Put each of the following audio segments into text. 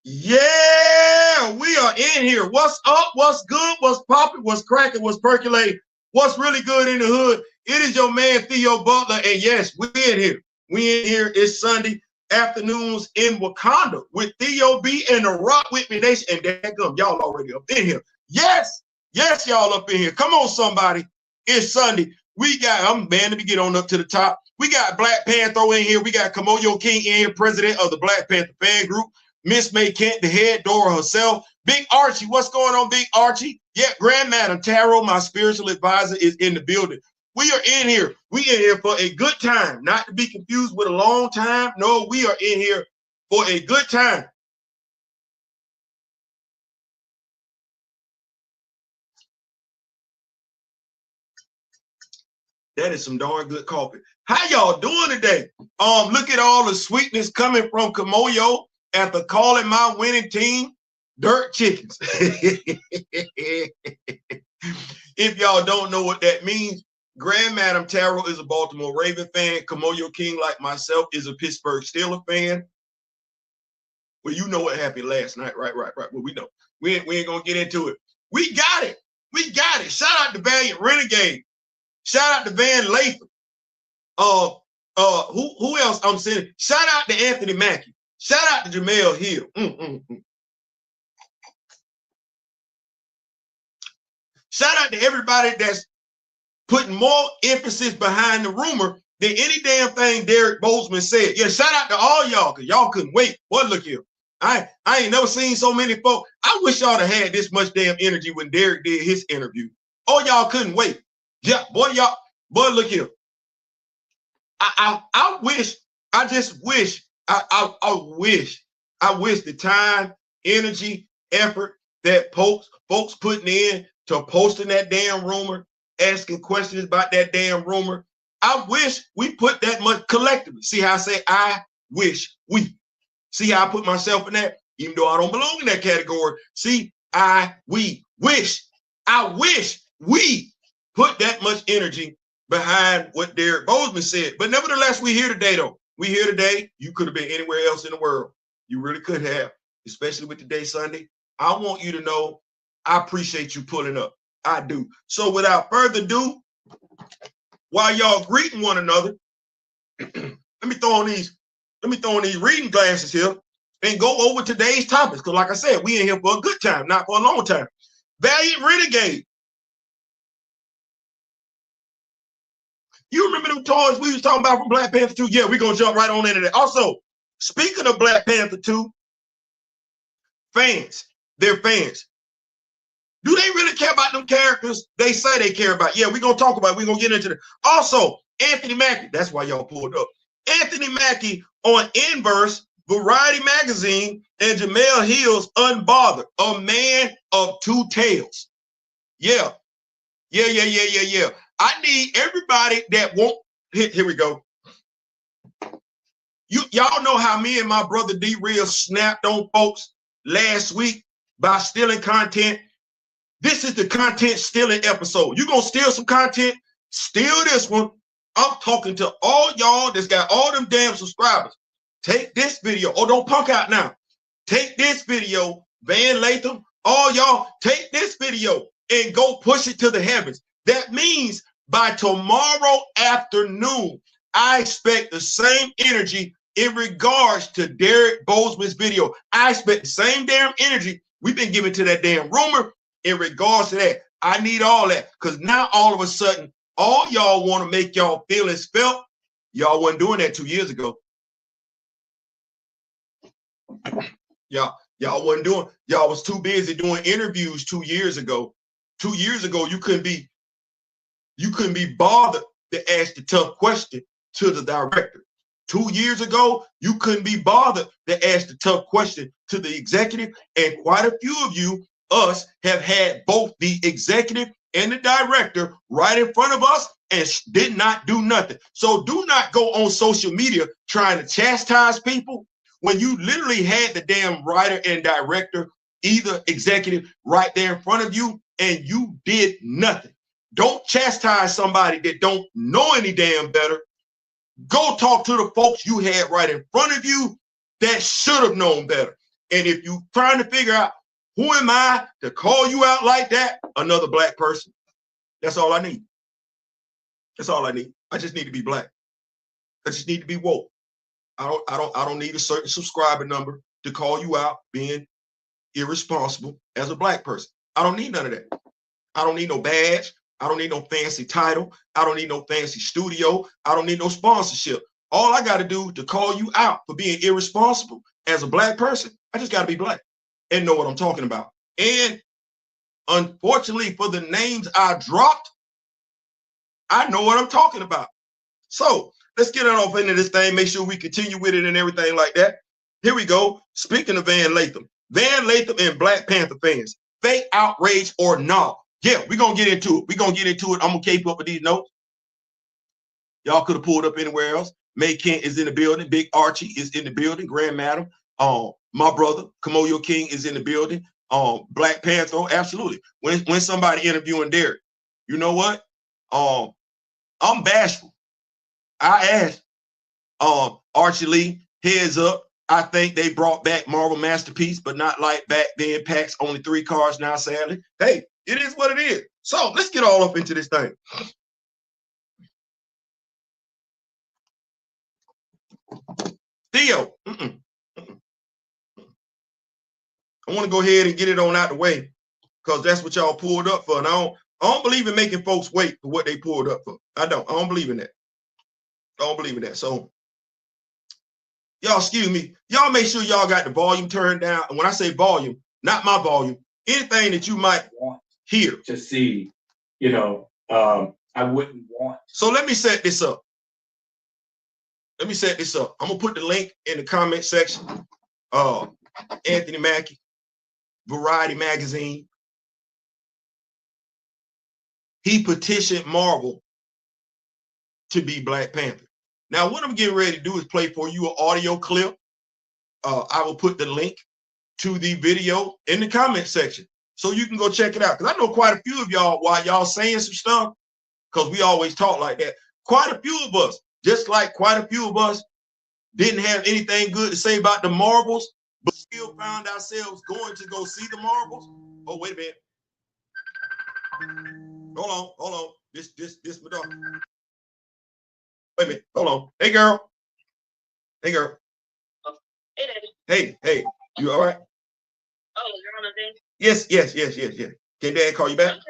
Yeah, we are in here. What's up? What's good? What's popping? What's cracking? What's percolating? What's really good in the hood? It is your man Theo Butler, and yes, we in here. We in here. It's Sunday afternoons in Wakanda with Theo B and the Rock with me Nation, and daggum, y'all already up in here. Yes, yes, y'all up in here. Come on, somebody. It's Sunday. We got. I'm man. Let me get on up to the top. We got Black Panther in here. We got Kamoyo King in here, president of the Black Panther fan group. Miss May Kent, the head Dora herself. Big Archie, what's going on, Big Archie? Yeah, Grand Madam Tarot, my spiritual advisor, is in the building. We are in here. We in here for a good time, not to be confused with a long time. No, we are in here for a good time. That is some darn good coffee. How y'all doing today? Look at all the sweetness coming from Kamoyo after calling my winning team Dirt Chickens. If y'all don't know what that means, Grand Madam Tarot is a Baltimore Raven fan. Kamoyo King, like myself, is a Pittsburgh Steelers fan. Well, you know what happened last night, right? Well, we know. We ain't gonna get into it. We got it. We got it. Shout out to Valliant Renegade. Shout out to Van Latham. Who else I'm saying? Shout out to Anthony Mackie. Shout out to Jemelle Hill. Shout out to everybody that's putting more emphasis behind the rumor than any damn thing Derek Bozeman said. Yeah, shout out to all y'all, because y'all couldn't wait. Boy, look here. I ain't never seen so many folks. I wish y'all had this much damn energy when Derek did his interview. Oh, y'all couldn't wait. Yeah, boy, look here. I wish the time, energy, effort that folks putting in to posting that damn rumor, asking questions about that damn rumor. I wish we put that much collectively. See how I say I wish we. See how I put myself in that, even though I don't belong in that category. See, I wish we put that much energy behind what Derek Bozeman said. But nevertheless, we're here today, though. We're here today. You could have been anywhere else in the world. You really could have, especially with today, Sunday. I want you to know I appreciate you pulling up. I do. So without further ado, while y'all greeting one another, let me throw on these reading glasses here and go over today's topics. Because like I said, we in here for a good time, not for a long time. Valliant Renegade. You remember them toys we was talking about from Black Panther 2? Yeah, we're going to jump right on into that. Also, speaking of Black Panther 2, fans, they're fans. Do they really care about them characters they say they care about? Yeah, we're going to talk about it. We're going to get into that. Also, Anthony Mackie, that's why y'all pulled up. Anthony Mackie on Inverse, Variety Magazine, and Jemelle Hill's Unbothered, a man of two tales. Yeah. I need everybody that won't. Here we go. Y'all know how me and my brother D-Real snapped on folks last week by stealing content. This is the content stealing episode. You gonna steal some content? Steal this one. I'm talking to all y'all that's got all them damn subscribers. Take this video. Oh, don't punk out now. Take this video, Van Latham. All y'all, take this video and go push it to the heavens. That means by tomorrow afternoon, I expect the same energy in regards to Derek Bozeman's video. I expect the same damn energy we've been giving to that damn rumor in regards to that. I need all that, because now all of a sudden, all y'all want to make y'all feelings felt. Y'all wasn't doing that 2 years ago. Y'all wasn't doing, y'all was too busy doing interviews 2 years ago. 2 years ago, you couldn't be bothered to ask the tough question to the director. 2 years ago, you couldn't be bothered to ask the tough question to the executive, and quite a few of you, us, have had both the executive and the director right in front of us and did not do nothing. So do not go on social media trying to chastise people when you literally had the damn writer and director, either executive, right there in front of you, and you did nothing. Don't chastise somebody that don't know any damn better. Go talk to the folks you had right in front of you that should have known better. And if you trying to figure out who am I to call you out like that, another black person. That's all I need. That's all I need. I just need to be black. I just need to be woke. I don't need a certain subscriber number to call you out being irresponsible as a black person. I don't need none of that. I don't need no badge. I don't need no fancy title. I don't need no fancy studio. I don't need no sponsorship. All I got to do to call you out for being irresponsible as a black person, I just got to be black and know what I'm talking about. And unfortunately, for the names I dropped, I know what I'm talking about. So let's get it off into this thing. Make sure we continue with it and everything like that. Here we go. Speaking of Van Latham and Black Panther fans, fake outrage or not? Yeah, we're going to get into it. We're going to get into it. I'm going to keep up with these notes. Y'all could have pulled up anywhere else. May Kent is in the building. Big Archie is in the building. Grand Madam. My brother, Kamoyo King, is in the building. Black Panther, absolutely. When somebody interviewing Derek, you know what? I'm bashful. I asked Archie Lee, heads up. I think they brought back Marvel Masterpiece, but not like back then. Packs only 3 cards now, sadly. Hey, it is what it is. So let's get all up into this thing. Theo, I want to go ahead and get it on out the way because that's what y'all pulled up for. And I don't believe in making folks wait for what they pulled up for. I don't believe in that. I don't believe in that. So y'all, excuse me. Y'all make sure y'all got the volume turned down. And when I say volume, not my volume, anything that you might want hear to see, I wouldn't want. So let me set this up. I'm gonna put the link in the comment section. Anthony Mackie, Variety Magazine. He petitioned Marvel to be Black Panther. Now, what I'm getting ready to do is play for you an audio clip. I will put the link to the video in the comment section so you can go check it out. Because I know quite a few of y'all, while y'all saying some stuff, because we always talk like that, quite a few of us, just like quite a few of us, didn't have anything good to say about the Marvels, but still found ourselves going to go see the Marvels. Oh, wait a minute. Hold on. This my dog. Wait a minute. Hold on. Hey, girl. Hey, Daddy. Hey. You all right? Oh, you're on a thing? Yes. Can Dad call you back? Okay.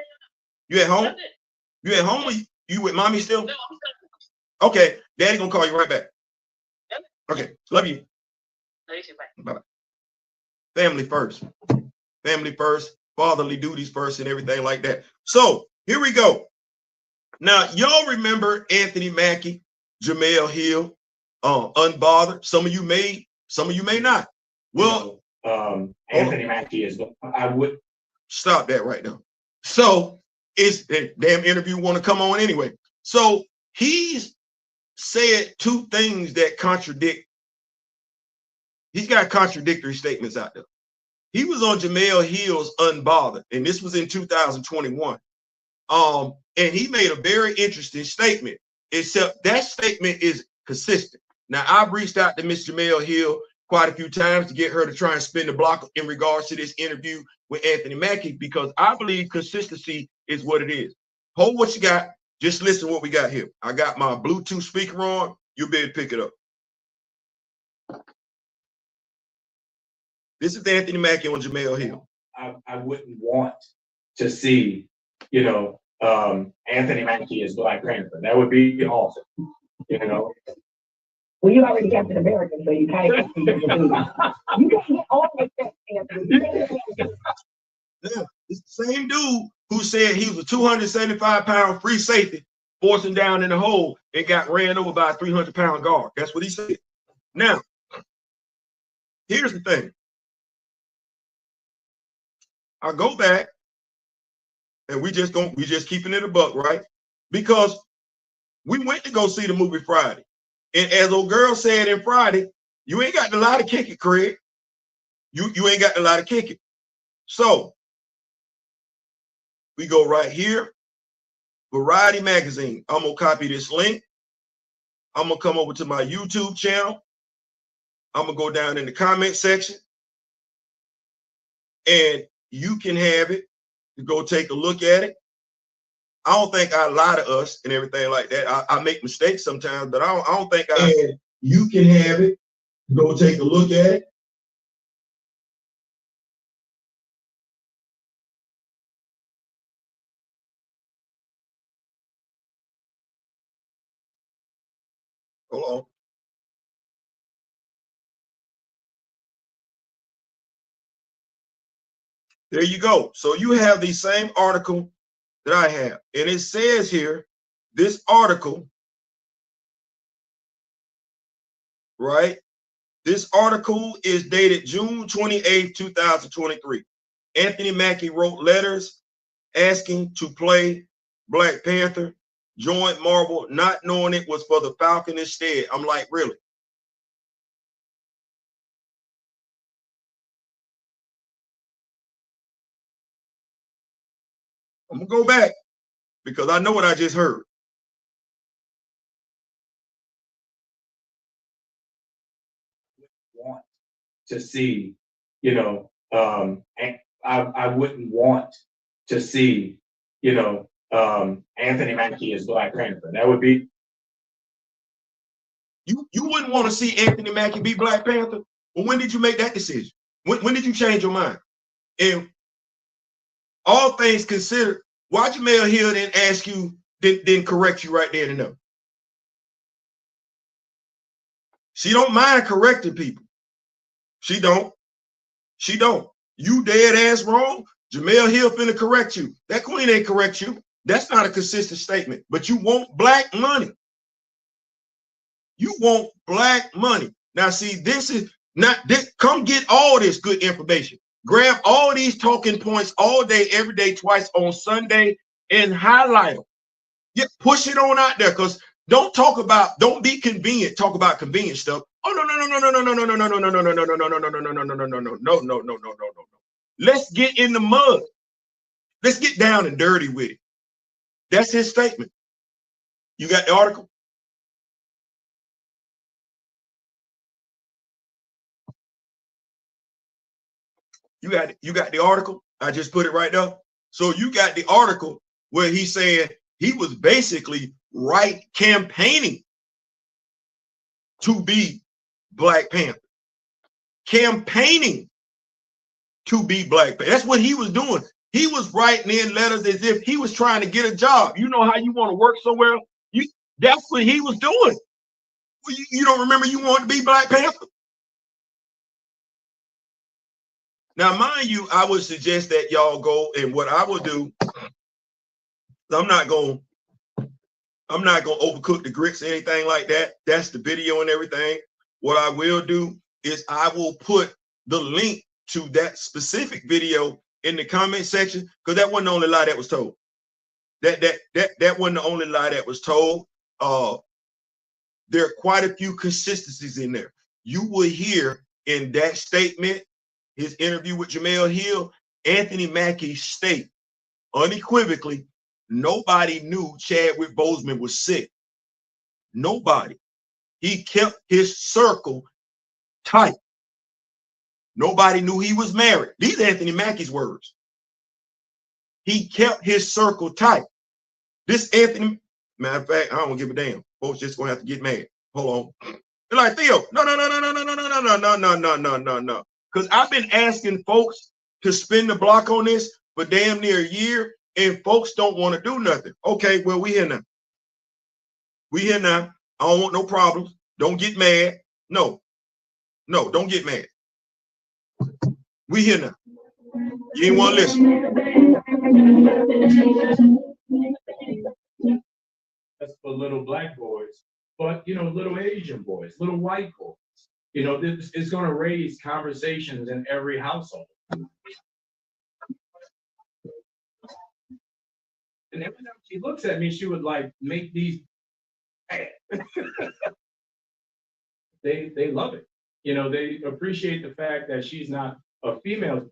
You at home? You at home or you with mommy still? No, I'm still. Okay. Daddy gonna call you right back. Yep. Okay. Love you. Love you too. Bye. Family first. Family first. Fatherly duties first and everything like that. So here we go. Now, y'all remember Anthony Mackie, Jemelle Hill, Unbothered. Some of you may not. Well, Anthony Mackie is I would stop that right now. So it's a damn interview want to come on anyway. So he's said 2 things that contradict. He's got contradictory statements out there. He was on Jemelle Hill's Unbothered, and this was in 2021. And he made a very interesting statement, except that statement is consistent. Now, I've reached out to Miss Jemelle Hill quite a few times to get her to try and spin the block in regards to this interview with Anthony Mackie, because I believe consistency is what it is. Hold what you got. Just listen to what we got here. I got my Bluetooth speaker on. You'll be able to pick it up. This is Anthony Mackie on Jemelle Hill. I wouldn't want to see, Anthony Mackie as Black Panther. That would be awesome, Well, you already Captain America, so you can't. You can't get all like that, Anthony. Yeah, it's the same dude who said he was a 275-pound free safety, forcing down in the hole and got ran over by a 300-pound guard. That's what he said. Now, here's the thing. I go back, and we just keeping it a buck, right? Because we went to go see the movie Friday. And as old girl said in Friday, you ain't got a lot of kick it, Craig. You ain't got a lot of kick it. So we go right here, Variety Magazine. I'm gonna copy this link. I'm gonna come over to my YouTube channel. I'm gonna go down in the comment section. and you can have it to go take a look at it. I don't think I lie to us and everything like that. I make mistakes sometimes, but I don't think I. And you can have it to go take a look at it. Hold on. There you go. So you have the same article that I have. And it says here, this article, right? This article is dated June 28th, 2023. Anthony Mackie wrote letters asking to play Black Panther, joined Marvel, not knowing it was for the Falcon instead. I'm like, really? I'm gonna go back because I know what I just heard. Want to see, you know, I wouldn't want to see, you know, Anthony Mackie as Black Panther. That would be. You wouldn't want to see Anthony Mackie be Black Panther? Well, when did you make that decision? When did you change your mind? And all things considered, why Jemelle Hill didn't ask you, didn't correct you right there and there? She don't mind correcting people. She don't. She don't. You dead ass wrong. Jemelle Hill finna correct you. That queen ain't correct you. That's not a consistent statement. But you want black money. You want black money. Now, see, this is not this. Come get all this good information. Grab all these talking points all day, every day, twice on Sunday, and highlight them. Yeah, push it on out there, because don't be convenient. Talk about convenient stuff. Oh no. Let's get in the mud. Let's get down and dirty with it. That's his statement. You got the article? You got the article? I just put it right there. So you got the article where he said he was basically campaigning to be Black Panther. Campaigning to be Black Panther. That's what he was doing. He was writing in letters as if he was trying to get a job. You know how you want to work somewhere? That's what he was doing. You don't remember you wanted to be Black Panther? Now, mind you, I would suggest that y'all go, and what I will do, I'm not going to overcook the grits or anything like that. That's the video and everything. What I will do is I will put the link to that specific video in the comment section, because that wasn't the only lie that was told. That wasn't the only lie that was told. There are quite a few consistencies in there. You will hear in that statement, his interview with Jemelle Hill, Anthony Mackie state unequivocally, nobody knew Chadwick Boseman was sick. Nobody. He kept his circle tight. Nobody knew he was married. These are Anthony Mackie's words. He kept his circle tight. This Anthony, matter of fact, I don't give a damn. Folks just gonna have to get mad. Hold on. They're like, Theo, no. Because I've been asking folks to spin the block on this for damn near a year, and folks don't want to do nothing. Okay, well, we here now. We here now. I don't want no problems. Don't get mad. No, don't get mad. We here now. You ain't want to listen. That's for little black boys, but little Asian boys, little white boys. This is going to raise conversations in every household. And every time she looks at me, she would like make these. They love it. They appreciate the fact that she's not a female.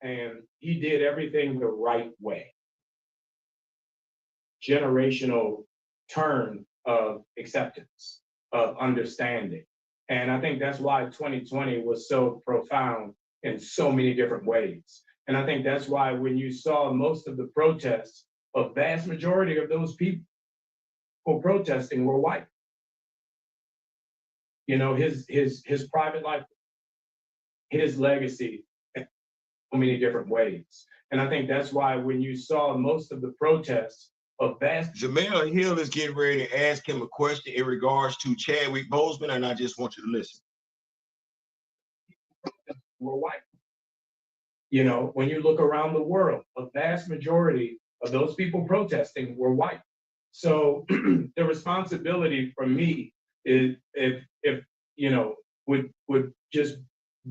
And he did everything the right way. Generational turn of acceptance. of understanding. And I think that's why 2020 was so profound in so many different ways. And I think that's why when you saw most of the protests, a vast majority of those people protesting were white. You know, his private life, his legacy in so many different ways. And I think that's why when you saw most of the protests, a vast Jemelle Hill is getting ready to ask him a question in regards to Chadwick Boseman, and I just want you to listen. were white. You know, when you look around the world, a vast majority of those people protesting were white. So the responsibility for me is, if you know, would just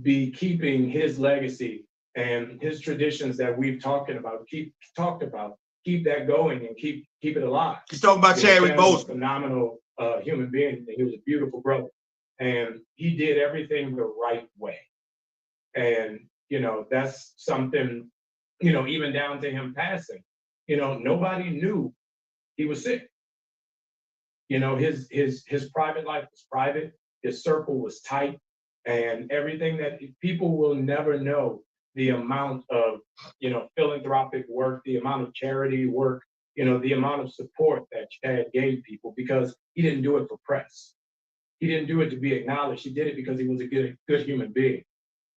be keeping his legacy and his traditions that we've talked about, keep that going and keep it alive. He's talking about Chadwick Boseman. Phenomenal human being. He was a beautiful brother, and he did everything the right way. And you know, that's something, you know, even down to him passing. You know, nobody knew he was sick. You know, his private life was private. His circle was tight, and everything that people will never know the amount of, you know, philanthropic work, the amount of charity work, you know, the amount of support that Chad gave people, because he didn't do it for press. He didn't do it to be acknowledged. He did it because he was a good human being.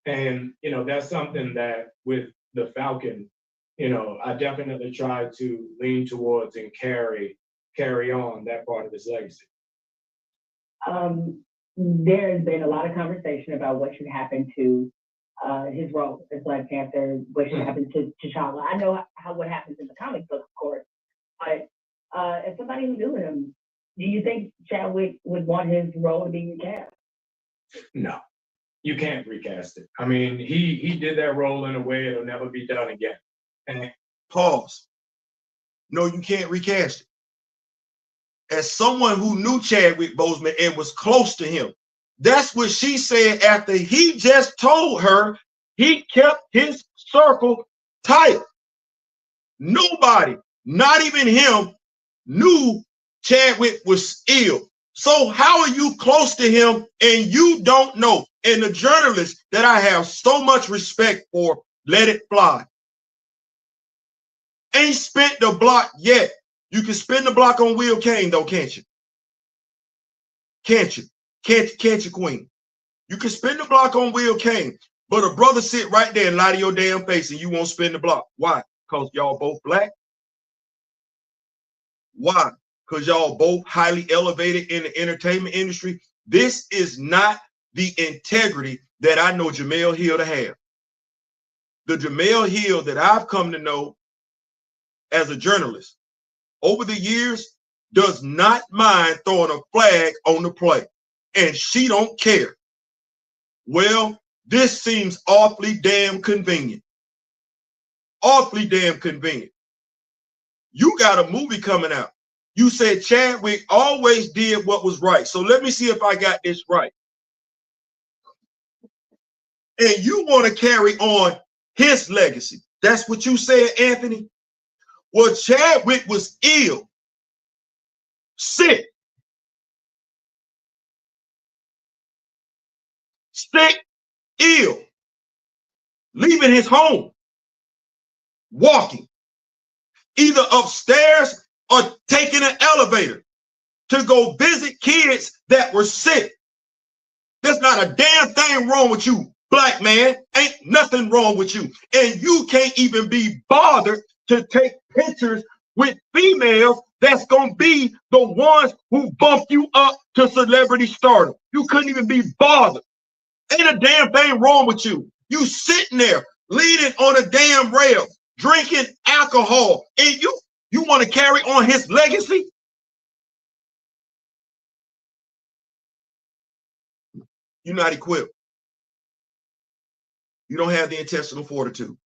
And, you know, that's something that with the Falcon, you know, I definitely try to lean towards and carry on that part of his legacy. There has been a lot of conversation about what should happen to his role as Black Panther, what should happen to T'Challa. I know what happens in the comic book, of course, but as somebody who knew him, do you think Chadwick would want his role to be recast? No, you can't recast it. I mean, he did that role in a way it'll never be done again. And pause. No, you can't recast it. As someone who knew Chadwick Boseman and was close to him, that's what she said after he just told her he kept his circle tight. Nobody, not even him, knew Chadwick was ill. So how are you close to him and you don't know? And the journalist that I have so much respect for, let it fly. Ain't spent the block yet. You can spin the block on Will Kane though, can't you? Can't you? Can't you, Queen? You can spin the block on Will Kane, but a brother sit right there and lie to your damn face and you won't spin the block. Why? Because y'all both black? Why? Because y'all both highly elevated in the entertainment industry. This is not the integrity that I know Jemelle Hill to have. The Jemelle Hill that I've come to know as a journalist over the years does not mind throwing a flag on the play, and she don't care. Well, this seems awfully damn convenient. Awfully damn convenient. You got a movie coming out. You said Chadwick always did what was right. So let me see if I got this right. And you want to carry on his legacy. That's what you said, Anthony. Well, Chadwick was ill, sick, ill, leaving his home, walking, either upstairs or taking an elevator to go visit kids that were sick. There's not a damn thing wrong with you, black man. Ain't nothing wrong with you. And you can't even be bothered to take pictures with females that's gonna be the ones who bump you up to celebrity stardom. You couldn't even be bothered. Ain't a damn thing wrong with you. You sitting there leaning on a damn rail, drinking alcohol, and you want to carry on his legacy? You're not equipped. You don't have the intestinal fortitude.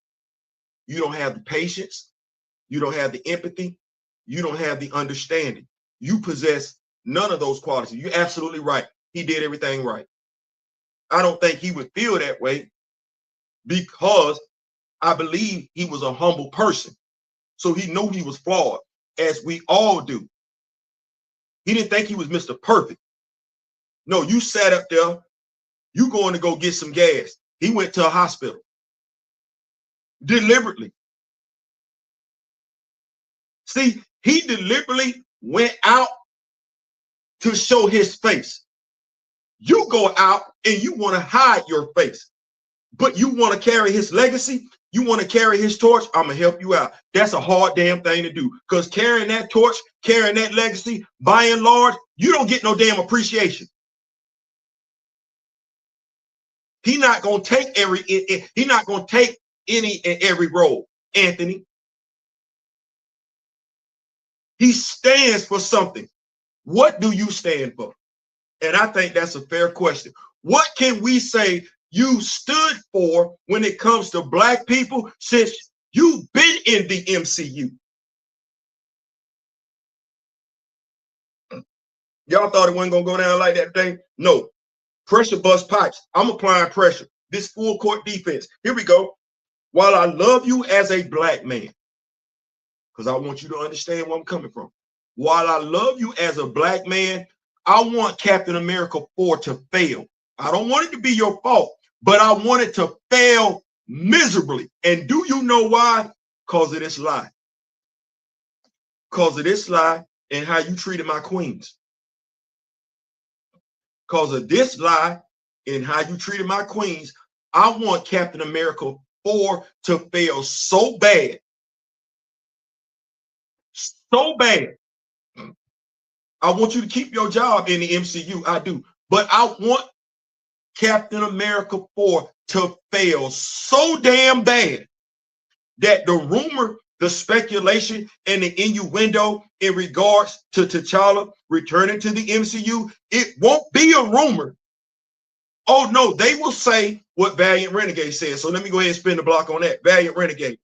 You don't have the patience. You don't have the empathy. You don't have the understanding. You possess none of those qualities. You're absolutely right. He did everything right. I don't think he would feel that way because I believe he was a humble person. So he knew he was flawed, as we all do. He didn't think he was Mr. Perfect. No, you sat up there. You going to go get some gas. He went to a hospital. Deliberately. See, he deliberately went out to show his face. You go out and you want to hide your face, but you want to carry his legacy. You want to carry his torch. I'm going to help you out. That's a hard damn thing to do, because carrying that torch, carrying that legacy, by and large, you don't get no damn appreciation. He's not going to take any and every role, Anthony. He stands for something. What do you stand for? And I think that's a fair question. What can we say you stood for when it comes to Black people since you've been in the MCU? Y'all thought it wasn't going to go down like that thing? No. Pressure bust pipes. I'm applying pressure. This full court defense. Here we go. While I love you as a Black man, because I want you to understand where I'm coming from. While I love you as a Black man, I want Captain America 4 to fail. I don't want it to be your fault, but I want it to fail miserably. And do you know why? Because of this lie. Because of this lie and how you treated my queens. Because of this lie and how you treated my queens, I want Captain America 4 to fail so bad. So bad. I want you to keep your job in the MCU. I do. But I want Captain America 4 to fail so damn bad that the rumor, the speculation, and the innuendo in regards to T'Challa returning to the MCU, it won't be a rumor. Oh, no, they will say what Valliant Renegade says. So let me go ahead and spin the block on that. Valliant Renegade.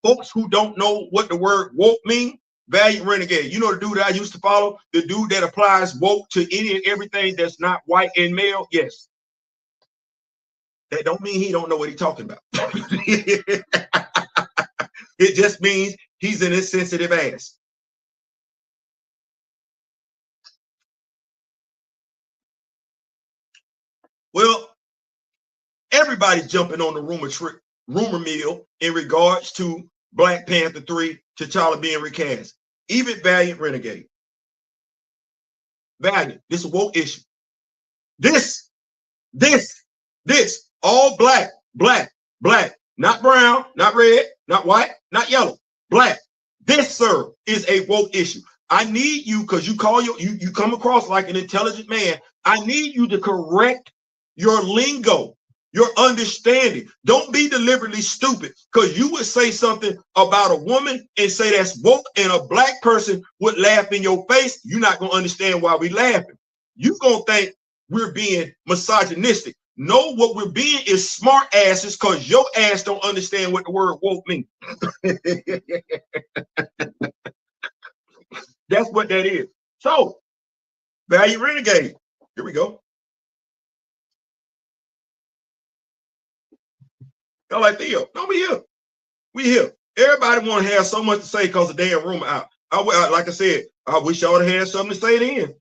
Folks who don't know what the word woke means, Valliant Renegade. You know the dude that I used to follow? The dude that applies woke to any and everything that's not white and male? Yes. That don't mean he don't know what he's talking about. It just means he's an insensitive ass. Well, everybody's jumping on the rumor mill in regards to Black Panther 3, T'Challa being recast. Even Valliant Renegade. Valliant, this is a woke issue. This, all black, not brown, not red, not white, not yellow, black. This, sir, is a woke issue. I need you, because you come across like an intelligent man. I need you to correct your lingo, your understanding. Don't be deliberately stupid, because you would say something about a woman and say that's woke, and a Black person would laugh in your face. You're not going to understand why we laughing. You're going to think we're being misogynistic. No, what we're being is smart asses, because your ass don't understand what the word woke means. That's what that is. So, Valliant Renegade. Here we go. Y'all like, Theo? No, we here. We here. Everybody want to have so much to say because the damn rumor out. Like I said, I wish y'all had something to say then.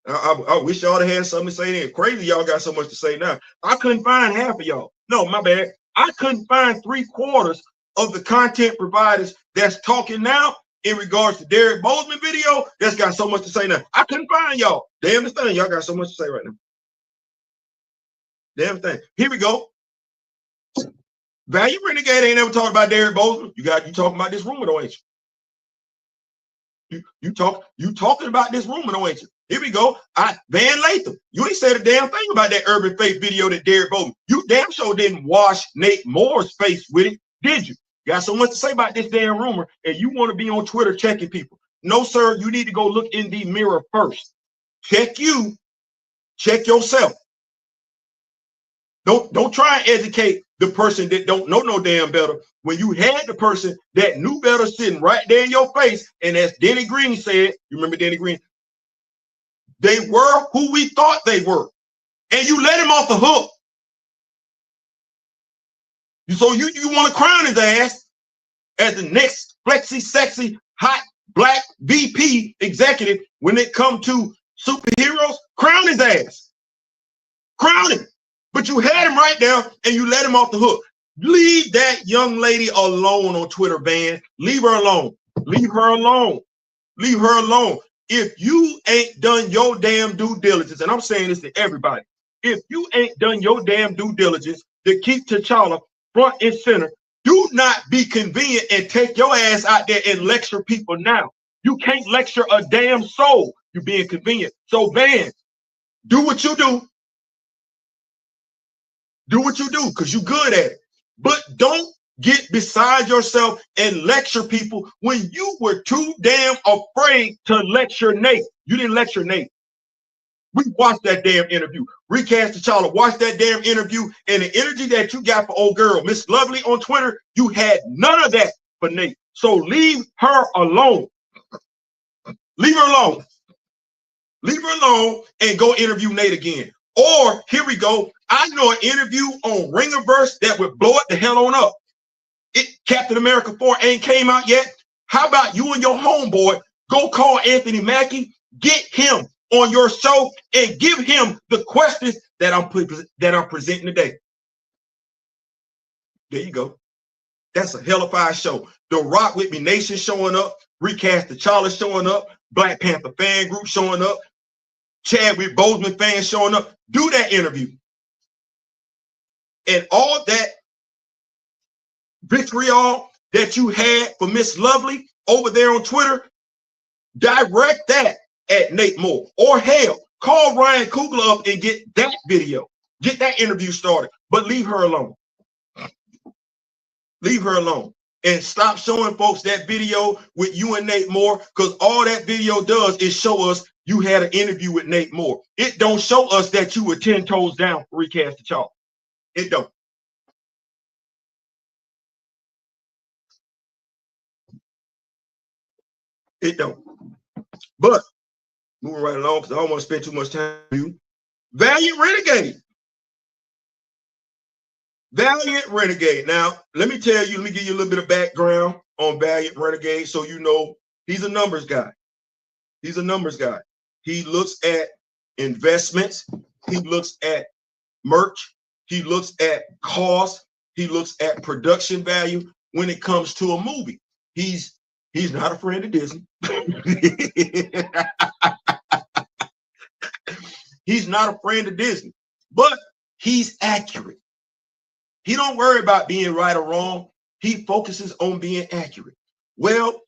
I wish y'all had something to say then. Crazy y'all got so much to say now. I couldn't find half of y'all. No, my bad. I couldn't find 3/4 of the content providers that's talking now in regards to Derek Bozeman video that's got so much to say now. I couldn't find y'all. Damn thing. Y'all got so much to say right now. Damn thing. Here we go. Valliant Renegade ain't never talked about Derek Bozeman. You talking about this rumor, though, ain't you? You talking about this rumor, though, ain't you? Here we go. Van Latham. You ain't said a damn thing about that Urban Faith video that Derek Bozeman. You damn sure didn't wash Nate Moore's face with it, did you? Got so much to say about this damn rumor, and you want to be on Twitter checking people. No, sir, you need to go look in the mirror first. Check you. Check yourself. Don't try and educate the person that don't know no damn better when you had the person that knew better sitting right there in your face. And as Denny Green said, you remember Denny Green? They were who we thought they were. And you let him off the hook. So you want to crown his ass as the next flexy, sexy, hot black VP executive when it comes to superheroes, crown his ass. Crown him. But you had him right there and you let him off the hook. Leave that young lady alone on Twitter, Van. Leave her alone. Leave her alone. Leave her alone. If you ain't done your damn due diligence, and I'm saying this to everybody, if you ain't done your damn due diligence to keep T'Challa front and center, do not be convenient and take your ass out there and lecture people now. You can't lecture a damn soul. You're being convenient. So, Van, do what you do. Do what you do, because you're good at it. But don't get beside yourself and lecture people when you were too damn afraid to lecture Nate. You didn't lecture Nate. We watched that damn interview. Recast T'Challa, watch that damn interview, and the energy that you got for old girl, Miss Lovely on Twitter, you had none of that for Nate. So leave her alone. Leave her alone. Leave her alone and go interview Nate again. Or, here we go, I know an interview on Ringerverse that would blow it the hell on up. Captain America 4 ain't came out yet. How about you and your homeboy go call Anthony Mackie, get him on your show, and give him the questions that I'm presenting today. There you go. That's a hell of a show. The Rock With Me Nation showing up, Recast T'Challa showing up, Black Panther fan group showing up, Chadwick Boseman fans showing up. Do that interview. And all that vitriol that you had for Miss Lovely over there on Twitter, direct that at Nate Moore. Or hell, call Ryan Coogler up and get that video. Get that interview started. But leave her alone. Leave her alone. And stop showing folks that video with you and Nate Moore, because all that video does is show us you had an interview with Nate Moore. It don't show us that you were 10 toes down for Recast T'Challa. It don't. It don't. But moving right along, because I don't want to spend too much time with you. Valliant Renegade. Valliant Renegade. Now, let me tell you, let me give you a little bit of background on Valliant Renegade so you know he's a numbers guy. He's a numbers guy. He looks at investments. He looks at merch. He looks at cost. He looks at production value when it comes to a movie. He's not a friend of Disney. He's not a friend of Disney, but he's accurate. He don't worry about being right or wrong. He focuses on being accurate. Well,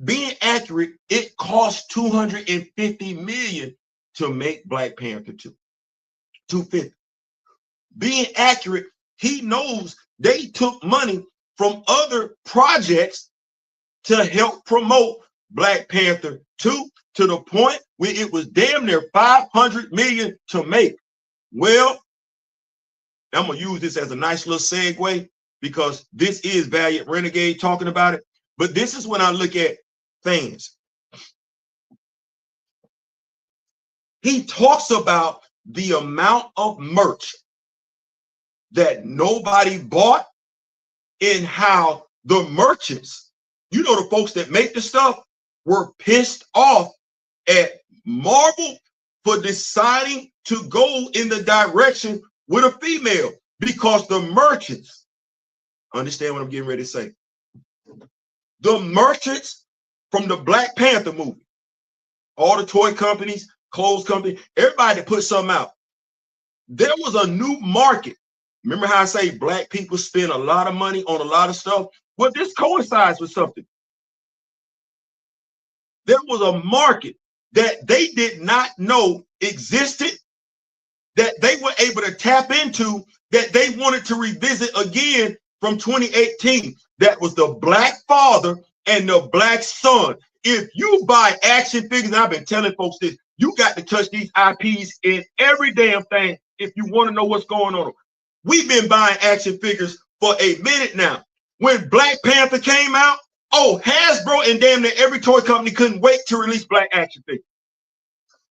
being accurate, it costs $250 million to make Black Panther 2. 250. Being accurate, he knows they took money from other projects to help promote Black Panther 2 to the point where it was damn near $500 million to make. Well, I'm going to use this as a nice little segue because this is Valliant Renegade talking about it. But this is when I look at fans. He talks about the amount of merch that nobody bought and how the merchants, you know, the folks that make the stuff, were pissed off at Marvel for deciding to go in the direction with a female, because the merchants, understand what I'm getting ready to say, the merchants from the Black Panther movie, all the toy companies, clothes companies, everybody that put something out, there was a new market. Remember how I say black people spend a lot of money on a lot of stuff? Well, this coincides with something. There was a market that they did not know existed, that they were able to tap into, that they wanted to revisit again from 2018. That was the black father and the black son. If you buy action figures, and I've been telling folks this, you got to touch these IPs in every damn thing if you want to know what's going on. We've been buying action figures for a minute now. When Black Panther came out, oh, Hasbro and damn near every toy company couldn't wait to release black action figures.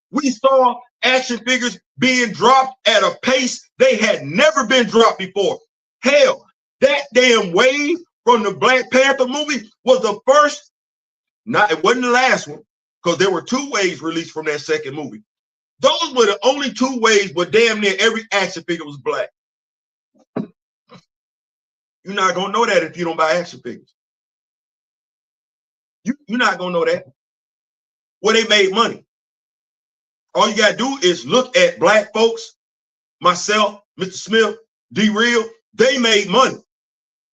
We saw action figures being dropped at a pace they had never been dropped before. Hell, that damn wave from the Black Panther movie was the first It wasn't the last one, because there were 2 waves released from that second movie. Those were the only 2 waves where damn near every action figure was black. You're not gonna know that if you don't buy action figures. You're not gonna know that. Where they made money. All you gotta do is look at black folks, myself, Mr. Smith, D-Real. They made money.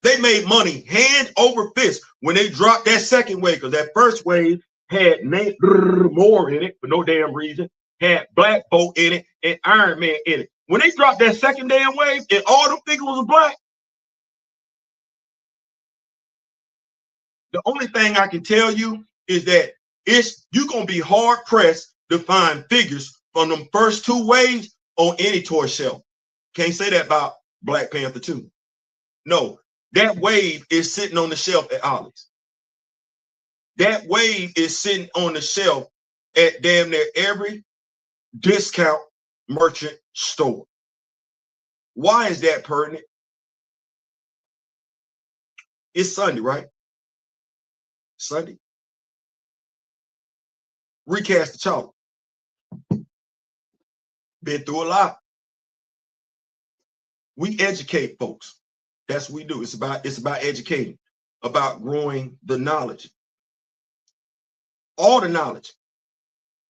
They made money hand over fist when they dropped that second wave, because that first wave had more in it for no damn reason, had black folk in it and Iron Man in it. When they dropped that second damn wave and all them figures was black, the only thing I can tell you is that you're gonna be hard pressed to find figures from them first 2 waves on any toy shelf. Can't say that about Black Panther 2. No, that wave is sitting on the shelf at Ollie's. That wave is sitting on the shelf at damn near every discount merchant store. Why is that pertinent? It's Sunday, right? Sunday. Recast T'Challa. Been through a lot. We educate folks. That's what we do. It's about educating, about growing the knowledge. All the knowledge,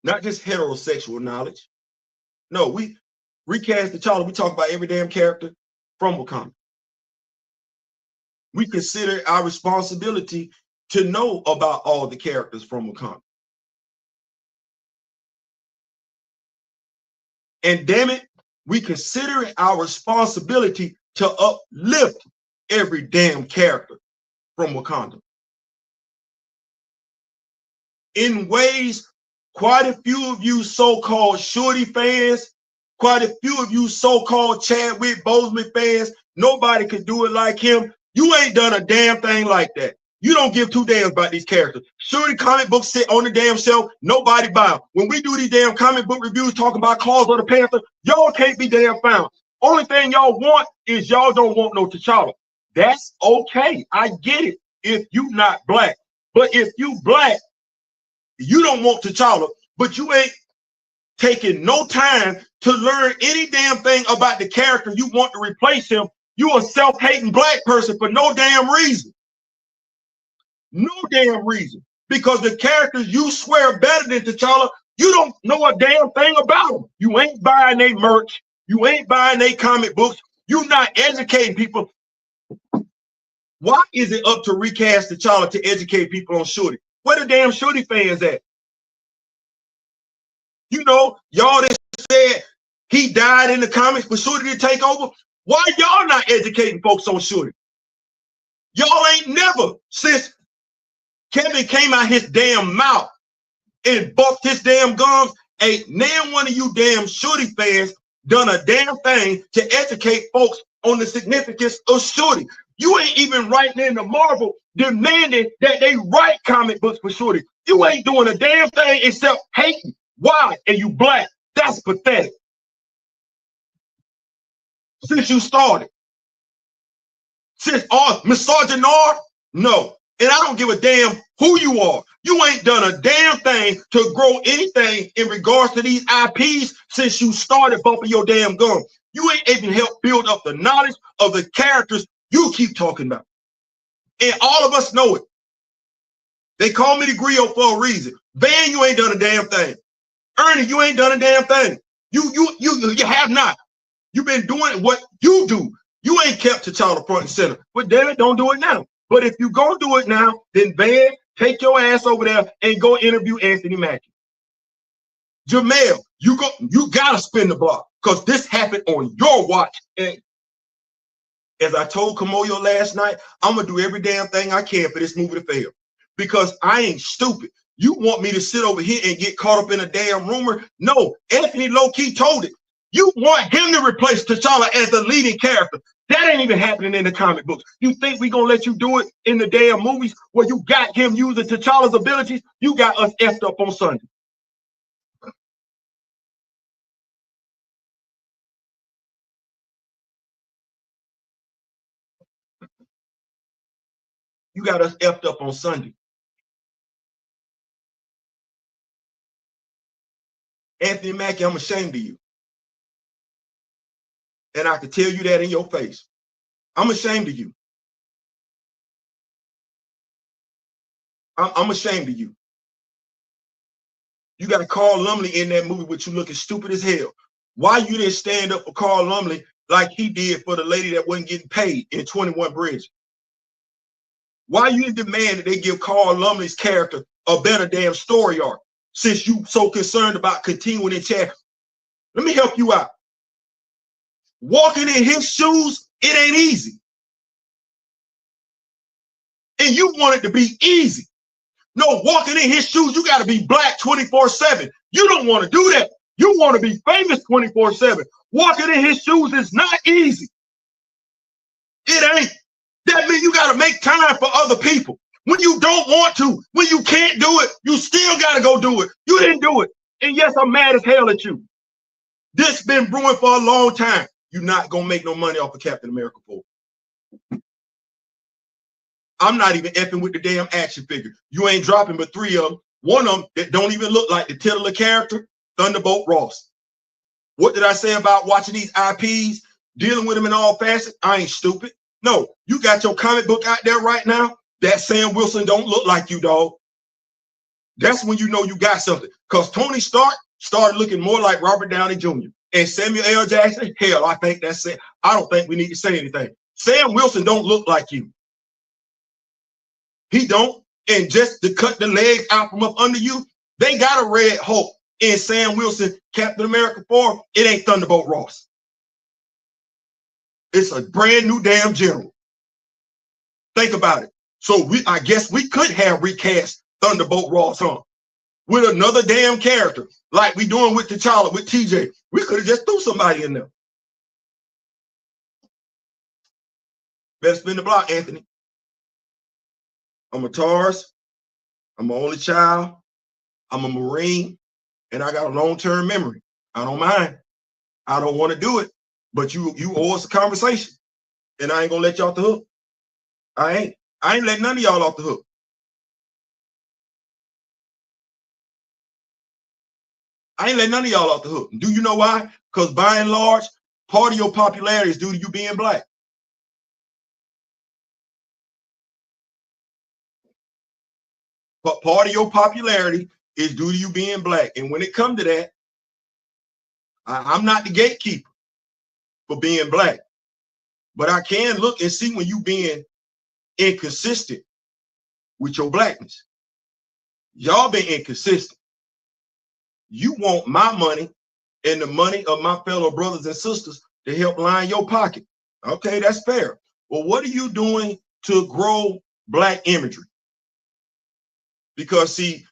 not just heterosexual knowledge. No, we recast T'Challa. We talk about every damn character from Wakanda. We consider our responsibility to know about all the characters from Wakanda. And damn it, we consider it our responsibility to uplift every damn character from Wakanda. In ways, quite a few of you so-called Shorty fans, quite a few of you so-called Chadwick Boseman fans, nobody could do it like him. You ain't done a damn thing like that. You don't give 2 damns about these characters. Shorty comic books sit on the damn shelf, nobody buy them. When we do these damn comic book reviews talking about Claws of the Panther, y'all can't be damn found. Only thing y'all want is y'all don't want no T'Challa. That's okay. I get it if you not black. But if you black, you don't want T'Challa, but you ain't taking no time to learn any damn thing about the character you want to replace him. You a self-hating black person for no damn reason. No damn reason. Because the characters you swear better than T'Challa, you don't know a damn thing about them. You ain't buying their merch. You ain't buying their comic books. You're not educating people. Why is it up to recast T'Challa to educate people on Shorty? Where the damn Shorty fans at? You know, y'all that said he died in the comics, but Shorty to take over. Why y'all not educating folks on Shorty? Y'all ain't never, since Kevin came out his damn mouth and bucked his damn gums, ain't nan one of you damn Shorty fans done a damn thing to educate folks on the significance of Shorty. You ain't even writing into Marvel demanding that they write comic books for Shorty. You ain't doing a damn thing except hating. Why? And you black. That's pathetic. Since you started. Since misogynoir? No. And I don't give a damn who you are. You ain't done a damn thing to grow anything in regards to these IPs since you started bumping your damn gum. You ain't even helped build up the knowledge of the characters you keep talking about. And all of us know it. They call me the griot for a reason. Van, you ain't done a damn thing. Ernie, you ain't done a damn thing. You have not. You've been doing what you do. You ain't kept T'Challa front and center. But damn it, don't do it now. But if you gonna do it now, then Van, take your ass over there and go interview Anthony Mackie. Jemelle, you gotta spin the block because this happened on your watch. And as I told Kamoyo last night, I'm gonna do every damn thing I can for this movie to fail. Because I ain't stupid. You want me to sit over here and get caught up in a damn rumor? No, Anthony low-key told it. You want him to replace T'Challa as the leading character. That ain't even happening in the comic books. You think we gonna let you do it in the damn movies where you got him using T'Challa's abilities? You got us effed up on Sunday. You got us effed up on Sunday. Anthony Mackie, I'm ashamed of you. And I can tell you that in your face. I'm ashamed of you. I'm ashamed of you. You got Carl Lumley in that movie with you looking stupid as hell. Why you didn't stand up for Carl Lumley like he did for the lady that wasn't getting paid in 21 Bridges? Why you didn't demand that they give Carl Lumley's character a better damn story arc since you so concerned about continuing in chat? Let me help you out. Walking in his shoes, it ain't easy. And you want it to be easy. No, walking in his shoes, you got to be black 24/7. You don't want to do that. You want to be famous 24/7. Walking in his shoes is not easy. It ain't. That means you got to make time for other people. When you don't want to, when you can't do it, you still got to go do it. You didn't do it. And yes, I'm mad as hell at you. This been brewing for a long time. You're not going to make no money off of Captain America 4. I'm not even effing with the damn action figure. You ain't dropping but 3 of them. One of them that don't even look like the titular character, Thunderbolt Ross. What did I say about watching these IPs, dealing with them in all facets? I ain't stupid. No, you got your comic book out there right now. That Sam Wilson don't look like you, dog. That's when you know you got something. Because Tony Stark started looking more like Robert Downey Jr. And Samuel L. Jackson, hell, I think that's it. I don't think we need to say anything. Sam Wilson don't look like you. He don't. And just to cut the legs out from up under you, they got a Red Hulk in Sam Wilson, Captain America 4. It ain't Thunderbolt Ross. It's a brand new damn general. Think about it. So I guess we could have recast Thunderbolt Ross, huh? With another damn character, like we doing with T'Challa, with TJ. We could have just threw somebody in there. Better spin the block, Anthony. I'm a Taurus. I'm an only child. I'm a Marine. And I got a long-term memory. I don't mind. I don't want to do it. But you owe us a conversation. And I ain't going to let you off the hook. I ain't letting none of y'all off the hook. I ain't letting none of y'all off the hook. Do you know why? Because by and large, part of your popularity is due to you being black. But part of your popularity is due to you being black. And when it comes to that, I'm not the gatekeeper for being black. But I can look and see when you being inconsistent with your blackness. Y'all been inconsistent. You want my money and the money of my fellow brothers and sisters to help line your pocket. Okay, that's fair. Well, what are you doing to grow black imagery? Because see,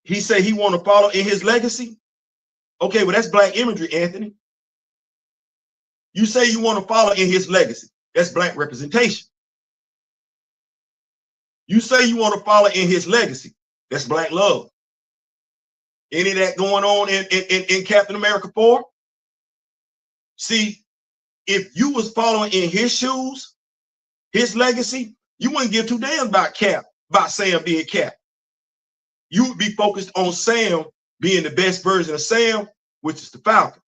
he said he want to follow in his legacy. Okay, well, that's black imagery, Anthony. You say you want to follow in his legacy. That's black representation. You say you want to follow in his legacy. That's black love. Any of that going on in Captain America 4? See, if you was following in his shoes, his legacy, you wouldn't give two damn about Cap, about Sam being Cap. You would be focused on Sam being the best version of Sam, which is the Falcon.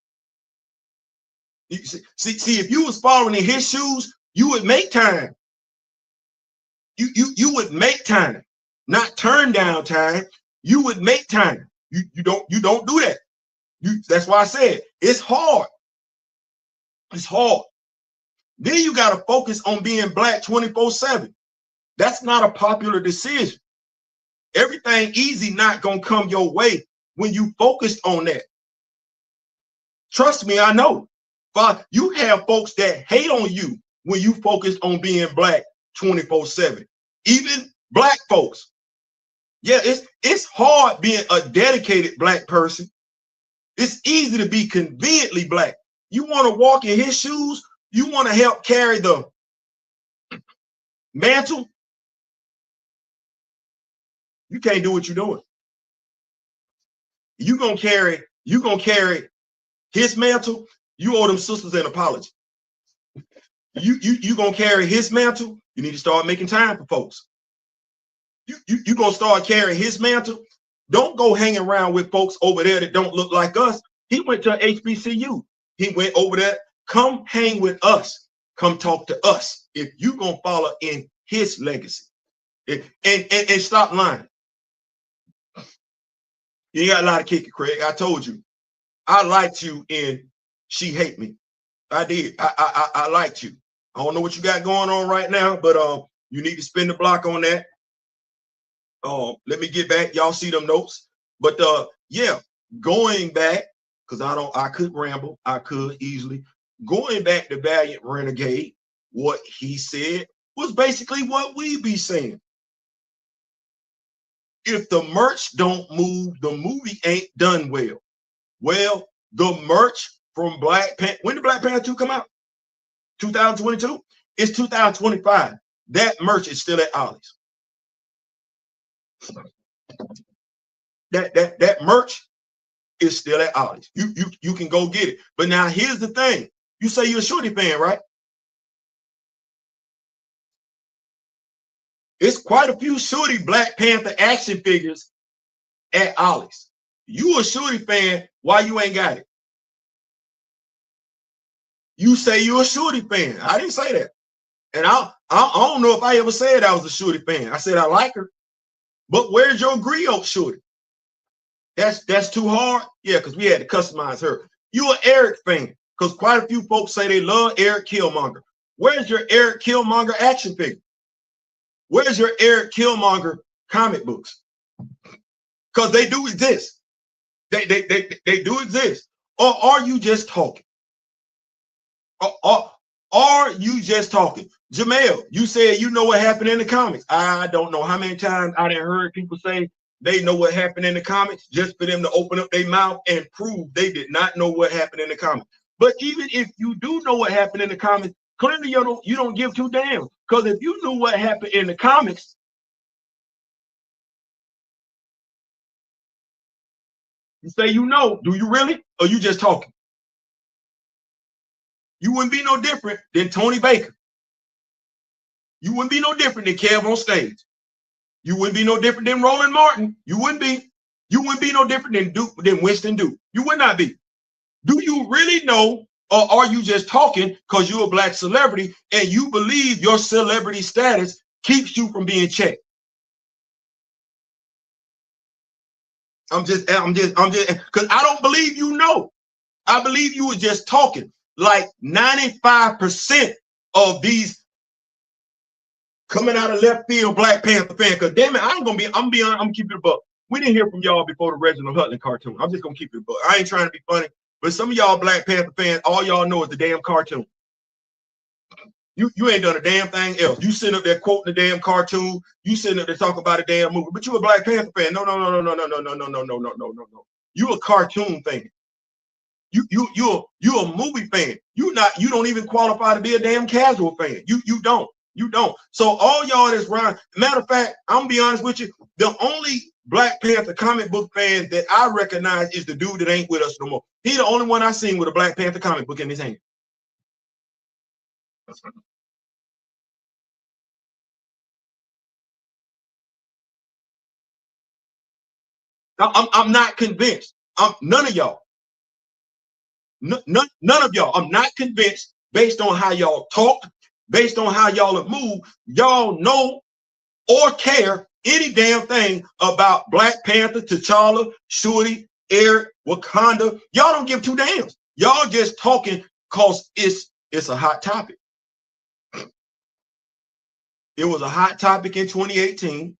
You see, if you was following in his shoes, you would make time. You would make time, not turn down time. You would make time. You don't do that. That's why I said it's hard. It's hard. Then you got to focus on being black 24/7. That's not a popular decision. Everything easy not gonna come your way when you focused on that. Trust me, I know. But you have folks that hate on you when you focus on being black 24/7. Even black folks. Yeah, it's hard being a dedicated black person. It's easy to be conveniently black. You want to walk in his shoes, you want to help carry the mantle. You can't do what you're doing. You're gonna carry his mantle. You owe them sisters an apology. You gonna carry his mantle. You need to start making time for folks. You gonna start carrying his mantle. Don't go hanging around with folks over there that don't look like us. He went to HBCU. He went over there. Come hang with us. Come talk to us if you gonna follow in his legacy. And stop lying. You got a lot of kicking, Craig. I told you. I liked you in She Hate Me. I did. I liked you. I don't know what you got going on right now, but you need to spin the block on that. Let me get back. Y'all see them notes. But yeah, going back, because I could ramble, I could easily. Going back to Valliant Renegade, what he said was basically what we be saying. If the merch don't move, the movie ain't done well. Well, the merch from Black Panther, when did Black Panther 2 come out? 2022? It's 2025. That merch is still at Ollie's. That merch is still at Ollie's. You can go get it. But now here's the thing. You say you're a Shorty fan, right? It's quite a few Shorty Black Panther action figures at Ollie's. You a Shorty fan, why you ain't got it? You say you're a Shorty fan. I didn't say that. And I don't know if I ever said I was a Shorty fan. I said I like her. But where's your griot Shorty? That's too hard? Yeah, because we had to customize her. You an Eric fan, because quite a few folks say they love Eric Killmonger. Where's your Eric Killmonger action figure? Where's your Eric Killmonger comic books? Because they do exist. They do exist. Or are you just talking? Or are you just talking? Jemelle, you said you know what happened in the comics. I don't know how many times I done heard people say they know what happened in the comics just for them to open up their mouth and prove they did not know what happened in the comics. But even if you do know what happened in the comics, clearly you don't give two damns. Because if you knew what happened in the comics, you say you know. Do you really? Or you just talking? You wouldn't be no different than Tony Baker. You wouldn't be no different than Kev on stage. You wouldn't be no different than Roland Martin. You wouldn't be. You wouldn't be no different than Winston Duke. You would not be. Do you really know, or are you just talking because you're a Black celebrity and you believe your celebrity status keeps you from being checked? I'm just, because I don't believe you know. I believe you were just talking. Like 95% of these coming out of left field Black Panther fan, because damn it, I'm gonna keep it a buck. We didn't hear from y'all before the Reginald Hutland cartoon. I'm just gonna keep it a buck. I ain't trying to be funny, but some of y'all Black Panther fans, all y'all know is the damn cartoon. You ain't done a damn thing else. You sitting up there quoting the damn cartoon. You sitting up there talking about a damn movie, but you a Black Panther fan. No. You a cartoon fan. You're a movie fan. You don't even qualify to be a damn casual fan. You don't. So all y'all that's around, matter of fact, I'm gonna be honest with you, the only Black Panther comic book fan that I recognize is the dude that ain't with us no more. He the only one I seen with a Black Panther comic book in his hand. I'm not convinced. None of y'all. None of y'all. I'm not convinced based on how y'all talk, based on how y'all have moved. Y'all know or care any damn thing about Black Panther, T'Challa, Shuri, Eric, Wakanda. Y'all don't give two damns. Y'all just talking because it's a hot topic. It was a hot topic in 2018.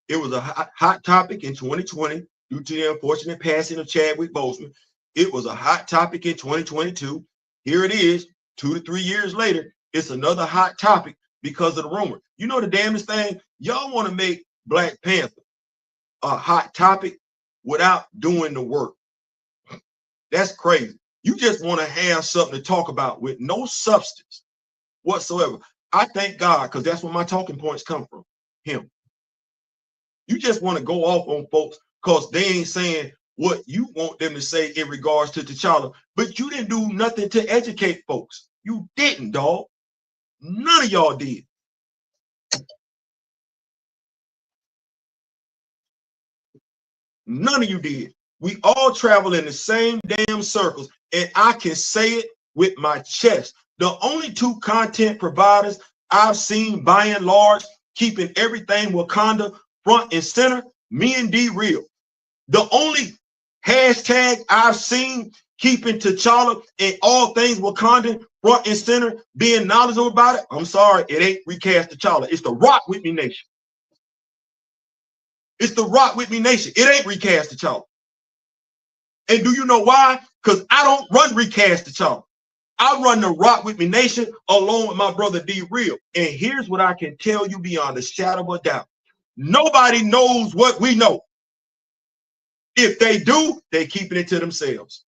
It was a hot topic in 2020 due to the unfortunate passing of Chadwick Boseman. It was a hot topic in 2022. Here it is, 2 to 3 years later. It's another hot topic because of the rumor. You know the damnest thing? Y'all want to make Black Panther a hot topic without doing the work. That's crazy. You just want to have something to talk about with no substance whatsoever. I thank God, because that's where my talking points come from. Him. You just want to go off on folks because they ain't saying what you want them to say in regards to T'Challa, but you didn't do nothing to educate folks. You didn't, dog. None of y'all did. None of you did. We all travel in the same damn circles, and I can say it with my chest. The only two content providers I've seen by and large keeping everything Wakanda front and center, me and D-Real. The only hashtag I've seen keeping T'Challa and all things Wakanda front and center, being knowledgeable about it, I'm sorry, it ain't recast T'Challa. It's the Rock With Me Nation. It's the Rock With Me Nation. It ain't recast T'Challa. And do you know why? Because I don't run recast T'Challa. I run the Rock With Me Nation along with my brother D-Real. And here's what I can tell you beyond a shadow of a doubt. Nobody knows what we know. If they do, they keeping it to themselves.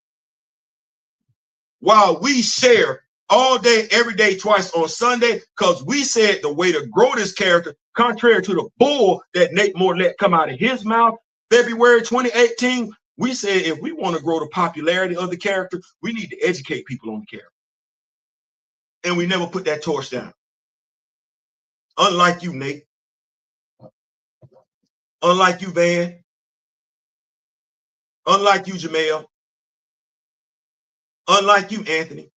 While we share all day, every day, twice on Sunday, because we said the way to grow this character, contrary to the bull that Nate Moore let come out of his mouth, February 2018, we said if we want to grow the popularity of the character, we need to educate people on the character. And we never put that torch down. Unlike you, Nate. Unlike you, Van. Unlike you, Jemelle. Unlike you, Anthony.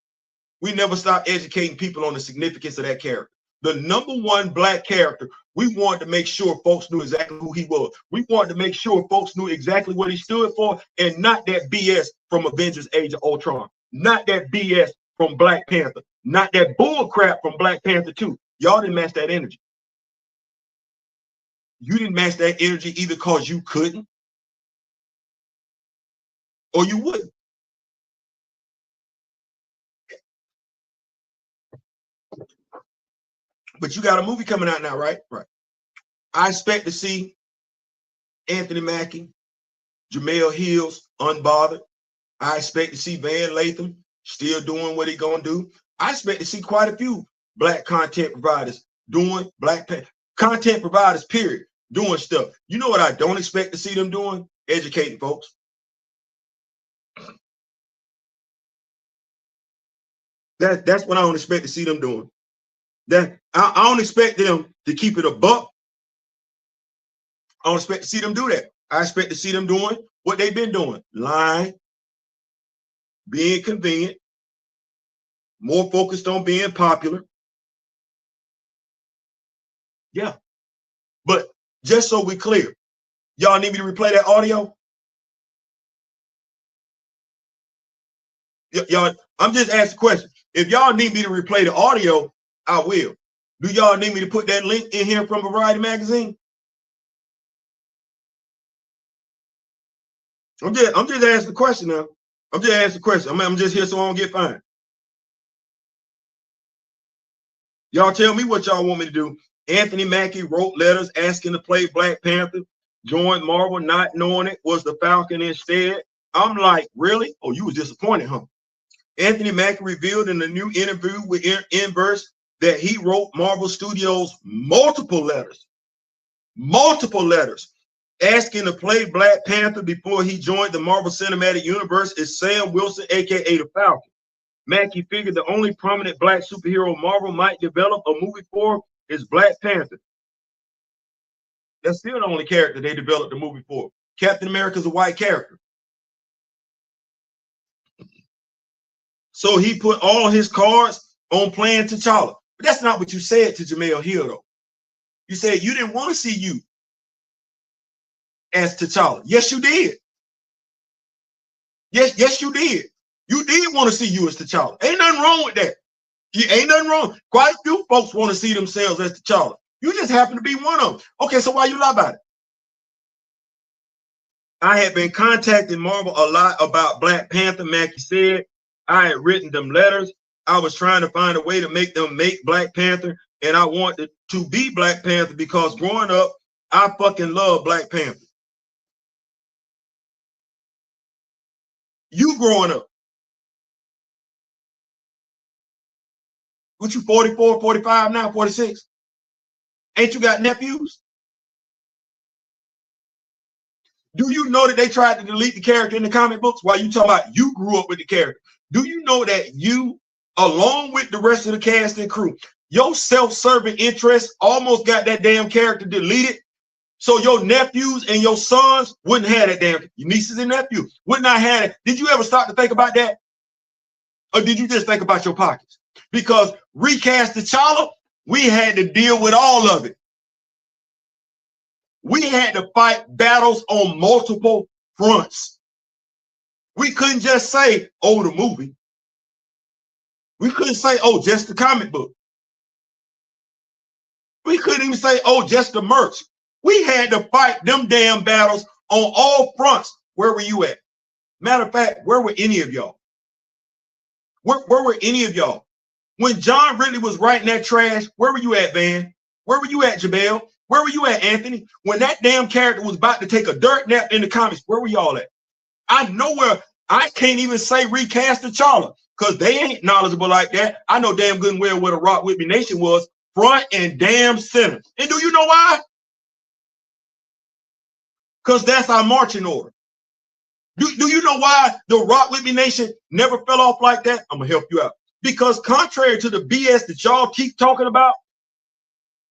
We never stopped educating people on the significance of that character. The number one black character, we wanted to make sure folks knew exactly who he was. We wanted to make sure folks knew exactly what he stood for, and not that BS from Avengers Age of Ultron. Not that BS from Black Panther. Not that bull crap from Black Panther 2. Y'all didn't match that energy. You didn't match that energy either because you couldn't or you wouldn't. But you got a movie coming out now, right? Right. I expect to see Anthony Mackie, Jemelle Hills, Unbothered. I expect to see Van Latham still doing what he's gonna do. I expect to see quite a few black content providers doing content providers, period, doing stuff. You know what I don't expect to see them doing? Educating folks. That's what I don't expect to see them doing. That I don't expect them to keep it a buck. I don't expect to see them do that. I expect to see them doing what they've been doing. Lying, being convenient, more focused on being popular. Yeah. But just so we're clear, y'all need me to replay that audio? Y'all, I'm just asking a question. If y'all need me to replay the audio, I will. Do y'all need me to put that link in here from Variety Magazine? I'm just asking the question now. I'm just asking the question. I'm just here so I don't get fined. Y'all tell me what y'all want me to do. Anthony Mackie wrote letters asking to play Black Panther, joined Marvel not knowing it was the Falcon instead. I'm like, really? Oh, you was disappointed, huh? Anthony Mackie revealed in a new interview with Inverse that he wrote Marvel Studios multiple letters asking to play Black Panther before he joined the Marvel Cinematic Universe is Sam Wilson, aka the Falcon. Mackie figured the only prominent black superhero Marvel might develop a movie for is Black Panther. That's still the only character they developed a movie for. Captain America's a white character. So he put all his cards on playing T'Challa. But that's not what you said to Jemelle Hill, though. You said you didn't want to see you as T'Challa. Yes, you did. Yes, you did. You did want to see you as T'Challa. Ain't nothing wrong with that. Ain't nothing wrong. Quite a few folks want to see themselves as T'Challa. You just happen to be one of them. Okay, so why you lie about it? I had been contacting Marvel a lot about Black Panther, Mackie said. I had written them letters. I was trying to find a way to make them make Black Panther, and I wanted to be Black Panther because growing up, I fucking love Black Panther. You growing up. What, you 44, 45 now, 46? Ain't you got nephews? Do you know that they tried to delete the character in the comic books while you talking about you grew up with the character? Do you know that you, along with the rest of the cast and crew, your self-serving interest almost got that damn character deleted So your nephews and your sons wouldn't have that damn, your nieces and nephews would not have it. Did you ever start to think about that? Or did you just think about your pockets? Because recast T'Challa, we had to deal with all of it. We had to fight battles on multiple fronts. We couldn't just say, oh, the movie. We couldn't say, oh, just the comic book. We couldn't even say, oh, just the merch. We had to fight them damn battles on all fronts. Where were you at? Matter of fact, where were any of y'all? Where were any of y'all? When John Ridley was writing that trash, where were you at, Van? Where were you at, Jemelle? Where were you at, Anthony? When that damn character was about to take a dirt nap in the comics, where were y'all at? I know where. I can't even say recast T'Challa because they ain't knowledgeable like that. I know damn good and well where the Rock With Me Nation was, front and damn center. And do you know why? Because that's our marching order. Do you know why the Rock With Me Nation never fell off like that? I'm going to help you out. Because contrary to the BS that y'all keep talking about,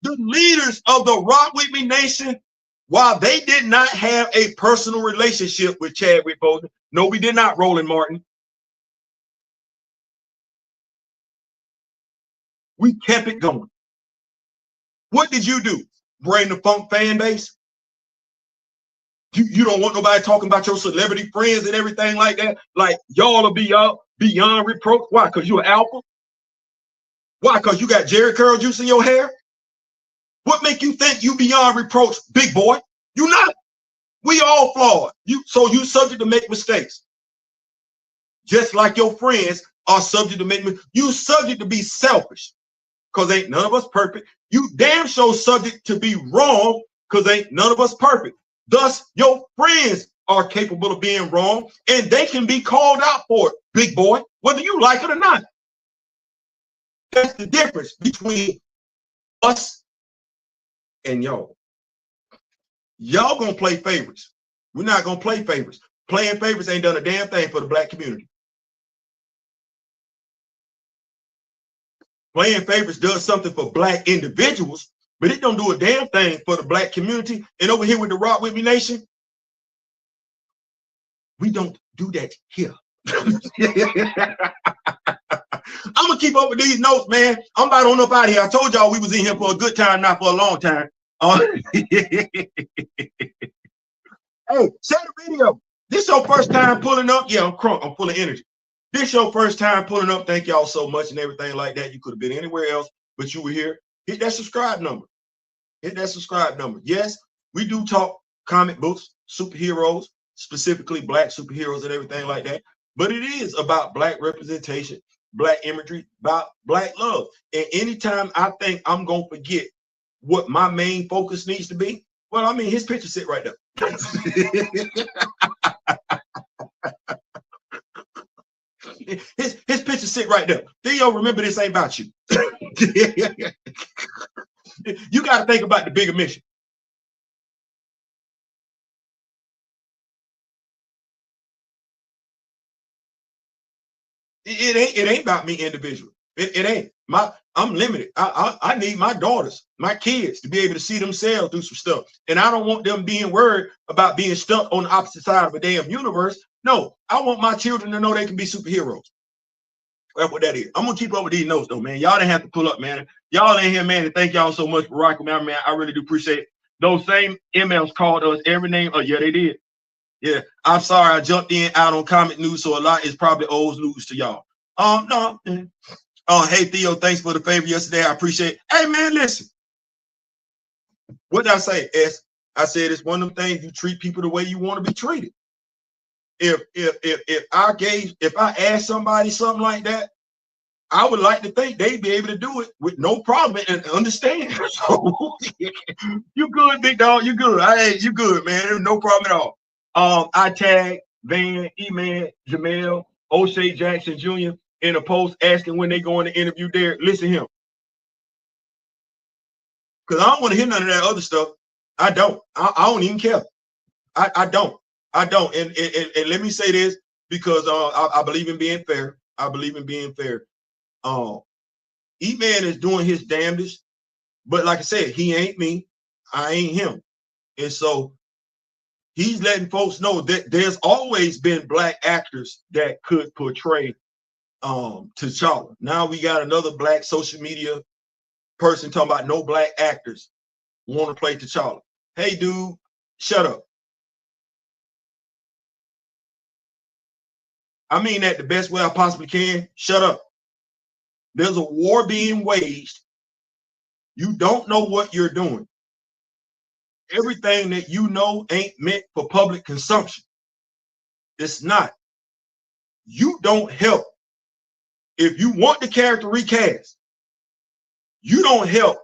the leaders of the Rock With Me Nation, while they did not have a personal relationship with Chadwick Boseman, no, we did not, Roland Martin. We kept it going. What did you do? Bring the funk fan base? You don't want nobody talking about your celebrity friends and everything like that? Like, y'all will be up beyond reproach. Why? Because you're an alpha? Why? Because you got Jerry curl juice in your hair? What make you think you beyond reproach, big boy? You not. We all flawed. So you subject to make mistakes. Just like your friends are subject to make mistakes. You subject to be selfish. Because ain't none of us perfect. You damn sure subject to be wrong. Because ain't none of us perfect. Thus, your friends are capable of being wrong. And they can be called out for it, big boy. Whether you like it or not. That's the difference between us and y'all. Y'all gonna play favorites. We're not gonna play favorites. Playing favorites ain't done a damn thing for the black community. Playing favorites does something for black individuals, but it don't do a damn thing for the black community. And over here with the Rock With Me Nation, we don't do that here. I'm gonna keep up with these notes, man. I'm about on up out of here. I told y'all we was in here for a good time, not for a long time. Hey, share the video. This your first time pulling up. Yeah, I'm crunk. I'm full of energy. This your first time pulling up. Thank y'all so much and everything like that. You could have been anywhere else, but you were here. Hit that subscribe number. Hit that subscribe number. Yes, we do talk comic books, superheroes, specifically black superheroes and everything like that. But it is about black representation, black imagery, about black love. And anytime I think I'm going to forget what my main focus needs to be, well, I mean, his picture sit right there. his picture sit right there. Theo, remember this ain't about you. You got to think about the bigger mission. It ain't about me individually. It ain't. I'm limited. I need my daughters, my kids to be able to see themselves do some stuff. And I don't want them being worried about being stuck on the opposite side of a damn universe. No, I want my children to know they can be superheroes. That's what that is. I'm gonna keep up with these notes though, man. Y'all didn't have to pull up, man. Y'all in here, man. And thank y'all so much for rocking out, man. I really do appreciate it. Those same emails called us every name. Oh, yeah, they did. Yeah, I'm sorry. I jumped in out on comic news, so a lot is probably old news to y'all. No. Hey Theo, thanks for the favor yesterday. I appreciate it. Hey man, listen. What did I say? I said it's one of them things you treat people the way you want to be treated. If I ask somebody something like that, I would like to think they'd be able to do it with no problem and understand. So you good, big dog? You good? You good, man? There's no problem at all. I tagged Van, E-Man, Jemelle, O'Shea Jackson Jr. in a post asking when they going to interview Derek. Listen to him. Because I don't want to hear none of that other stuff. I don't. I don't even care. I don't. And let me say this because I believe in being fair. I believe in being fair. E-Man is doing his damnedest. But like I said, he ain't me. I ain't him. And so he's letting folks know that there's always been black actors that could portray T'Challa. Now we got another black social media person talking about no black actors want to play T'Challa. Hey, dude, shut up. I mean that the best way I possibly can. Shut up. There's a war being waged. You don't know what you're doing. Everything that you know ain't meant for public consumption. It's not. You don't help. If you want the character recast, you don't help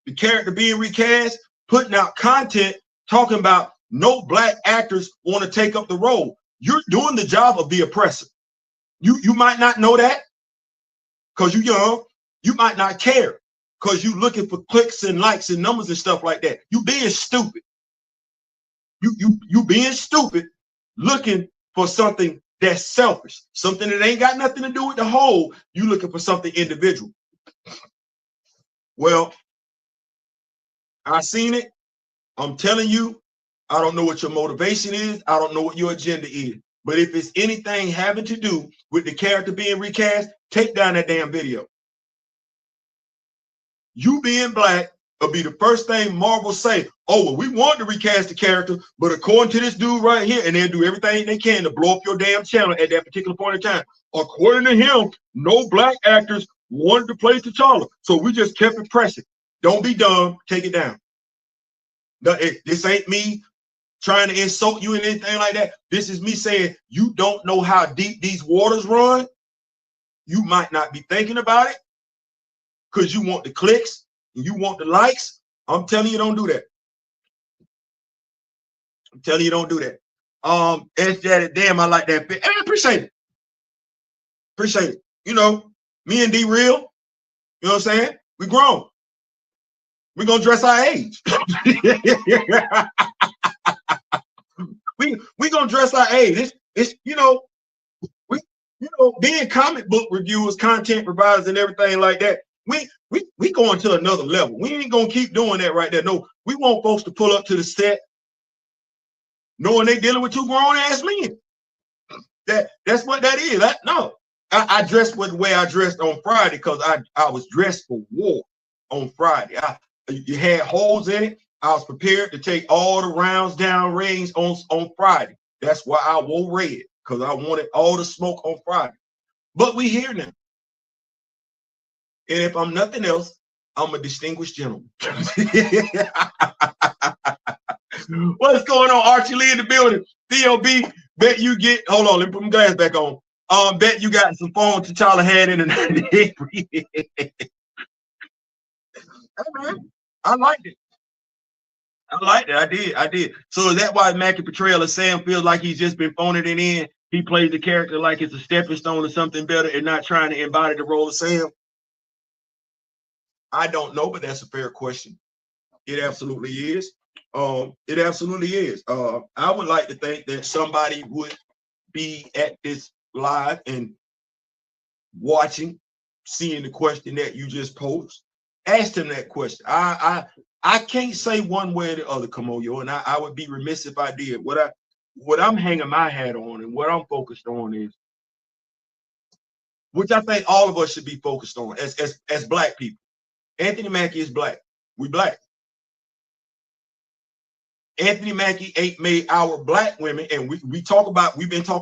the character being recast, putting out content talking about no black actors want to take up the role. You're doing the job of the oppressor. You might not know that because you're young. You might not care because you're looking for clicks and likes and numbers and stuff like that. You being stupid. You being stupid, looking for something that's selfish, something that ain't got nothing to do with the whole. You looking for something individual. Well, I seen it. I'm telling you, I don't know what your motivation is. I don't know what your agenda is. But if it's anything having to do with the character being recast, take down that damn video. You being black will be the first thing Marvel say, oh, well, we want to recast the character, but according to this dude right here, and they'll do everything they can to blow up your damn channel at that particular point in time. According to him, no black actors wanted to play T'Challa, so we just kept it pressing. Don't be dumb. Take it down. No, this ain't me trying to insult you and anything like that. This is me saying you don't know how deep these waters run. You might not be thinking about it because you want the clicks and you want the likes. I'm telling you, don't do that. I'm telling you, don't do that. Damn, I like that fit. I appreciate it. Appreciate it. You know, me and D Real, you know what I'm saying? We grown. We're gonna dress our age. we gonna dress our age. It's you know, being comic book reviewers, content providers, and everything like that. We going to another level. We ain't gonna keep doing that right there. No, we want folks to pull up to the set, knowing they dealing with two grown ass men. That's what that is. I dressed the way I dressed on Friday because I was dressed for war on Friday. You had holes in it. I was prepared to take all the rounds down range on Friday. That's why I wore red, because I wanted all the smoke on Friday. But we here now. And if I'm nothing else, I'm a distinguished gentleman. What's going on, Archie Lee in the building? DOB, bet you get, hold on, let me put my glass back on. Bet you got some phone T'Challa had in the Hey man, I liked it. I liked it. I did. So is that why Mackie portrayal of Sam feels like he's just been phoning it in? He plays the character like it's a stepping stone to something better and not trying to embody the role of Sam? I don't know, but that's a fair question. It absolutely is. It absolutely is. I would like to think that somebody would be at this live and watching, seeing the question that you just posed. Ask him that question. I can't say one way or the other, Kamoyo, and I would be remiss if I did. What I'm hanging my hat on and what I'm focused on is, which I think all of us should be focused on as black people. Anthony Mackie is black. We black. Anthony Mackie ain't made our black women, and we've been talking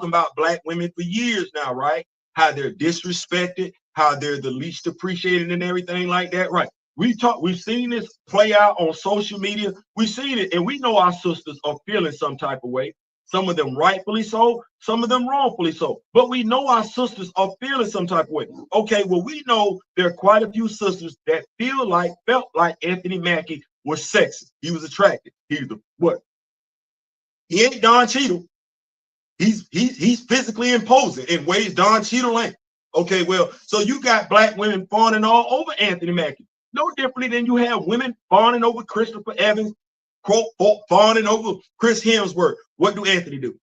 about black women for years now, right? How they're disrespected, how they're the least appreciated and everything like that, right? We've seen this play out on social media. We've seen it, and we know our sisters are feeling some type of way. Some of them rightfully so, some of them wrongfully so. But we know our sisters are feeling some type of way. Okay, well, we know there are quite a few sisters that felt like Anthony Mackie was sexy. He was attractive. He's the what? He ain't Don Cheadle. He's physically imposing in ways Don Cheadle ain't. Okay, well, so you got black women fawning all over Anthony Mackie. No differently than you have women fawning over Christopher Evans, quote, fawning over Chris Hemsworth. What do Anthony do?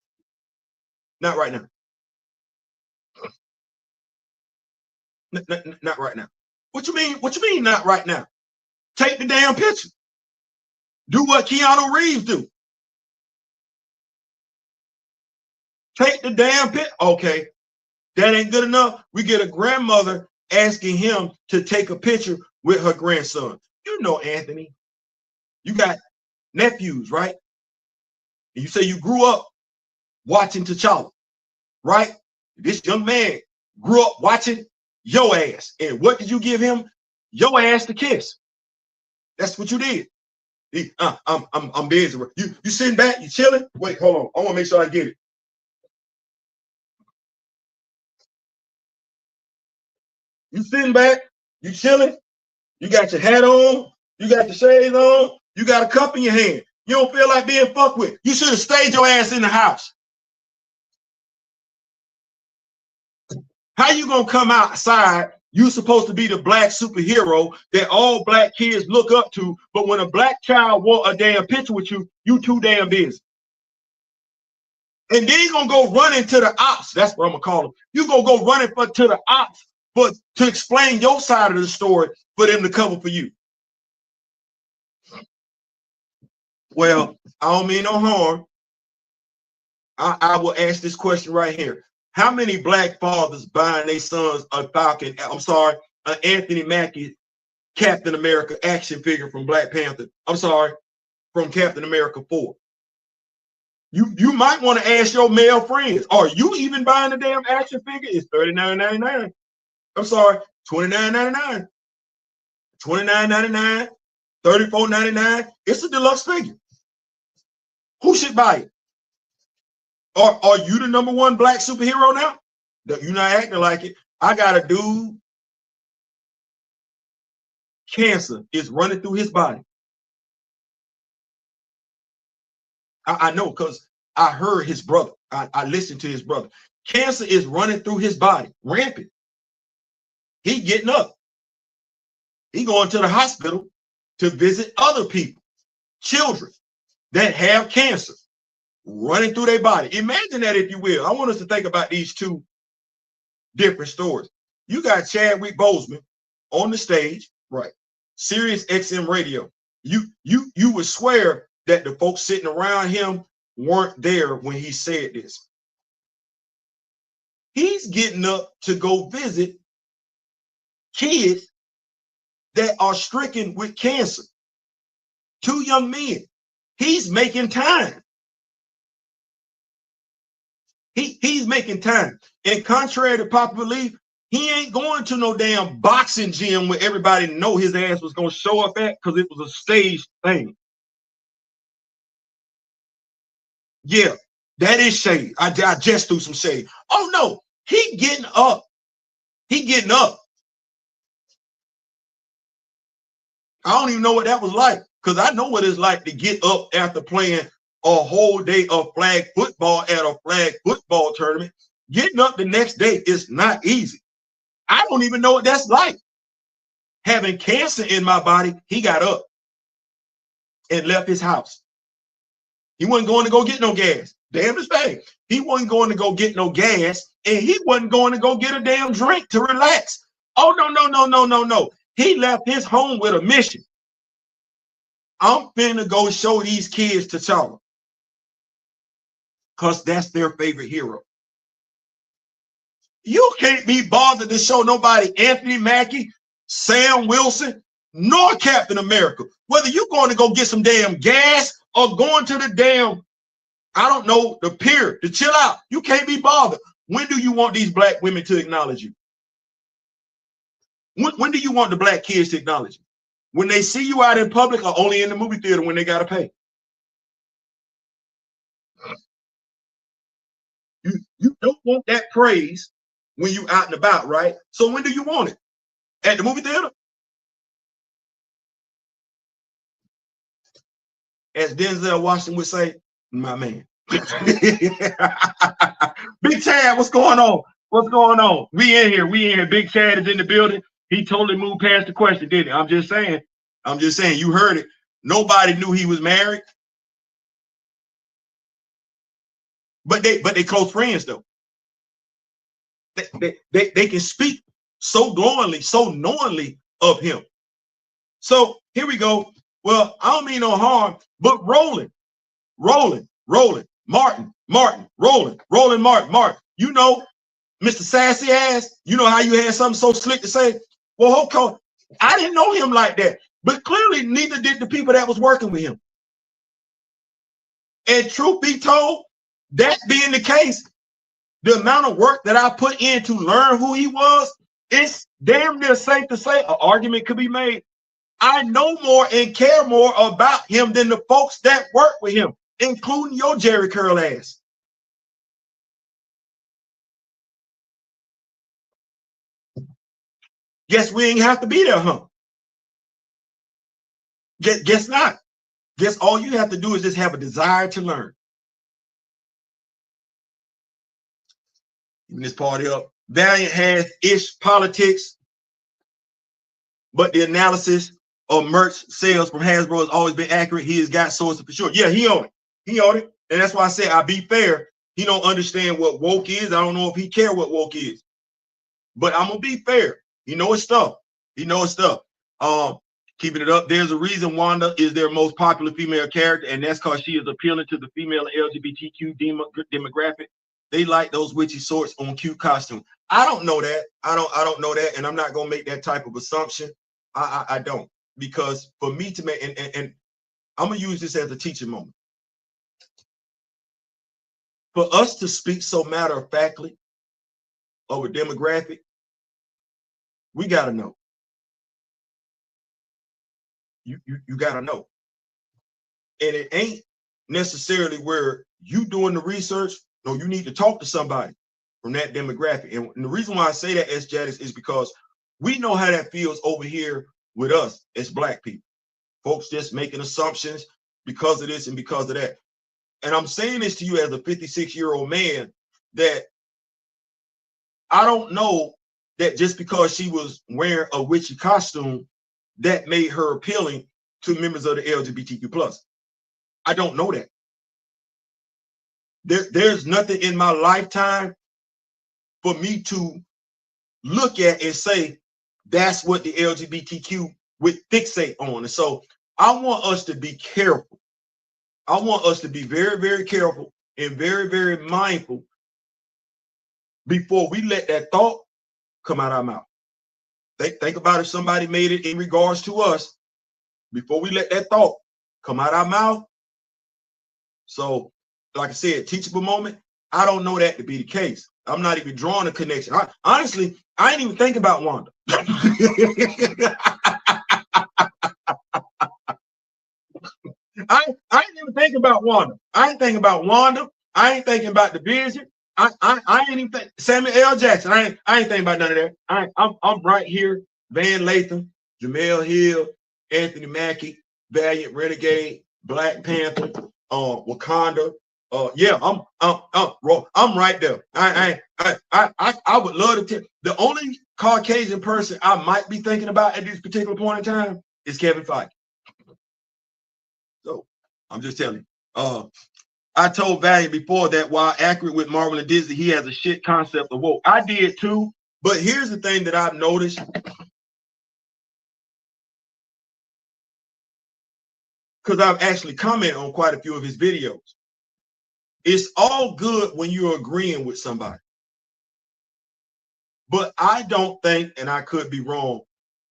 Not right now. Not right now. What you mean? What you mean not right now? Take the damn picture. Do what Keanu Reeves do. Take the damn pit. Okay, that ain't good enough. We get a grandmother asking him to take a picture with her grandson. You know, Anthony, you got nephews, right? And you say you grew up watching T'Challa, right? This young man grew up watching your ass. And what did you give him? Your ass to kiss. That's what you did. I'm busy. You sitting back, you chilling? Wait, hold on. I want to make sure I get it. You sitting back, you chilling, you got your hat on, you got your shades on, you got a cup in your hand. You don't feel like being fucked with. You should have stayed your ass in the house. How you gonna come outside? You supposed to be the black superhero that all black kids look up to, but when a black child want a damn picture with you, you too damn busy. And then you gonna go running to the ops. That's what I'm gonna call them. You gonna go running to the ops, but to explain your side of the story for them to cover for you. Well, I don't mean no harm. I will ask this question right here. How many black fathers buying their sons a Falcon? I'm sorry, an Anthony Mackie Captain America action figure from Black Panther. I'm sorry, from Captain America 4. You might want to ask your male friends, are you even buying the damn action figure? It's $39.99. I'm sorry, $29.99, $29.99, $34.99. It's a deluxe figure. Who should buy it? Are you the #1 black superhero now? You're not acting like it. I got a dude, cancer is running through his body. I know because I heard his brother. I listened to his brother. Cancer is running through his body, rampant. He getting up. He going to the hospital to visit other people, children that have cancer running through their body. Imagine that, if you will. I want us to think about these two different stories. You got Chadwick Boseman on the stage, right? Sirius XM radio. You would swear that the folks sitting around him weren't there when he said this. He's getting up to go visit kids that are stricken with cancer. 2 young men. He's making time. He's making time. And contrary to popular belief, he ain't going to no damn boxing gym where everybody know his ass was going to show up at because it was a staged thing. Yeah, that is shade. I just threw some shade. Oh no, he getting up. He getting up. I don't even know what that was like, because I know what it's like to get up after playing a whole day of flag football at a flag football tournament. Getting up the next day is not easy. I don't even know what that's like. Having cancer in my body, he got up and left his house. He wasn't going to go get no gas. Damn his thing. He wasn't going to go get no gas, and he wasn't going to go get a damn drink to relax. Oh, no. He left his home with a mission. I'm finna go show these kids T'Challa, because that's their favorite hero. You can't be bothered to show nobody Anthony Mackie, Sam Wilson, nor Captain America. Whether you're going to go get some damn gas or going to the damn, I don't know, the pier to chill out. You can't be bothered. When do you want these black women to acknowledge you? When do you want the black kids to acknowledge you? When they see you out in public, or only in the movie theater when they got to pay? You don't want that praise when you out and about, right? So when do you want it? At the movie theater? As Denzel Washington would say, my man. Big Chad, what's going on? What's going on? We in here. Big Chad is in the building. He totally moved past the question, didn't he? I'm just saying. You heard it. Nobody knew he was married. But they close friends though. They can speak so glowingly, so knowingly of him. So here we go. Well, I don't mean no harm, but rolling, Martin, rolling, Martin. You know, Mr. Sassy Ass, you know how you had something so slick to say? Well, okay, I didn't know him like that, but clearly neither did the people that was working with him. And truth be told, that being the case, the amount of work that I put in to learn who he was, it's damn near safe to say an argument could be made. I know more and care more about him than the folks that work with him, including your Jerry Curl ass. Guess we ain't have to be there, huh? Guess not. Guess all you have to do is just have a desire to learn. Even this party up. Valliant has ish politics, but the analysis of merch sales from Hasbro has always been accurate. He has got sources for sure. Yeah, he own it. He own it. And that's why I say I be fair. He don't understand what woke is. I don't know if he care what woke is. But I'm gonna be fair. He know his stuff. He know his stuff. Keeping it up. There's a reason Wanda is their most popular female character, and that's because she is appealing to the female LGBTQ demographic. They like those witchy sorts on cute costume. I don't know that. I don't know that, and I'm not gonna make that type of assumption. I don't, because for me to make and I'm gonna use this as a teaching moment. For us to speak so matter-of-factly of a demographic, we gotta know. You gotta know. And it ain't necessarily where you doing the research. No, you need to talk to somebody from that demographic. And the reason why I say that, S. Jadis, is because we know how that feels over here with us as Black people. Folks just making assumptions because of this and because of that. And I'm saying this to you as a 56-year-old man, that I don't know that just because she was wearing a witchy costume, that made her appealing to members of the LGBTQ+. I don't know that. There's nothing in my lifetime for me to look at and say that's what the LGBTQ would fixate on. And so I want us to be careful. I want us to be very, very careful and very, very mindful before we let that thought come out our mouth. Think about if somebody made it in regards to us, before we let that thought come out our mouth. So, like I said, teachable moment, I don't know that to be the case. I'm not even drawing a connection. Honestly, I ain't even thinking about Wanda. I ain't even thinking about Wanda. I ain't thinking about Wanda. I ain't thinking about the vision. I ain't even think Samuel L. Jackson. I ain't thinking about none of that. I'm right here. Van Latham, Jemelle Hill, Anthony Mackie, Valliant Renegade, Black Panther, Wakanda. Yeah, I'm right there. I would love to tell. The only Caucasian person I might be thinking about at this particular point in time is Kevin Feige. So I'm just telling you. I told Valliant before that while accurate with Marvel and Disney, he has a shit concept of woke. I did too, but here's the thing that I've noticed. Because I've actually commented on quite a few of his videos. It's all good when you're agreeing with somebody. But I don't think, and I could be wrong,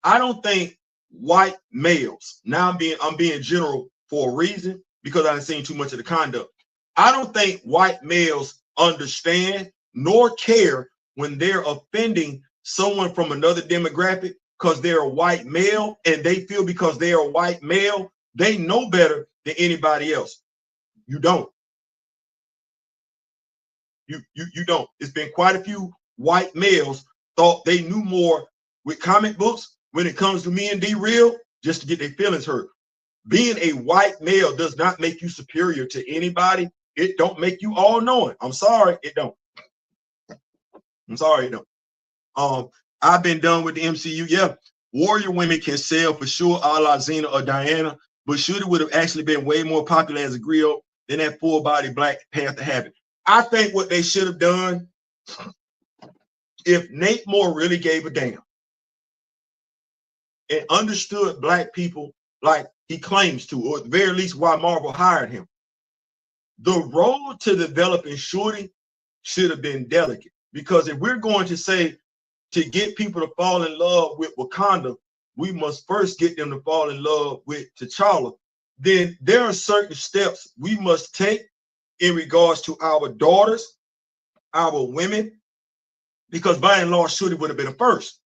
I don't think white males, now I'm being general for a reason, because I've seen too much of the conduct. I don't think white males understand nor care when they're offending someone from another demographic because they're a white male, and they feel because they're a white male, they know better than anybody else. You don't. You don't. It's been quite a few white males thought they knew more with comic books when it comes to me and D-Real, just to get their feelings hurt. Being a white male does not make you superior to anybody. It don't make you all knowing. I'm sorry, it don't. I'm sorry, it don't. I've been done with the MCU. Yeah, warrior women can sell for sure, a la Xena or Diana, but Shooter would have actually been way more popular as a griot than that full-body Black Panther habit. I think what they should have done, if Nate Moore really gave a damn and understood Black people like he claims to, or at the very least why Marvel hired him. The road to developing Shorty should have been delicate, because if we're going to say to get people to fall in love with Wakanda, we must first get them to fall in love with T'Challa. Then there are certain steps we must take in regards to our daughters, our women, because by and large, Shorty would have been the first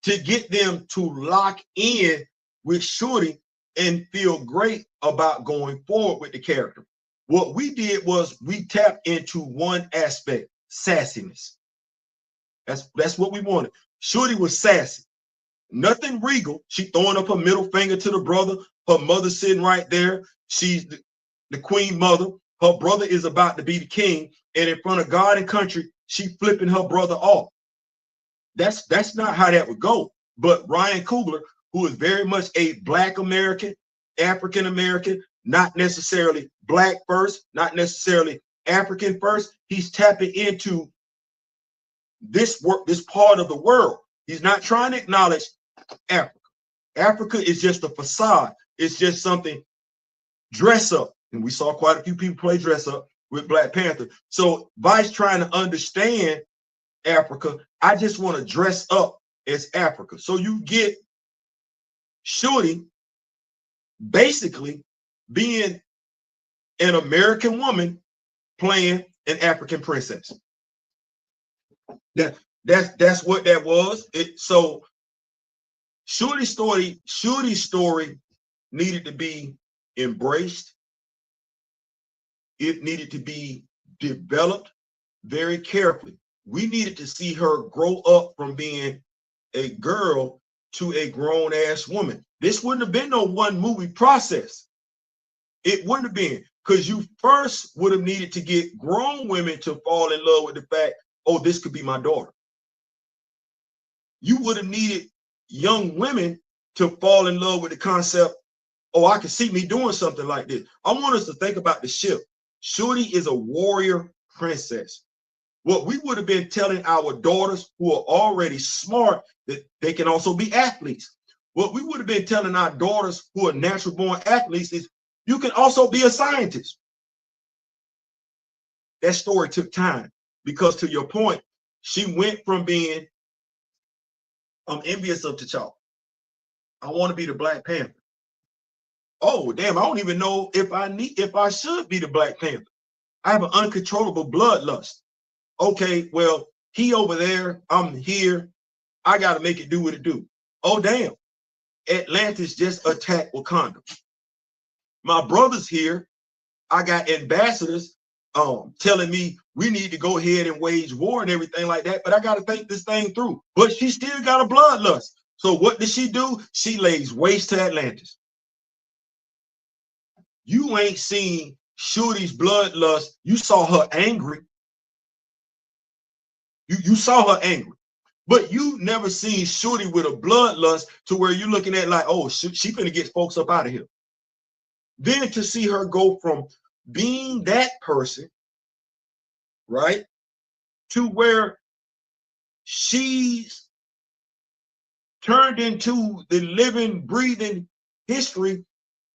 to get them to lock in with Shorty and feel great about going forward with the character. What we did was we tapped into one aspect, sassiness. That's what we wanted. Shorty was sassy, nothing regal. She throwing up her middle finger to the brother. Her mother sitting right there. She's the queen mother. Her brother is about to be the king, and in front of God and country, she flipping her brother off. That's not how that would go. But Ryan Coogler, who is very much a Black American, African American, not necessarily Black first, not necessarily African first, he's tapping into this part of the world. He's not trying to acknowledge Africa. Africa is just a facade. It's just something dress up. And we saw quite a few people play dress up with Black Panther. So Vice trying to understand Africa, I just want to dress up as Africa. So you get Shorty basically being an American woman playing an African princess. That's what that was. So Shorty's story needed to be embraced. It needed to be developed very carefully. We needed to see her grow up from being a girl to a grown-ass woman. This wouldn't have been no one movie process. It wouldn't have been, because you first would have needed to get grown women to fall in love with the fact, oh, this could be my daughter. You would have needed young women to fall in love with the concept, oh, I can see me doing something like this. I want us to think about the shift. Shorty is a warrior princess. What we would have been telling our daughters who are already smart that they can also be athletes. What we would have been telling our daughters who are natural born athletes is you can also be a scientist. That story took time because, to your point, she went from being, I'm envious of T'Challa. I want to be the Black Panther. Oh, damn, I don't even know if I should be the Black Panther. I have an uncontrollable bloodlust. Okay, well, he over there, I'm here. I got to make it do what it do. Oh, damn. Atlantis just attacked Wakanda. My brother's here. I got ambassadors telling me we need to go ahead and wage war and everything like that, but I got to think this thing through. But she still got a bloodlust. So what does she do? She lays waste to Atlantis. You ain't seen Shorty's bloodlust. You saw her angry. You saw her angry, but you never seen Shorty with a bloodlust to where you're looking at like, oh, she finna get folks up out of here. Then to see her go from being that person, right, to where she's turned into the living, breathing history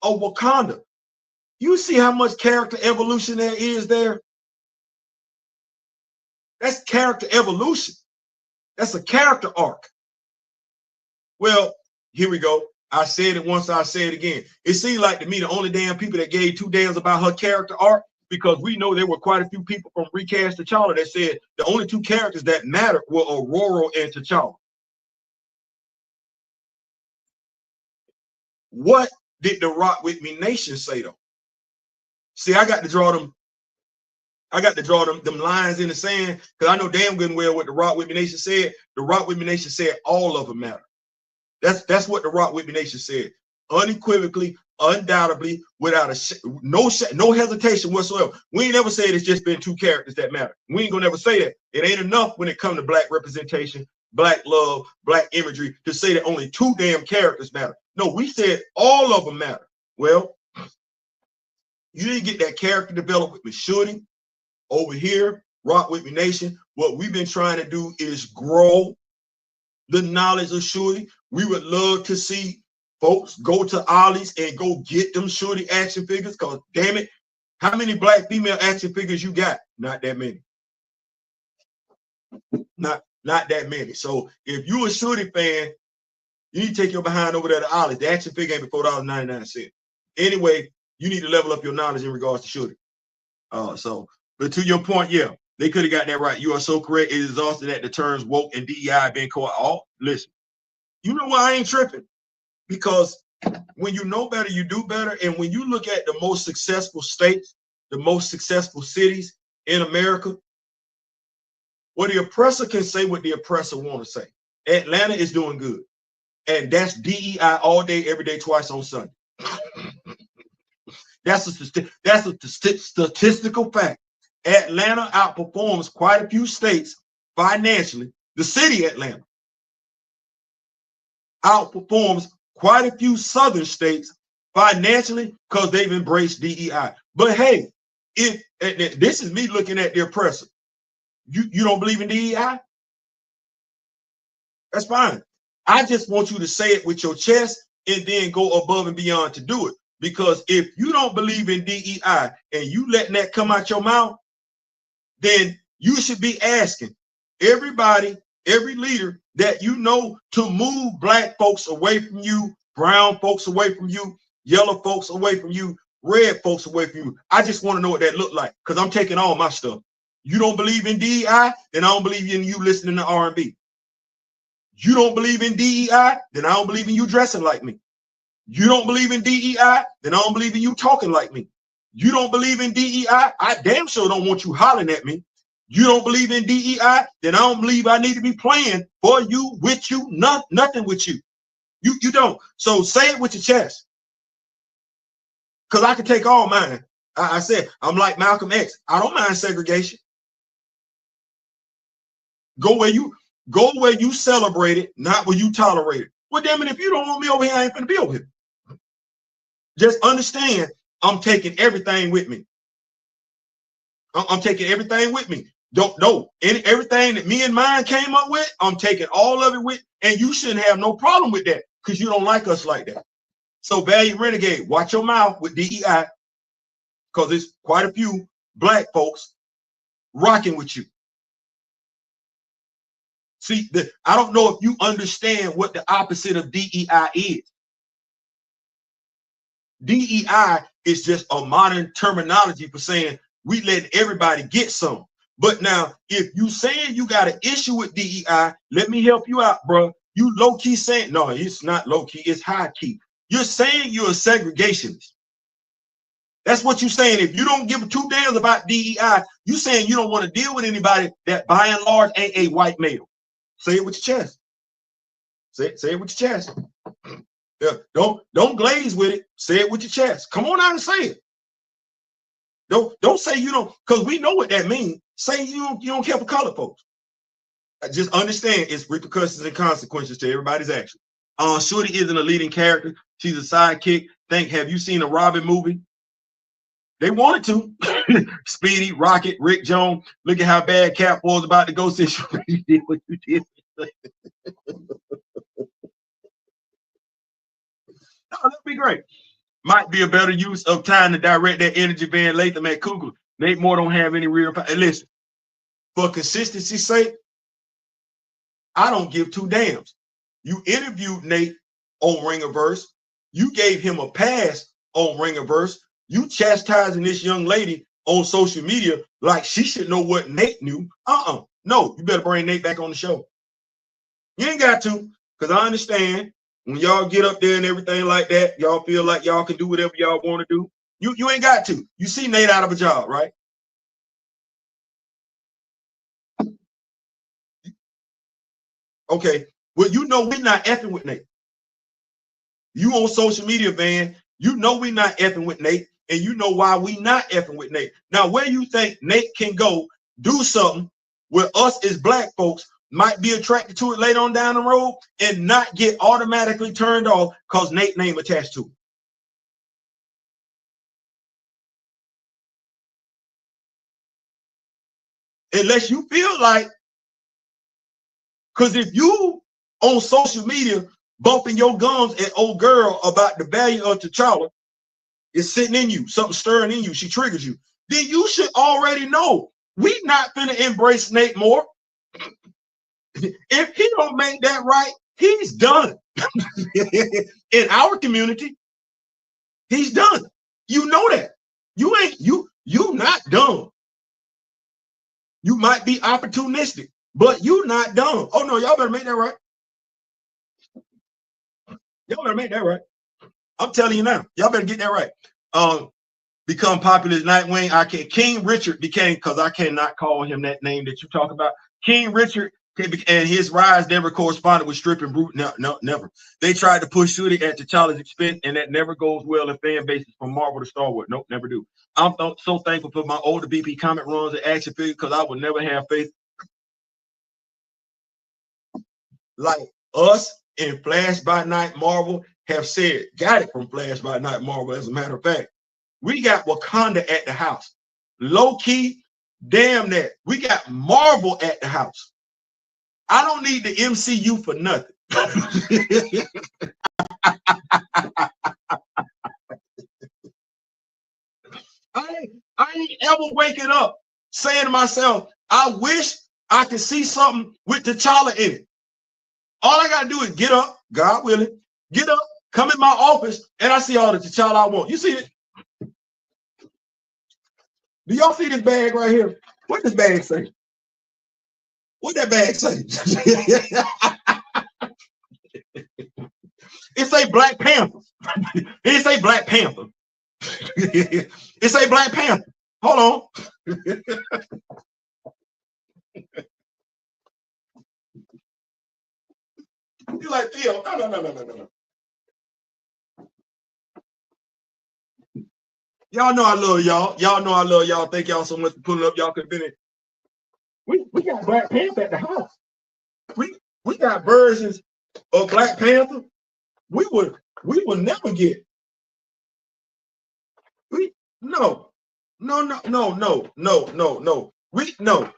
of Wakanda. You see how much character evolution there is there? That's character evolution. That's a character arc. Well, here we go. I said it once, I say it again. It seemed like to me the only damn people that gave two damns about her character arc, because we know there were quite a few people from Recast T'Challa that said the only two characters that mattered were Aurora and T'Challa. What did the Rock With Me Nation say though? See, I got to draw them lines in the sand, because I know damn good and well what the Rock With Me Nation said. The Rock With Me Nation said all of them matter. That's what the Rock With Me Nation said, unequivocally, undoubtedly, without no hesitation whatsoever. We ain't never said it's just been two characters that matter. We ain't gonna never say that. It ain't enough when it comes to Black representation, Black love, Black imagery to say that only two damn characters matter. No, we said all of them matter. Well, you didn't get that character development with Shorty. Over here, Rock With Me Nation, what we've been trying to do is grow the knowledge of Shorty. We would love to see folks, go to Ollie's and go get them shorty action figures. Cause damn it, how many black female action figures you got? Not that many. Not that many. So if you a shorty fan, you need to take your behind over there to Ollie's. The action figure ain't but $4.99. Anyway, you need to level up your knowledge in regards to shooting. But to your point, yeah, they could have got that right. You are so correct. It is exhausted that the terms woke and DEI been caught. Oh, listen, you know why I ain't tripping? Because when you know better, you do better. And when you look at the most successful states, the most successful cities in America, well, the oppressor can say what the oppressor want to say. Atlanta is doing good. And that's DEI all day, every day, twice on Sunday. That's a statistical fact. Atlanta outperforms quite a few states financially. The city Atlanta outperforms quite a few southern states financially because they've embraced DEI. But hey, if this is me looking at the oppressor, you don't believe in DEI? That's fine. I just want you to say it with your chest and then go above and beyond to do it. Because if you don't believe in DEI and you letting that come out your mouth, then you should be asking everybody, every leader that you know to move black folks away from you, brown folks away from you, yellow folks away from you, red folks away from you. I just want to know what that looked like because I'm taking all my stuff. You don't believe in DEI, then I don't believe in you listening to R&B. You don't believe in DEI, then I don't believe in you dressing like me. You don't believe in DEI, then I don't believe in you talking like me. You don't believe in DEI, I damn sure don't want you hollering at me. You don't believe in DEI, then I don't believe I need to be playing for you, with you, nothing with you. You don't. So say it with your chest. Because I can take all mine. I said, I'm like Malcolm X. I don't mind segregation. Go where you celebrate it, not where you tolerate it. Well, damn it, if you don't want me over here, I ain't finna be over here. Just understand, I'm taking everything with me. I'm taking everything with me. Don't know everything that me and mine came up with. I'm taking all of it with, and you shouldn't have no problem with that because you don't like us like that. So, Valliant Renegade, watch your mouth with DEI because there's quite a few black folks rocking with you. See, I don't know if you understand what the opposite of DEI is. DEI is just a modern terminology for saying we let everybody get some. But now, if you saying you got an issue with DEI, let me help you out, bro. You low-key saying, no, it's not low-key, it's high-key. You're saying you're a segregationist. That's what you're saying. If you don't give two damns about DEI, you're saying you don't want to deal with anybody that by and large ain't a white male. Say it with your chest. Say it with your chest. Yeah, don't glaze with it. Say it with your chest. Come on out and say it. Don't say you don't, because we know what that means. Say you don't care for colored folks. Just understand it's repercussions and consequences to everybody's action. Shorty isn't a leading character. She's a sidekick. Have you seen a Robin movie? They wanted to. Speedy, Rocket, Rick Jones. Look at how bad Cap was about to go since you did what you did. No, that'd be great. Might be a better use of time to direct that energy van Latham at Kugler. Nate Moore don't have any real. And listen, for consistency's sake, I don't give two damns. You interviewed Nate on Ringerverse. You gave him a pass on Ringerverse. You chastising this young lady on social media like she should know what Nate knew. No, you better bring Nate back on the show. You ain't got to, because I understand when y'all get up there and everything like that, y'all feel like y'all can do whatever y'all want to do. You ain't got to. You see Nate out of a job, right? Okay. Well, you know we're not effing with Nate. You on social media, Van. You know we're not effing with Nate, and you know why we not effing with Nate. Now, where you think Nate can go do something where us as black folks might be attracted to it later on down the road and not get automatically turned off because Nate's name attached to it. Unless you feel like, because if you on social media bumping your gums at old girl about the value of T'Challa is sitting in you, something stirring in you, she triggers you, then you should already know we not finna embrace Nate Moore. If he don't make that right, he's done. In our community, he's done. You know that. You not dumb. You might be opportunistic, but you not dumb. Oh no, y'all better make that right. Y'all better make that right. I'm telling you now, y'all better get that right. Become popular as Nightwing. King Richard became, because I cannot call him that name that you talk about. King Richard and his rise never corresponded with Strip and Brute. No, never. They tried to push Shooty at T'Challa's expense, and that never goes well in fan bases from Marvel to Star Wars. Nope, never do. I'm so thankful for my older BP comic runs and action figures, because I would never have faith like us in Flash by Night Marvel have said. Got it from Flash by Night Marvel, as a matter of fact. We got Wakanda at the house. Low key, damn that. We got Marvel at the house. I don't need the MCU for nothing. I ain't ever waking up saying to myself, I wish I could see something with T'Challa in it. All I got to do is get up, God willing, get up, come in my office, and I see all the T'Challa I want. You see it? Do y'all see this bag right here? What does bag say? What that bag say? It say Black Panther. It say Black Panther. It say Black Panther. Hold on. You like, Theo? No. Y'all know I love y'all. Y'all know I love y'all. Thank y'all so much for pulling up. Y'all could have been in. We got Black Panther at the house. We got versions of Black Panther. We would never get. No. No. We no.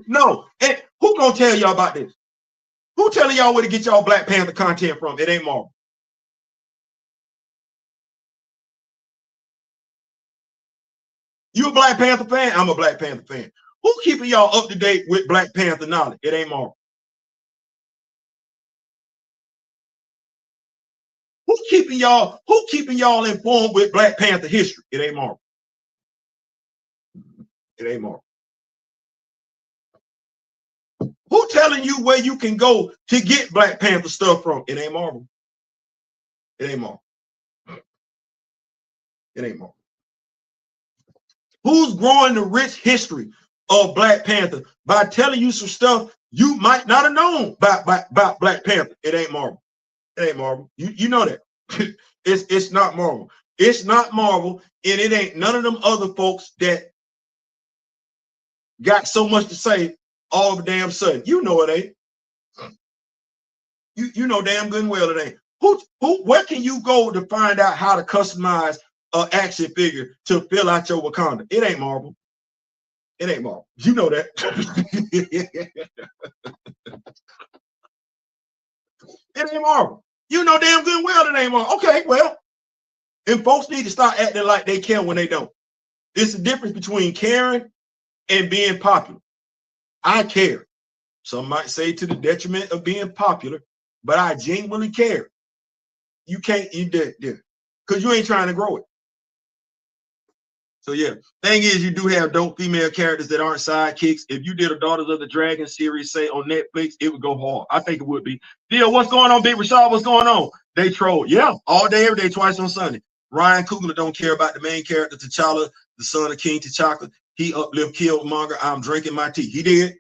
No. And who gonna tell y'all about this? Who telling y'all where to get y'all Black Panther content from? It ain't Marvel. You a Black Panther fan? I'm a Black Panther fan. Who keeping y'all up to date with Black Panther knowledge? It ain't Marvel. Who keeping y'all informed with Black Panther history? It ain't Marvel. It ain't Marvel. Who telling you where you can go to get Black Panther stuff from? It ain't Marvel. It ain't Marvel. It ain't Marvel. Who's growing the rich history of Black Panther by telling you some stuff you might not have known about Black Panther? It ain't Marvel. It ain't Marvel. You know that. It's not Marvel. It's not Marvel, and it ain't none of them other folks that got so much to say all of a damn sudden. You know it ain't. You know damn good and well it ain't. Where can you go to find out how to customize an action figure to fill out your Wakanda? It ain't Marvel. It ain't Marvel. You know that. It ain't Marvel. You know damn good and well it ain't Marvel. Okay, well, and folks need to start acting like they care when they don't. It's the difference between caring and being popular. I care. Some might say to the detriment of being popular, but I genuinely care. You can't eat that because you ain't trying to grow it. So yeah, thing is, you do have dope female characters that aren't sidekicks. If you did a Daughters of the Dragon series, say on Netflix, it would go hard. I think it would be. Theo, what's going on, Big Rashad? What's going on? They troll. Yeah, all day, every day, twice on Sunday. Ryan Coogler don't care about the main character, T'Challa, the son of King T'Chaka. He uplift Killmonger. I'm drinking my tea. He did.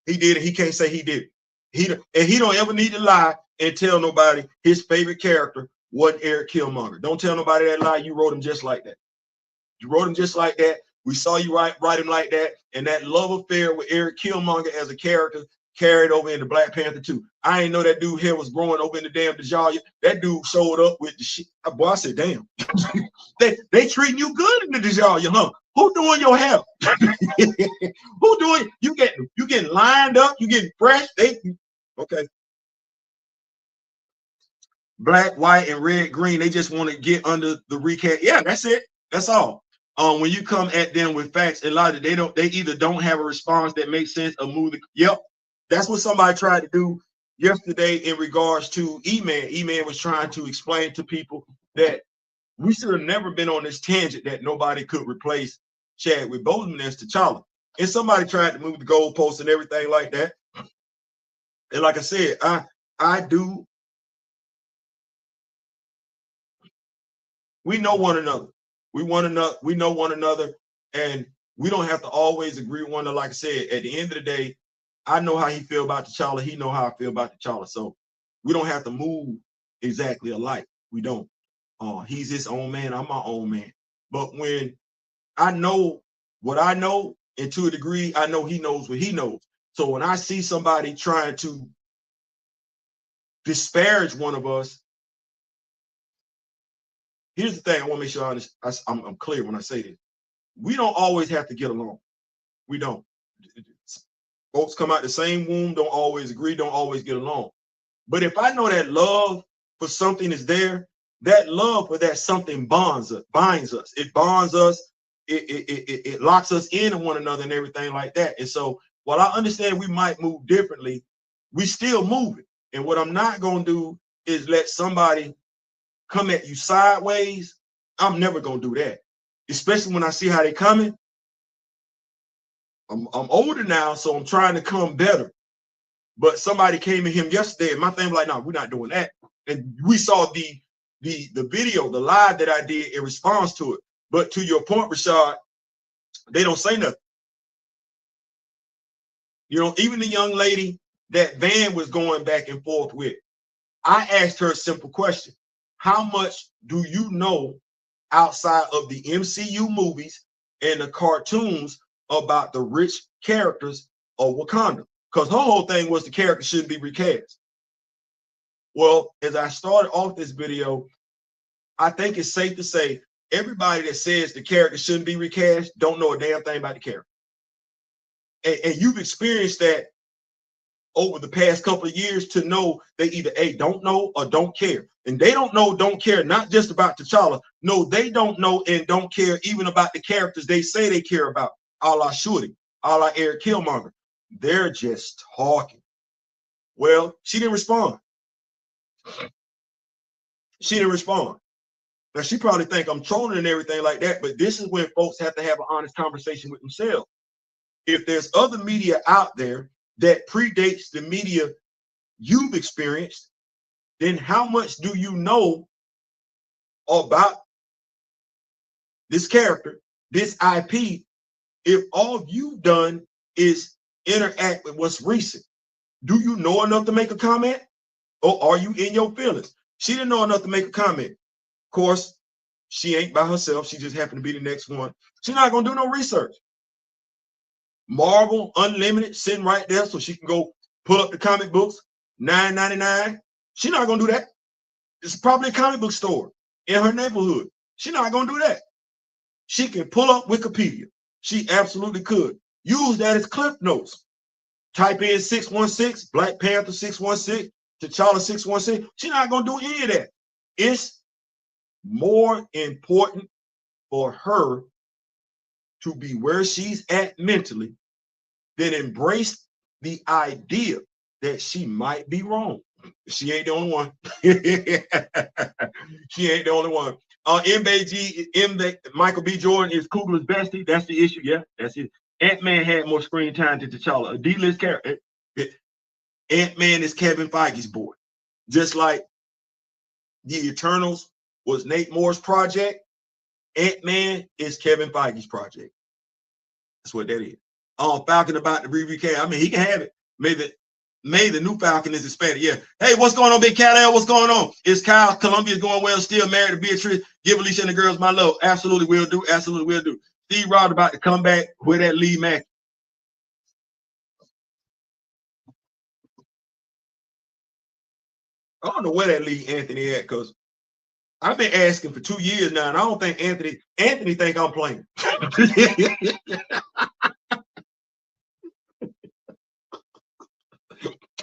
He did it. He can't say he did it. He don't ever need to lie and tell nobody his favorite character wasn't Eric Killmonger. Don't tell nobody that lie. You wrote him just like that. You wrote him just like that. We saw you write him like that. And that love affair with Eric Killmonger as a character carried over into Black Panther 2. I ain't know that dude hair was growing over in the damn Djalia. That dude showed up with the shit. Boy, I said, damn. they treating you good in the Djalia, huh? Who doing your hair? Who doing? You getting lined up? You getting fresh? Okay. Black, white, and red, green. They just want to get under the recast. Yeah, that's it. That's all. When you come at them with facts and logic, they either don't have a response that makes sense or move the. Yep, that's what somebody tried to do yesterday in regards to E-Man. E-Man was trying to explain to people that we should have never been on this tangent that nobody could replace Chadwick Boseman as T'Challa. And somebody tried to move the goalposts and everything like that. And like I said, I do. We know one another. We know one another, and we don't have to always agree with one another. Like I said, at the end of the day, I know how he feel about T'Challa. He know how I feel about T'Challa. So we don't have to move exactly alike. We don't. He's his own man. I'm my own man. But when I know what I know, and to a degree, I know he knows what he knows. So when I see somebody trying to disparage one of us, here's the thing. I want to make sure I'm clear when I say this. We don't always have to get along. We don't. Folks come out the same womb, don't always agree, don't always get along. But if I know that love for something is there, that love for that something binds us. It bonds us. It locks us into one another and everything like that. And so while I understand we might move differently, we still moving. And what I'm not going to do is let somebody come at you sideways. I'm never going to do that, especially when I see how they coming. I'm older now, so I'm trying to come better. But somebody came at him yesterday, and my thing was like, no, we're not doing that. And we saw the video, the live that I did in response to it. But to your point, Rashad, they don't say nothing. You know, even the young lady that Van was going back and forth with, I asked her a simple question. How much do you know outside of the MCU movies and the cartoons about the rich characters of Wakanda? Because her whole thing was the character shouldn't be recast. Well, as I started off this video, I think it's safe to say everybody that says the character shouldn't be recast don't know a damn thing about the character. And you've experienced that over the past couple of years to know they either A, don't know or don't care. And they don't know, don't care, not just about T'Challa. No, they don't know and don't care even about the characters they say they care about, a la Shorty, a la Eric Killmonger. They're just talking. Well, she didn't respond. She didn't respond. Now, she probably think I'm trolling and everything like that, but this is when folks have to have an honest conversation with themselves. If there's other media out there that predates the media you've experienced, then how much do you know about this character, this IP, if all you've done is interact with what's recent? Do you know enough to make a comment? Or are you in your feelings? She didn't know enough to make a comment. Of course, she ain't by herself. She just happened to be the next one. She's not going to do no research. Marvel Unlimited sitting right there so she can go pull up the comic books, $9.99. She's not going to do that. It's probably a comic book store in her neighborhood. She's not going to do that. She can pull up Wikipedia. She absolutely could. Use that as clip notes. Type in 616, Black Panther 616, T'Challa 616. She's not going to do any of that. It's more important for her to be where she's at mentally than embrace the idea that she might be wrong. She ain't the only one. She ain't the only one. Michael B. Jordan is Kugler's bestie. That's the issue. Yeah, that's it. Ant-Man had more screen time than T'Challa. A D-list character. Ant-Man is Kevin Feige's boy. Just like the Eternals was Nate Moore's project, Ant-Man is Kevin Feige's project. That's what that is. Falcon about to recast. I mean, he can have it. Maybe the new Falcon is expanded. Yeah. Hey, what's going on, Big Cal? What's going on? It's Kyle. Columbia's going well. Still married to Beatrice. Give Alicia and the girls my love. Absolutely will do. Absolutely will do. Steve Rod about to come back with that Lee Mackie. I don't know where that Lee Anthony at, because I've been asking for 2 years now, and I don't think Anthony think I'm playing.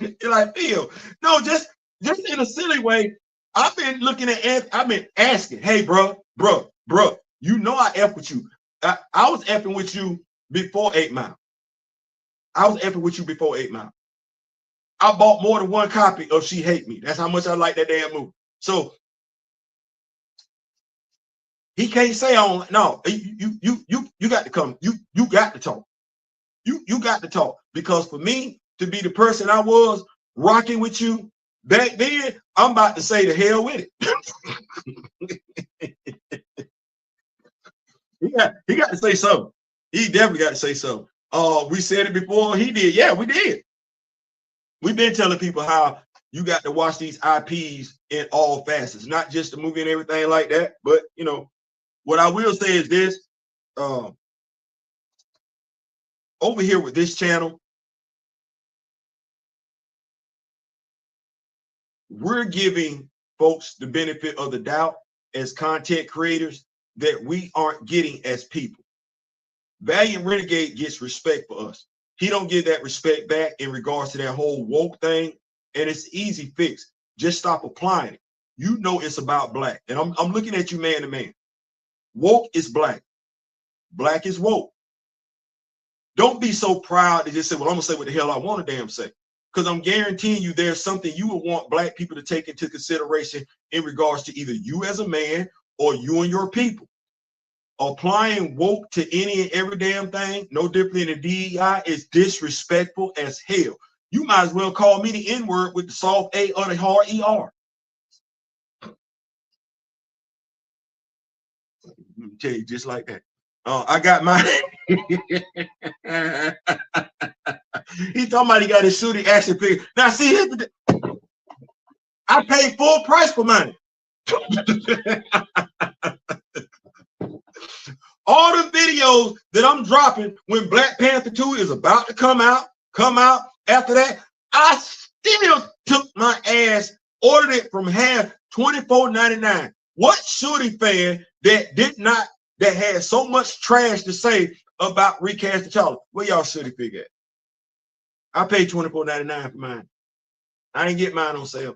You're like, Phil, no, just in a silly way. I've been looking at, I've been asking, hey, bro, you know I F with you. I was effing with you before 8 Mile. I was effing with you before 8 Mile. I bought more than one copy of She Hate Me. That's how much I like that damn movie. So he can't say on no. You got to come. You got to talk. You got to talk, because for me to be the person I was rocking with you back then, I'm about to say the hell with it. he got to say something. He definitely got to say something. We said it before. He did. Yeah, we did. We've been telling people how you got to watch these IPs in all facets, not just the movie and everything like that. But you know, what I will say is this: over here with this channel, we're giving folks the benefit of the doubt as content creators that we aren't getting as people. Valliant Renegade gets respect for us. He don't get that respect back in regards to that whole woke thing, and it's easy fix. Just stop applying it. You know it's about black, and I'm looking at you man to man. Woke is black. Black is woke. Don't be so proud to just say, well, I'm gonna say what the hell I want to damn say. Because I'm guaranteeing you there's something you would want black people to take into consideration in regards to either you as a man or you and your people. Applying woke to any and every damn thing, no different than DEI, is disrespectful as hell. You might as well call me the N-word with the soft A or the hard ER. Let me tell you just like that. I got my he talking about he got his shooting action figure. Now see, here's the I paid full price for mine. All the videos that I'm dropping when Black Panther 2 is about to come out after that, I still took my ass, ordered it from half, $24.99. What shooting fan that had so much trash to say about recast T'Challa? Where y'all shooting figure at? I paid $24.99 for mine. I didn't get mine on sale.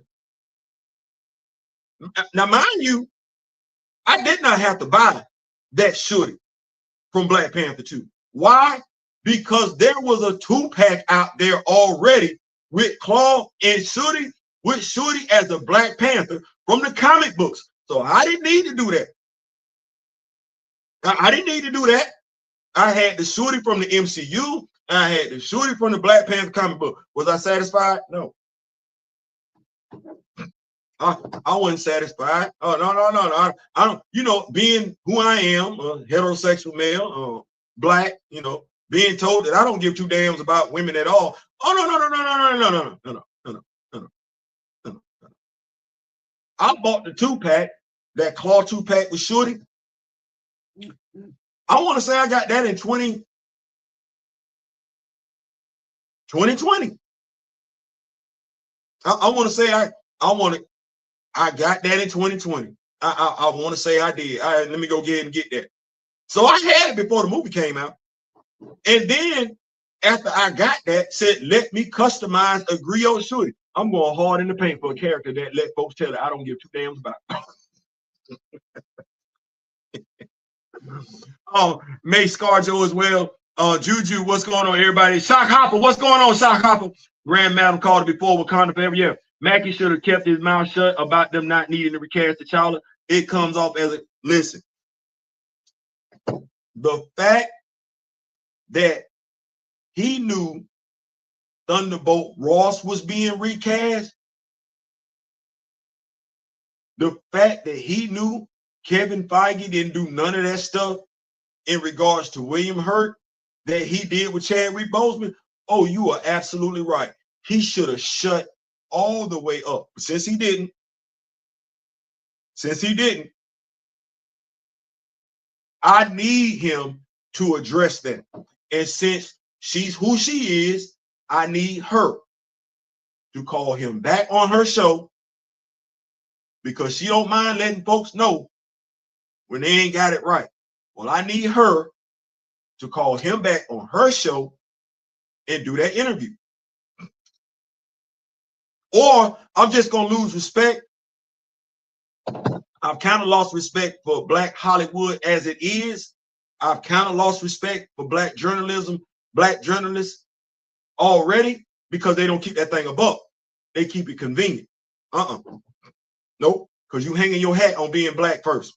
Now, mind you, I did not have to buy that shooting from Black Panther 2. Why? Because there was a 2-pack out there already with Claw and Shooty, with Shooty as the Black Panther from the comic books. So I didn't need to do that. I didn't need to do that. I had the Shooty from the MCU. I had the Shooty from the Black Panther comic book. Was I satisfied? No. I wasn't satisfied. Oh, no. I don't, you know, being who I am, a heterosexual male, black, you know, being told that I don't give two damns about women at all. Oh, no. I bought the 2-pack, that Claw 2-pack with Shorty. I want to say I got that in 2020. I want to say I got that in 2020. I want to say I did. Let me go get and get that. So I had it before the movie came out. And then after I got that, said, let me customize a griot shooting. I'm going hard in the paint for a character that let folks tell that I don't give two damns about. Oh, May Scarjo as well. Juju, what's going on, everybody? Shock Hopper, what's going on, Shock Hopper? Grand Madam called it before Wakanda forever. Yeah, Mackie should have kept his mouth shut about them not needing to recast T'Challa. It comes off as a listen. The fact that he knew Thunderbolt Ross was being recast, the fact that he knew Kevin Feige didn't do none of that stuff in regards to William Hurt that he did with Chadwick Boseman. Oh, you are absolutely right. He should have shut all the way up. But since he didn't, I need him to address that. And since she's who she is, I need her to call him back on her show because she don't mind letting folks know when they ain't got it right. Well, I need her to call him back on her show and do that interview. Or I'm just going to lose respect. I've kind of lost respect for Black Hollywood as it is. I've kind of lost respect for Black journalism, Black journalists already, because they don't keep that thing above. They keep it convenient. Nope, because you hanging your hat on being Black first.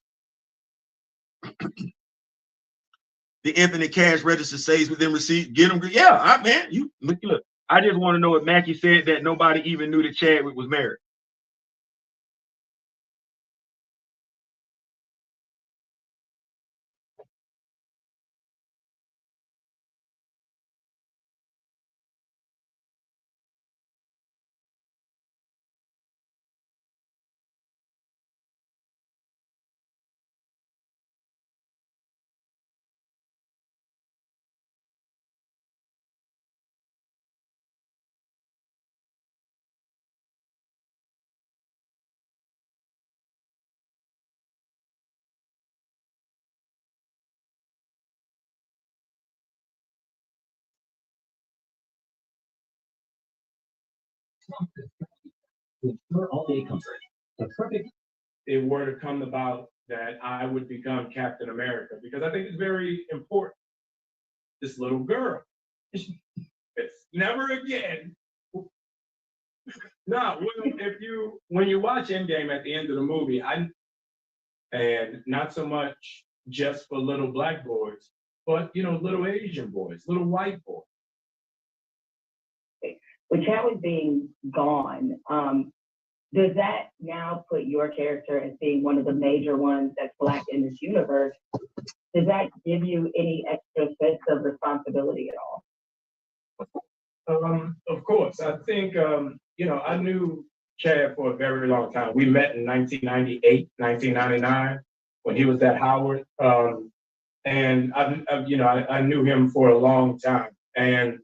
The infinite cash register says within receipt, get them. Yeah, man, you look. I just want to know if Mackie said that nobody even knew that Chadwick was married. All day comfort. The perfect. It were to come about that I would become Captain America, because I think it's very important. This little girl, it's never again. No, when you watch Endgame at the end of the movie, and not so much just for little Black boys, but little Asian boys, little white boys. With Chadwick being gone, does that now put your character as being one of the major ones that's Black in this universe? Does that give you any extra sense of responsibility at all? Of course. I think, I knew Chad for a very long time. We met in 1998, 1999, when he was at Howard. And I knew him for a long time. And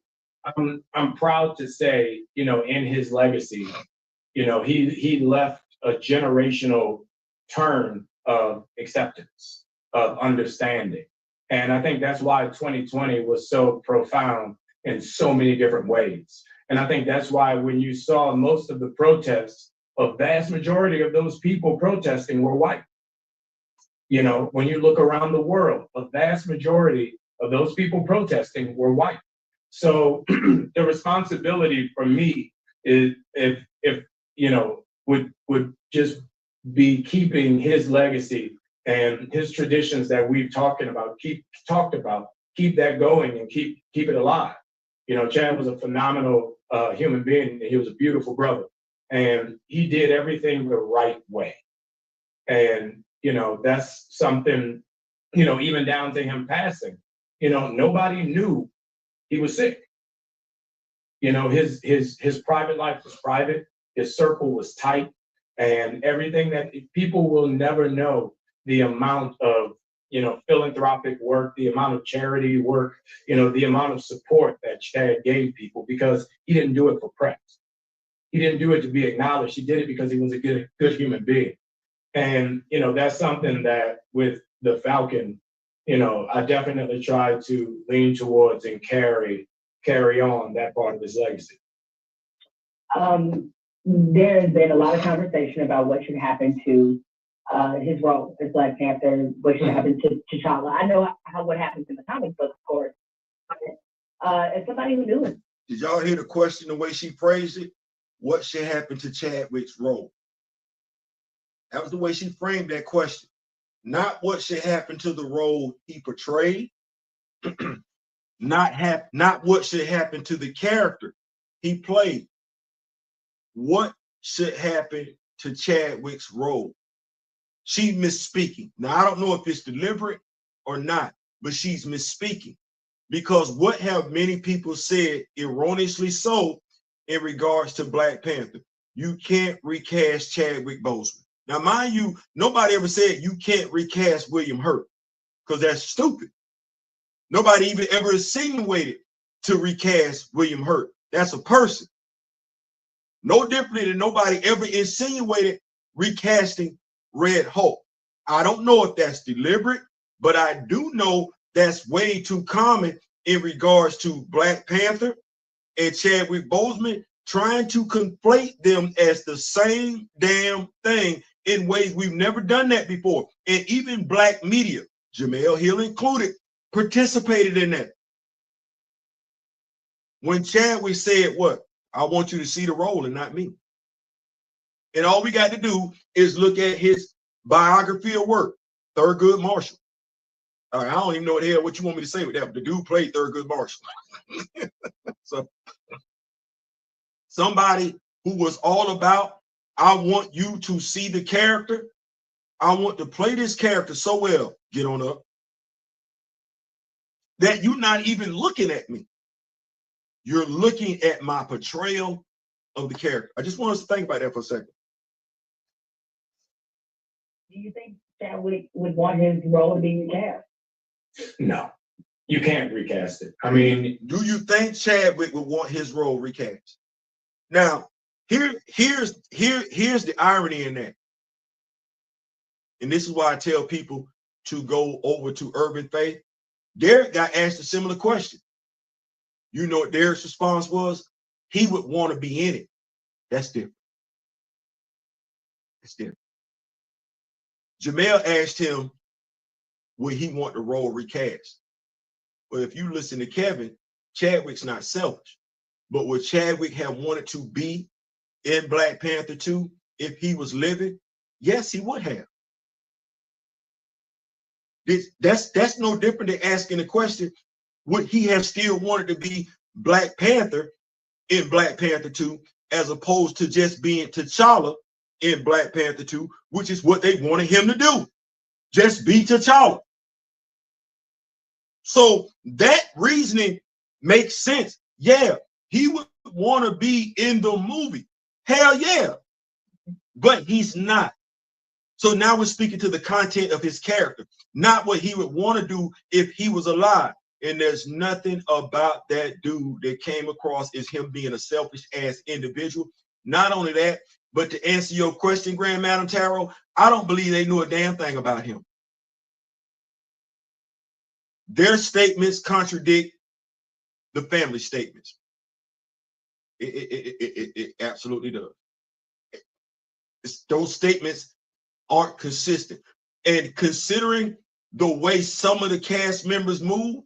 I'm proud to say, in his legacy, he left a generational turn of acceptance, of understanding. And I think that's why 2020 was so profound in so many different ways. And I think that's why when you saw most of the protests, a vast majority of those people protesting were white. When you look around the world, a vast majority of those people protesting were white. So the responsibility for me is would just be keeping his legacy and his traditions that we've talked about, keep that going and keep it alive. Chad was a phenomenal human being, and he was a beautiful brother, and he did everything the right way. And that's something, even down to him passing, nobody knew he was sick. His private life was private, his circle was tight, and everything that people will never know the amount of, philanthropic work, the amount of charity work, the amount of support that Chad gave people, because he didn't do it for press. He didn't do it to be acknowledged. He did it because he was a good human being. And, that's something that with the Falcon, I definitely try to lean towards and carry on that part of his legacy. There's been a lot of conversation about what should happen to his role as Black Panther, what should happen to T'Challa. I know what happens in the comic book, of course. But, as somebody who knew him. Did y'all hear the question, the way she phrased it? What should happen to Chadwick's role? That was the way she framed that question. Not what should happen to the role he portrayed. Not what should happen to the character he played. What should happen to Chadwick's role? She misspeaking. Now, I don't know if it's deliberate or not, but she's misspeaking, because what have many people said, erroneously so, in regards to Black Panther? You can't recast Chadwick Boseman. Now, mind you, nobody ever said you can't recast William Hurt, because that's stupid. Nobody even ever insinuated to recast William Hurt. That's a person. No differently than nobody ever insinuated recasting Red Hulk. I don't know if that's deliberate, but I do know that's way too common in regards to Black Panther and Chadwick Boseman, trying to conflate them as the same damn thing in ways we've never done that before. And even black media, Jemelle Hill included, participated in that. When Chadwick said, what? I want you to see the role and not me. And all we got to do is look at his biography of work, Thurgood Marshall. I don't even know what the hell what you want me to say with that, but the dude played Thurgood Marshall. So somebody who was all about, I want you to see the character. I want to play this character so well, get on up, that you're not even looking at me. You're looking at my portrayal of the character. I just want us to think about that for a second. Do you think Chadwick would want his role to be recast? No, you can't recast it. I mean, do you think Chadwick would want his role recast? Now, here's the irony in that. And this is why I tell people to go over to Urban Faith. Derek got asked a similar question. You know what Derek's response was? He would want to be in it. That's different. That's different. Jemelle asked him, would he want the role recast? Well, if you listen to Kevin, Chadwick's not selfish. But would Chadwick have wanted to be in Black Panther 2 if he was living? Yes, he would have. That's no different than asking the question, would he have still wanted to be Black Panther in Black Panther 2 as opposed to just being T'Challa in Black Panther 2, which is what they wanted him to do. Just be T'Challa. So that reasoning makes sense. Yeah, he would want to be in the movie. Hell yeah. But he's not. So now we're speaking to the content of his character, not what he would want to do if he was alive. And there's nothing about that dude that came across as him being a selfish ass individual. Not only that, but to answer your question, Grand Madam Tarot, I don't believe they knew a damn thing about him. Their statements contradict the family statements. It absolutely does. Those statements aren't consistent. And considering the way some of the cast members move,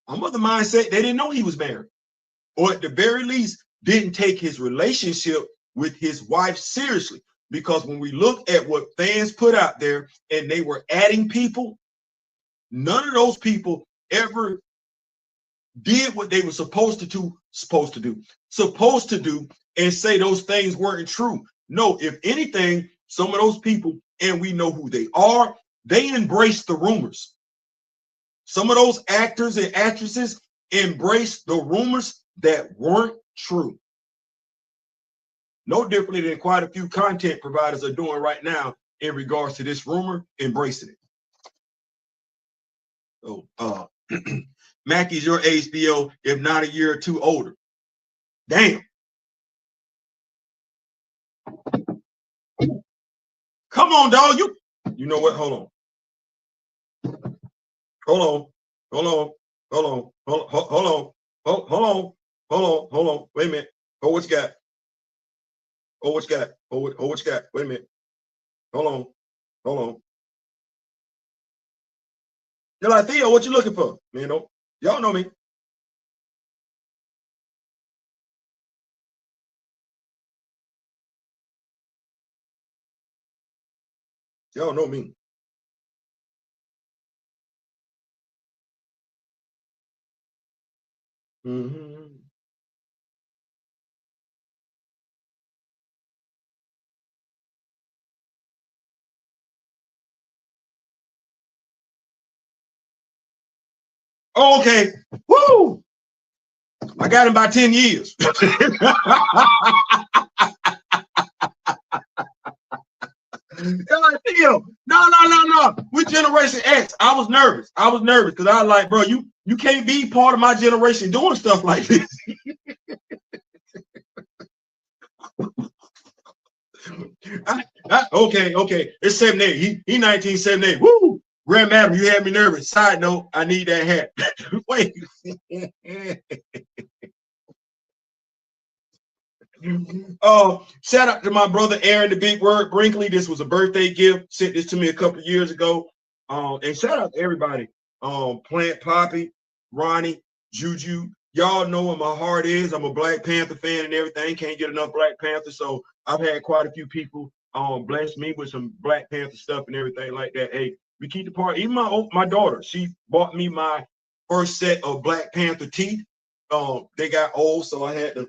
I'm of the mindset they didn't know he was married. Or at the very least, didn't take his relationship with his wife seriously. Because when we look at what fans put out there and they were adding people, none of those people ever did what they were supposed to do and say those things weren't true. No, if anything, some of those people, and we know who they are, they embraced the rumors. Some of those actors and actresses embraced the rumors that weren't true. No differently than quite a few content providers are doing right now in regards to this rumor, embracing it. So, Mackie's your HBO, if not a year or two older. Damn. Come on, dog. You know what? Hold on. Wait a minute. Oh, what you got? Wait a minute. Hold on. You're like, Theo, what you looking for? Man, y'all know me. Y'all know me. Mm-hmm. Oh, okay. Woo! I got him by 10 years. No. With Generation X, I was nervous because I was like, bro, you can't be part of my generation doing stuff like this. Okay. It's 78. He 1978. Woo! Grand Madam, you had me nervous. Side note, I need that hat. Wait. Shout out to my brother Aaron, the big word Brinkley. This was a birthday gift. Sent this to me a couple of years ago. And shout out to everybody. Plant Poppy, Ronnie, Juju. Y'all know what my heart is. I'm a Black Panther fan and everything. Can't get enough Black Panther. So I've had quite a few people bless me with some Black Panther stuff and everything like that. Hey, we keep the party. Even my daughter, she bought me my first set of Black Panther teeth. They got old, so I had to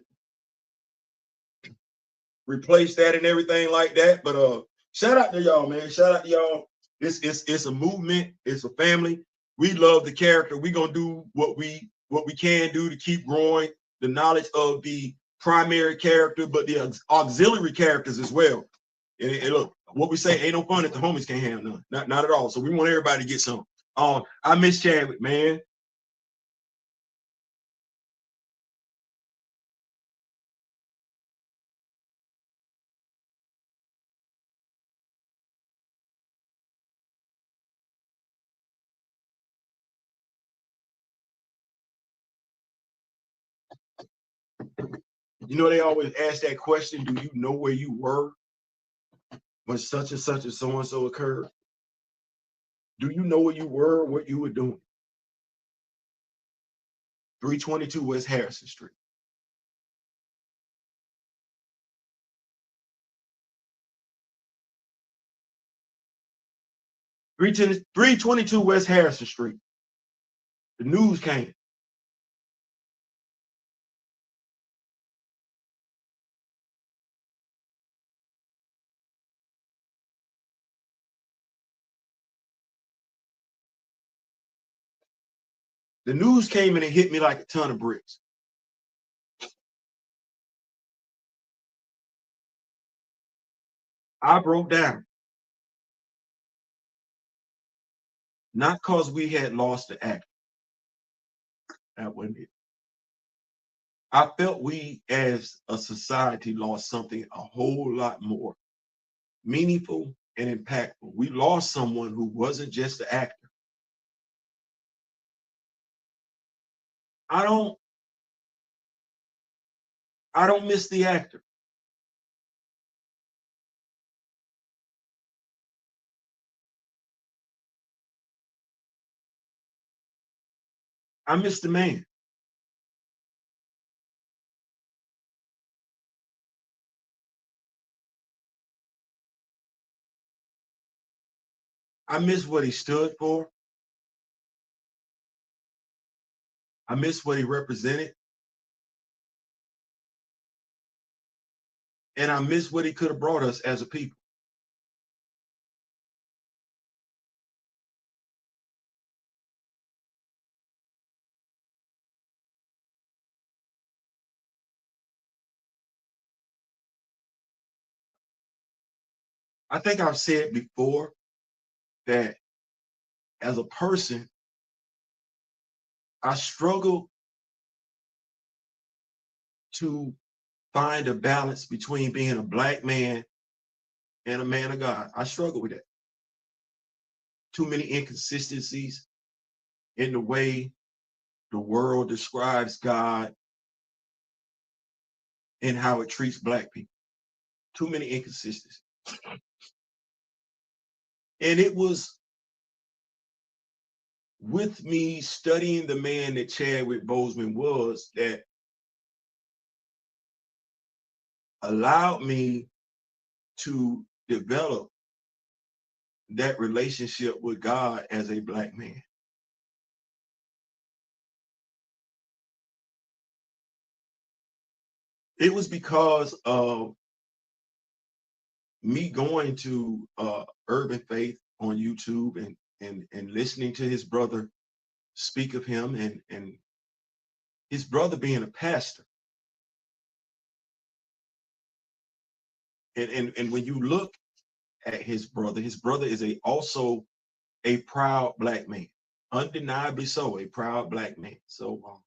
replace that and everything like that. But shout out to y'all, man. Shout out to y'all. It's a movement. It's a family. We love the character. We're gonna do what we can do to keep growing the knowledge of the primary character, but the auxiliary characters as well. And look, what we say ain't no fun if the homies can't have none. Not at all. So we want everybody to get some. I miss Chadwick, man. You know, they always ask that question, do you know where you were when such and such and so and so occurred? Do you know where you were, what you were doing? 322 West Harrison Street. Three 322 West Harrison Street. The news came. The news came and it hit me like a ton of bricks. I broke down. Not because we had lost the actor. That wasn't it. I felt we as a society lost something a whole lot more meaningful and impactful. We lost someone who wasn't just the actor. I don't miss the actor. I miss the man. I miss what he stood for. I miss what he represented. And I miss what he could have brought us as a people. I think I've said before that as a person, I struggle to find a balance between being a Black man and a man of God. I struggle with that. Too many inconsistencies in the way the world describes God and how it treats Black people. Too many inconsistencies. And it was with me studying the man that Chadwick Boseman was that allowed me to develop that relationship with God as a Black man. It was because of me going to Urban Faith on YouTube and listening to his brother speak of him and his brother being a pastor. And when you look at his brother is also a proud Black man, undeniably so, a proud Black man. So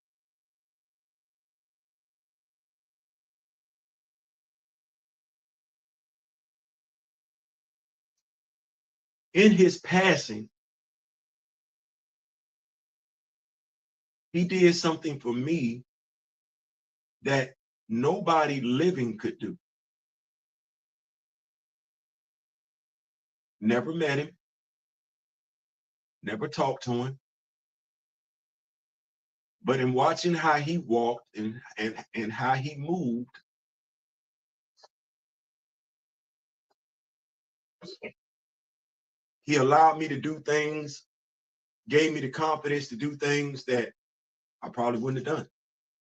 in his passing, he did something for me that nobody living could do. Never met him, never talked to him. But in watching how he walked and how he moved, he allowed me to do things, gave me the confidence to do things that I probably wouldn't have done,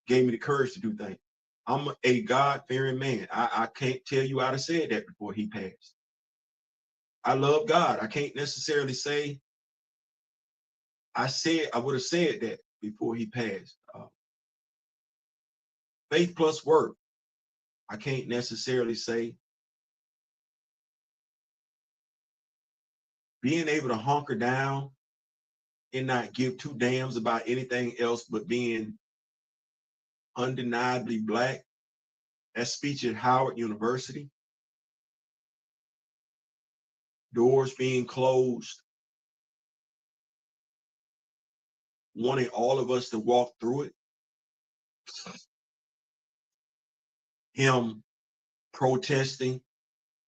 gave me the courage to do things. I'm a God-fearing man. I can't tell you I'd have said that before he passed. I love God. I can't necessarily say I would have said that before he passed. Faith plus work. I can't necessarily say. Being able to hunker down and not give two damns about anything else but being undeniably Black. That speech at Howard University. Doors being closed. Wanting all of us to walk through it. Him protesting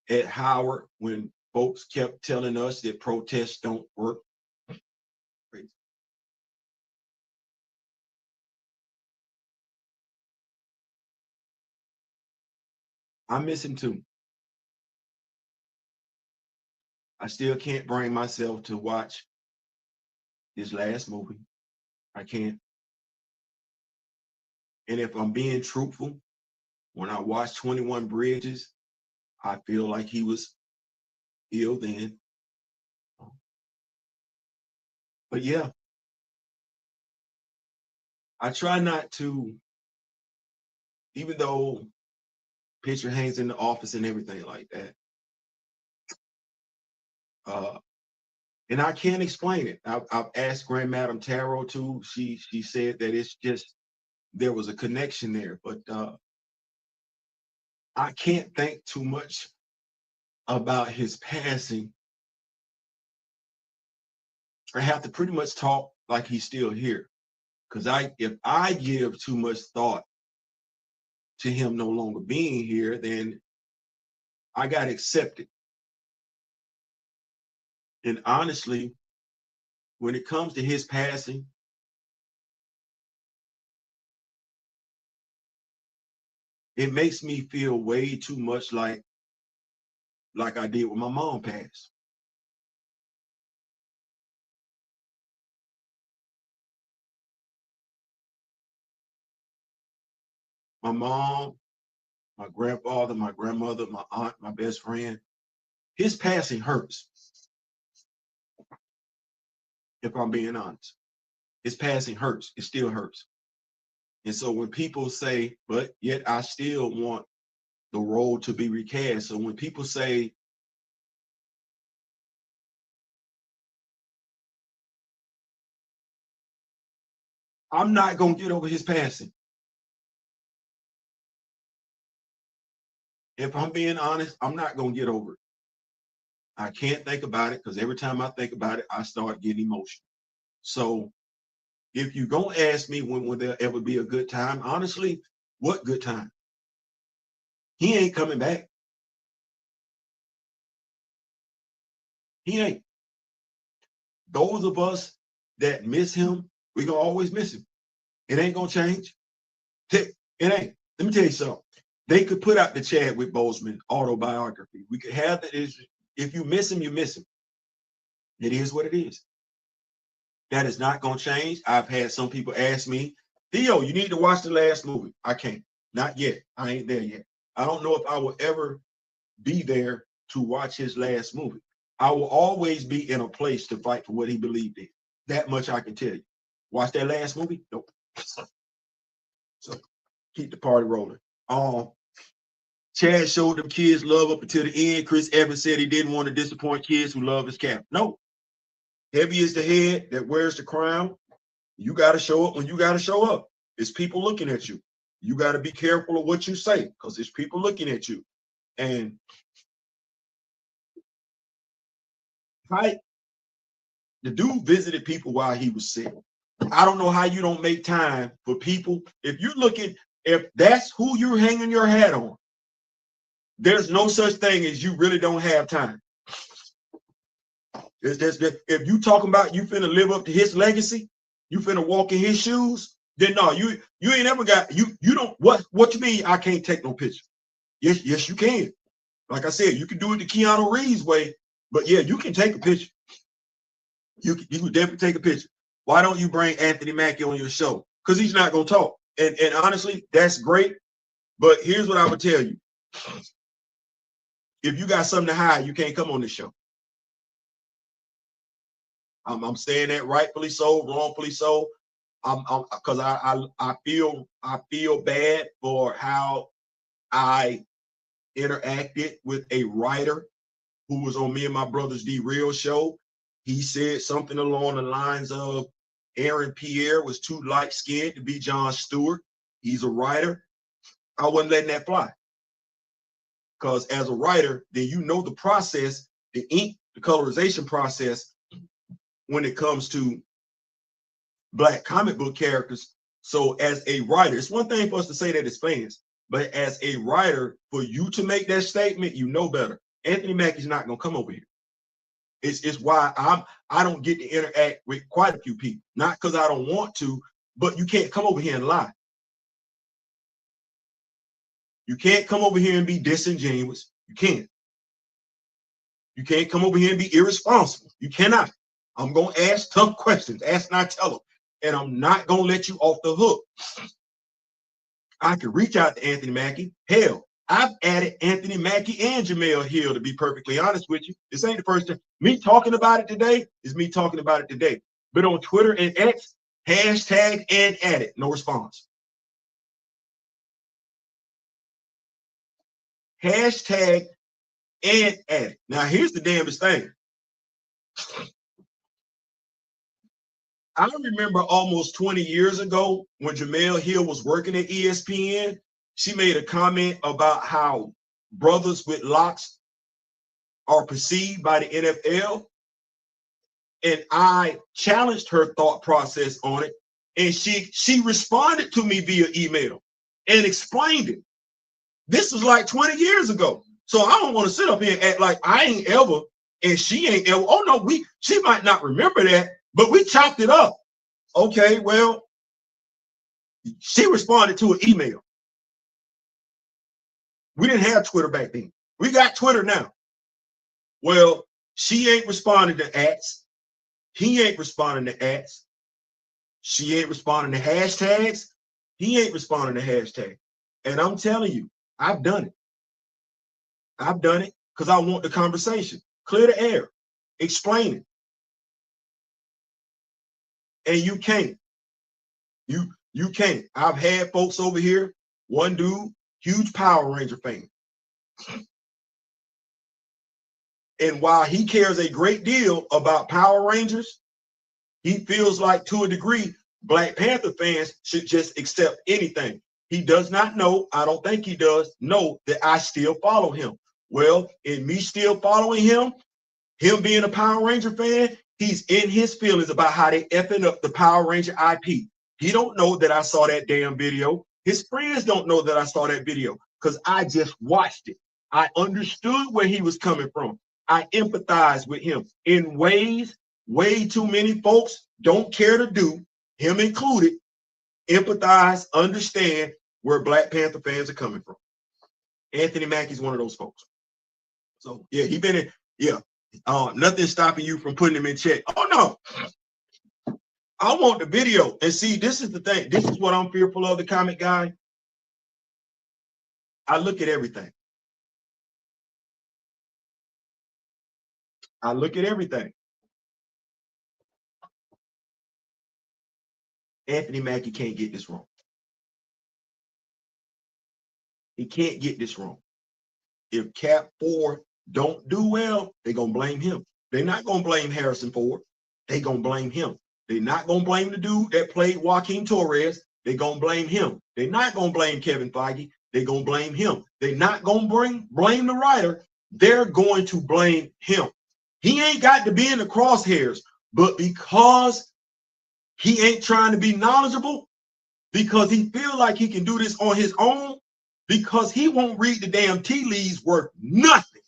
at Howard when folks kept telling us that protests don't work. Crazy. I miss him too. I still can't bring myself to watch his last movie. I can't. And if I'm being truthful, when I watched 21 Bridges, I feel like he was ill then. But yeah, I try not to, even though picture hangs in the office and everything like that. And I can't explain it. I've asked Grand Madam Tarot too. She said that it's just, there was a connection there, but I can't think too much about his passing. I have to pretty much talk like he's still here. Because if I give too much thought to him no longer being here, then I got to accept it. And honestly, when it comes to his passing, it makes me feel way too much like I did when my mom passed. My mom, my grandfather, my grandmother, my aunt, my best friend, his passing hurts. If I'm being honest, his passing hurts. It still hurts. And so when people say, but yet I still want the role to be recast. So when people say, I'm not going to get over his passing. If I'm being honest, I'm not going to get over it. I can't think about it because every time I think about it, I start getting emotional. So if you're going to ask me when will there ever be a good time, honestly, what good time? He ain't coming back. He ain't. Those of us that miss him, we're going to always miss him. It ain't going to change. It ain't. Let me tell you something. They could put out the Chadwick Boseman autobiography. We could have that. If you miss him, you miss him. It is what it is. That is not going to change. I've had some people ask me, Theo, you need to watch the last movie. I can't. Not yet. I ain't there yet. I don't know if I will ever be there to watch his last movie. I will always be in a place to fight for what he believed in. That much I can tell you. Watch that last movie? Nope. So keep the party rolling. Chad showed them kids love up until the end. Chris Evans said he didn't want to disappoint kids who love his camp. No. Heavy is the head that wears the crown. You got to show up when you got to show up. It's people looking at you. You got to be careful of what you say because there's people looking at you. And Right? The dude visited people while he was sick. I don't know how you don't make time for people. If you're looking, if that's who you're hanging your hat on, there's no such thing as you really don't have time. If you talking about you finna live up to his legacy, you finna walk in his shoes, then no, you ain't ever got you don't what you mean I can't take no picture. Yes, you can. Like I said, you can do it the Keanu Reeves way, but yeah, you can take a picture. You can definitely take a picture. Why don't you bring Anthony Mackie on your show? Because he's not gonna talk. And honestly, that's great. But here's what I would tell you. If you got something to hide, you can't come on this show. I'm saying that rightfully so, wrongfully so. Because I feel bad for how I interacted with a writer who was on me and my brother's D Real show. He said something along the lines of Aaron Pierre was too light-skinned to be Jon Stewart. He's a writer. I wasn't letting that fly. Because as a writer, then you know the process, the ink, the colorization process when it comes to Black comic book characters. So as a writer, it's one thing for us to say that as fans, but as a writer, for you to make that statement, you know better. Anthony Mackie's not gonna come over here. It's why I don't get to interact with quite a few people. Not because I don't want to, but you can't come over here and lie. You can't come over here and be disingenuous. You can't. You can't come over here and be irresponsible. You cannot. I'm gonna ask tough questions. Ask not tell them. And I'm not gonna let you off the hook. I could reach out to Anthony Mackie. Hell, I've added Anthony Mackie and Jemelle Hill, to be perfectly honest with you. This ain't the first time. Me talking about it today is me talking about it today. But on Twitter and X, hashtag and add it. No response. Hashtag and add it. Now, here's the damnedest thing. I remember almost 20 years ago when Jemelle Hill was working at ESPN, she made a comment about how brothers with locks are perceived by the NFL. And I challenged her thought process on it. And she responded to me via email and explained it. This was like 20 years ago. So I don't want to sit up here and act like I ain't ever, and she ain't ever. Oh no, she might not remember that, but we chopped it up. Okay, well, she responded to an email. We didn't have Twitter back then. We got Twitter now. Well, she ain't responding to ads. He ain't responding to ads. She ain't responding to hashtags. He ain't responding to hashtags. And I'm telling you, I've done it. I've done it because I want the conversation. Clear the air. Explain it. And you can't. You can't. I've had folks over here, one dude, huge Power Ranger fan. And while he cares a great deal about Power Rangers, he feels like, to a degree, Black Panther fans should just accept anything. He does not know, I don't think he does, know that I still follow him. Well, in me still following him being a Power Ranger fan, he's in his feelings about how they effing up the Power Ranger IP. He don't know that I saw that damn video. His friends don't know that I saw that video because I just watched it. I understood where he was coming from. I empathize with him in ways way too many folks don't care to do, him included. Empathize, understand where Black Panther fans are coming from. Anthony Mackie's one of those folks. So yeah, he been in, yeah. Nothing stopping you from putting him in check. Oh no. I want the video. And see, this is the thing. This is what I'm fearful of, the comic guy. I look at everything. I look at everything. Anthony Mackie can't get this wrong. He can't get this wrong. If Cap 4 don't do well, they're going to blame him. They're not going to blame Harrison Ford. They're going to blame him. They're not going to blame the dude that played Joaquin Torres. They're going to blame him. They're not going to blame Kevin Feige. They're going to blame him. They're not going to blame the writer. They're going to blame him. He ain't got to be in the crosshairs, but because he ain't trying to be knowledgeable, because he feel like he can do this on his own, because he won't read the damn tea leaves worth nothing.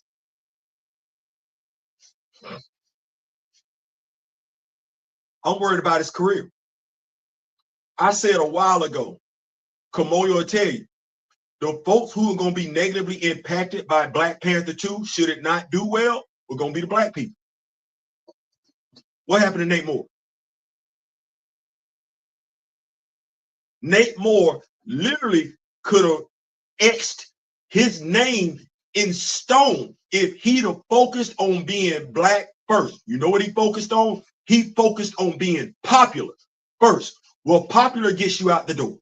I'm worried about his career. I said a while ago, Kamoyo will tell you, the folks who are going to be negatively impacted by Black Panther 2, should it not do well, are going to be the black people. What happened to Nate Moore? Nate Moore literally could have etched his name in stone if he'd have focused on being black first. You know what he focused on? He focused on being popular first. Well, popular gets you out the door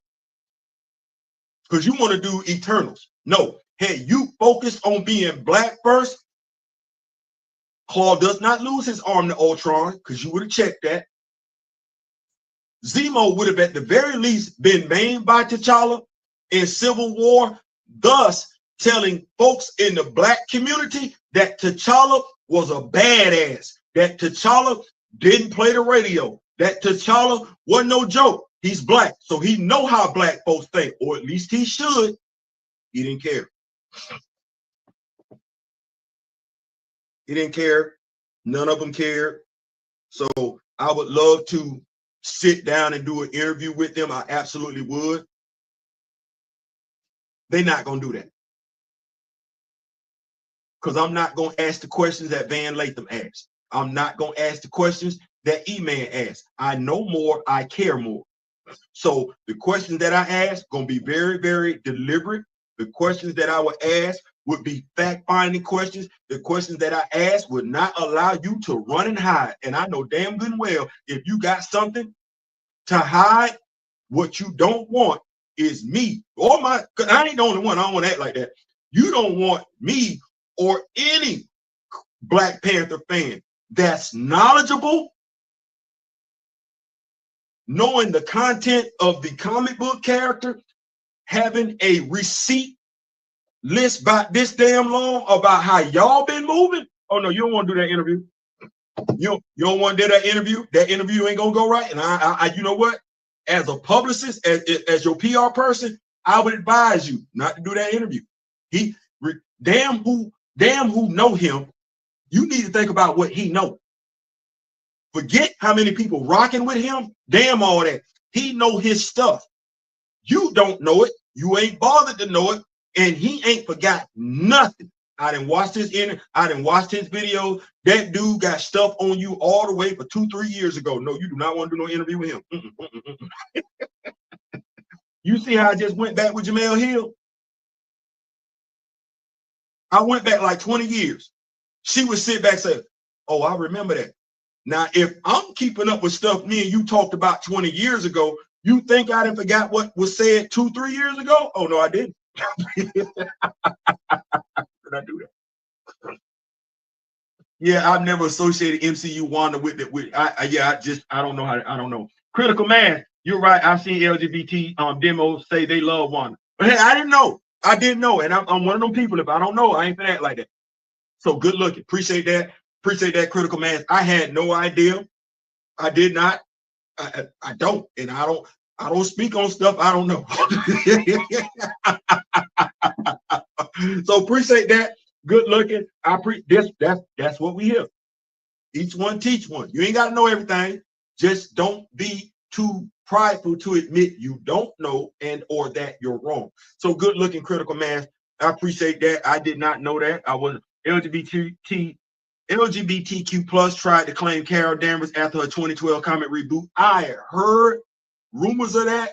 because you want to do Eternals. No, hey, you focused on being black first. Claw does not lose his arm to Ultron because you would have checked that. Zemo would have at the very least been maimed by T'Challa in Civil War, thus telling folks in the black community that T'Challa was a badass, that T'Challa didn't play the radio, that T'Challa wasn't no joke. He's black, so he know how black folks think, or at least he should. He didn't care. He didn't care. None of them cared. So I would love to sit down and do an interview with them. I absolutely would. They're not going to do that. Because I'm not going to ask the questions that Van Latham asked. I'm not going to ask the questions that E-Man asked. I know more. I care more. So the questions that I ask going to be very, very deliberate. The questions that I would ask would be fact-finding questions. The questions that I ask would not allow you to run and hide. And I know damn good and well, if you got something to hide, what you don't want is me or my, because I ain't the only one. I don't want to act like that. You don't want me or any Black Panther fan that's knowledgeable, knowing the content of the comic book character, having a receipt list about this damn long about how y'all been moving. Oh no, you don't want to do that interview. You don't want to do that interview. That interview ain't gonna go right. And I you know what? As a publicist, as your PR person, I would advise you not to do that interview. Damn who know him. You need to think about what he know. Forget how many people rocking with him. Damn all that. He know his stuff. You don't know it. You ain't bothered to know it. And he ain't forgot nothing. I done watched his video. That dude got stuff on you all the way for 2-3 years ago. No, you do not want to do no interview with him. You see how I just went back with Jemelle Hill? I went back like 20 years. She would sit back and say, oh, I remember that. Now, if I'm keeping up with stuff me and you talked about 20 years ago, you think I didn't forgot what was said 2-3 years ago? Oh, no, I didn't. Did I do that? Yeah, I've never associated MCU Wanda with it. I don't know how. I don't know. Critical Mass. You're right. I've seen LGBT demos say they love Wanda, but hey, I didn't know. I didn't know, and I'm one of them people. If I don't know, I ain't gonna act like that. So good looking. Appreciate that. Appreciate that, Critical Mass. I had no idea. I did not. I don't, and I don't speak on stuff I don't know. So appreciate that. Good looking. That's what we hear. Each one teach one. You ain't got to know everything. Just don't be too prideful to admit you don't know and or that you're wrong. So good looking, Critical Mass. I appreciate that. I did not know that. I was LGBTQ plus tried to claim Carol Danvers after her 2012 comic reboot. I heard rumors of that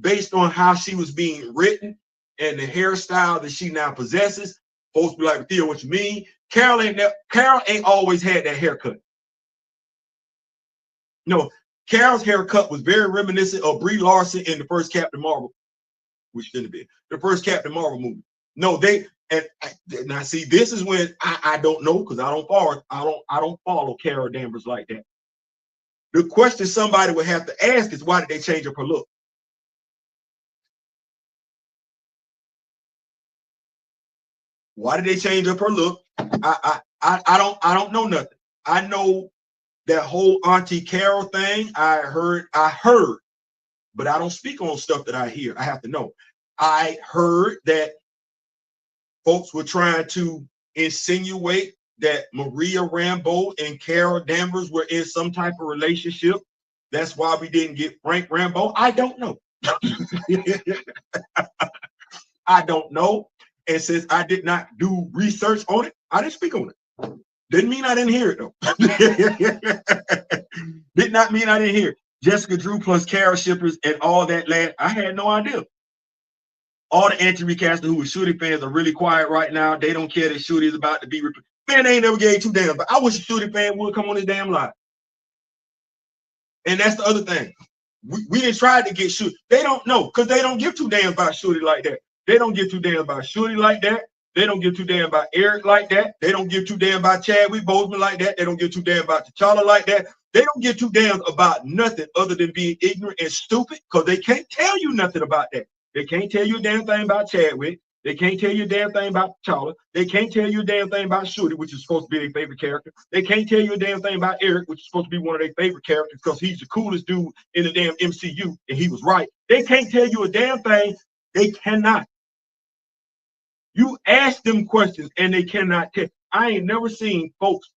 based on how she was being written and the hairstyle that she now possesses. Folks be like, Theo, what you mean? Carol ain't always had that haircut. No, Carol's haircut was very reminiscent of Brie Larson in the first Captain Marvel, which shouldn't have been the first Captain Marvel movie. No, now see, this is when I don't know because I don't follow Carol Danvers like that. The question somebody would have to ask is, why did they change up her look? Why did they change up her look? I don't know nothing. I know that whole Auntie Carol thing. I heard, but I don't speak on stuff that I hear. I have to know. I heard that folks were trying to insinuate that Maria Rambeau and Carol Danvers were in some type of relationship. That's why we didn't get Frank Rambeau. I don't know. I don't know. And since I did not do research on it, I didn't speak on it. Didn't mean I didn't hear it though. Did not mean I didn't hear it. Jessica Drew plus Carol shippers and all that land. I had no idea. All the anti-recasters who were Shooty fans are really quiet right now. They don't care that Shooty is about to be replaced. Man, they ain't never gave two damn. But I wish a Shooty fan would come on this damn live. And that's the other thing. We didn't try to get Shooty. They don't know because they don't give two damn about Shooty like that. They don't give two damn about Shooty like that. They don't give two damn about Eric like that. They don't give two damn about Chadwick Boseman like that. They don't give two damn about T'Challa like that. They don't give two damn about nothing other than being ignorant and stupid because they can't tell you nothing about that. They can't tell you a damn thing about Chadwick. They can't tell you a damn thing about T'Challa. They can't tell you a damn thing about Shooty, which is supposed to be their favorite character. They can't tell you a damn thing about Eric, which is supposed to be one of their favorite characters because he's the coolest dude in the damn MCU, and he was right. They can't tell you a damn thing. They cannot. You ask them questions, and they cannot tell. I ain't never seen folks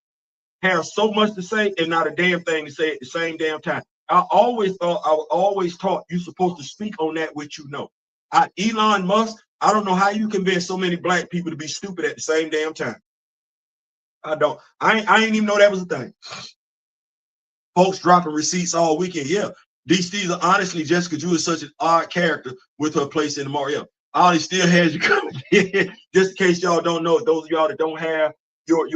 have so much to say and not a damn thing to say at the same damn time. I always thought, I was always taught you're supposed to speak on that which you know. Elon Musk, I don't know how you convince so many black people to be stupid at the same damn time. I don't. I ain't even know that was a thing. Folks dropping receipts all weekend. Yeah, these are honestly, Jessica Drew is such an odd character with her place in the Mario. Ollie still has you coming. Just in case y'all don't know, those of y'all that don't have your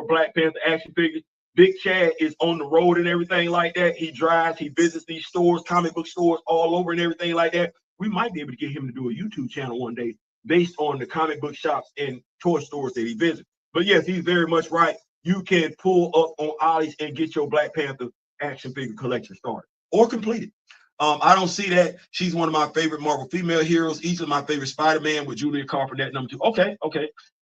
Black Panther action figures, Big Chad is on the road and everything like that. He drives, he visits these stores, comic book stores all over and everything like that. We might be able to get him to do a YouTube channel one day based on the comic book shops and toy stores that he visits. But yes, he's very much right. You can pull up on Ollie's and get your Black Panther action figure collection started or completed. I don't see that. She's one of my favorite Marvel female heroes. Each of my favorite Spider-Man with Julia Carpenter at number 2. Okay.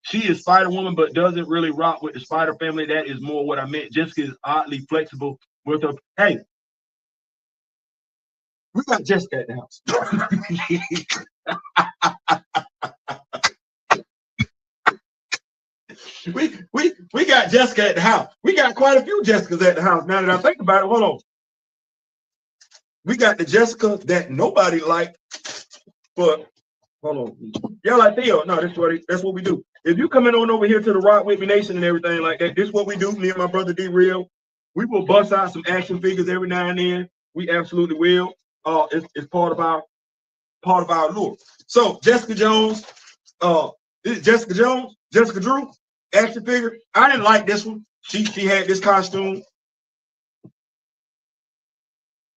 She is Spider-Woman, but doesn't really rock with the Spider family. That is more what I meant. Jessica is oddly flexible with her. Hey, we got Jessica at the house. we got Jessica at the house. We got quite a few Jessicas at the house. Now that I think about it, hold on. We got the Jessica that nobody liked, but hold on. Y'all like Theo? No, that's what we do. If you coming on over here to the Rock With Me Nation and everything like that, this is what we do. Me and my brother D Real. We will bust out some action figures every now and then. We absolutely will. It's part of our lure. So Jessica Jones, Jessica Drew, action figure. I didn't like this one. She had this costume.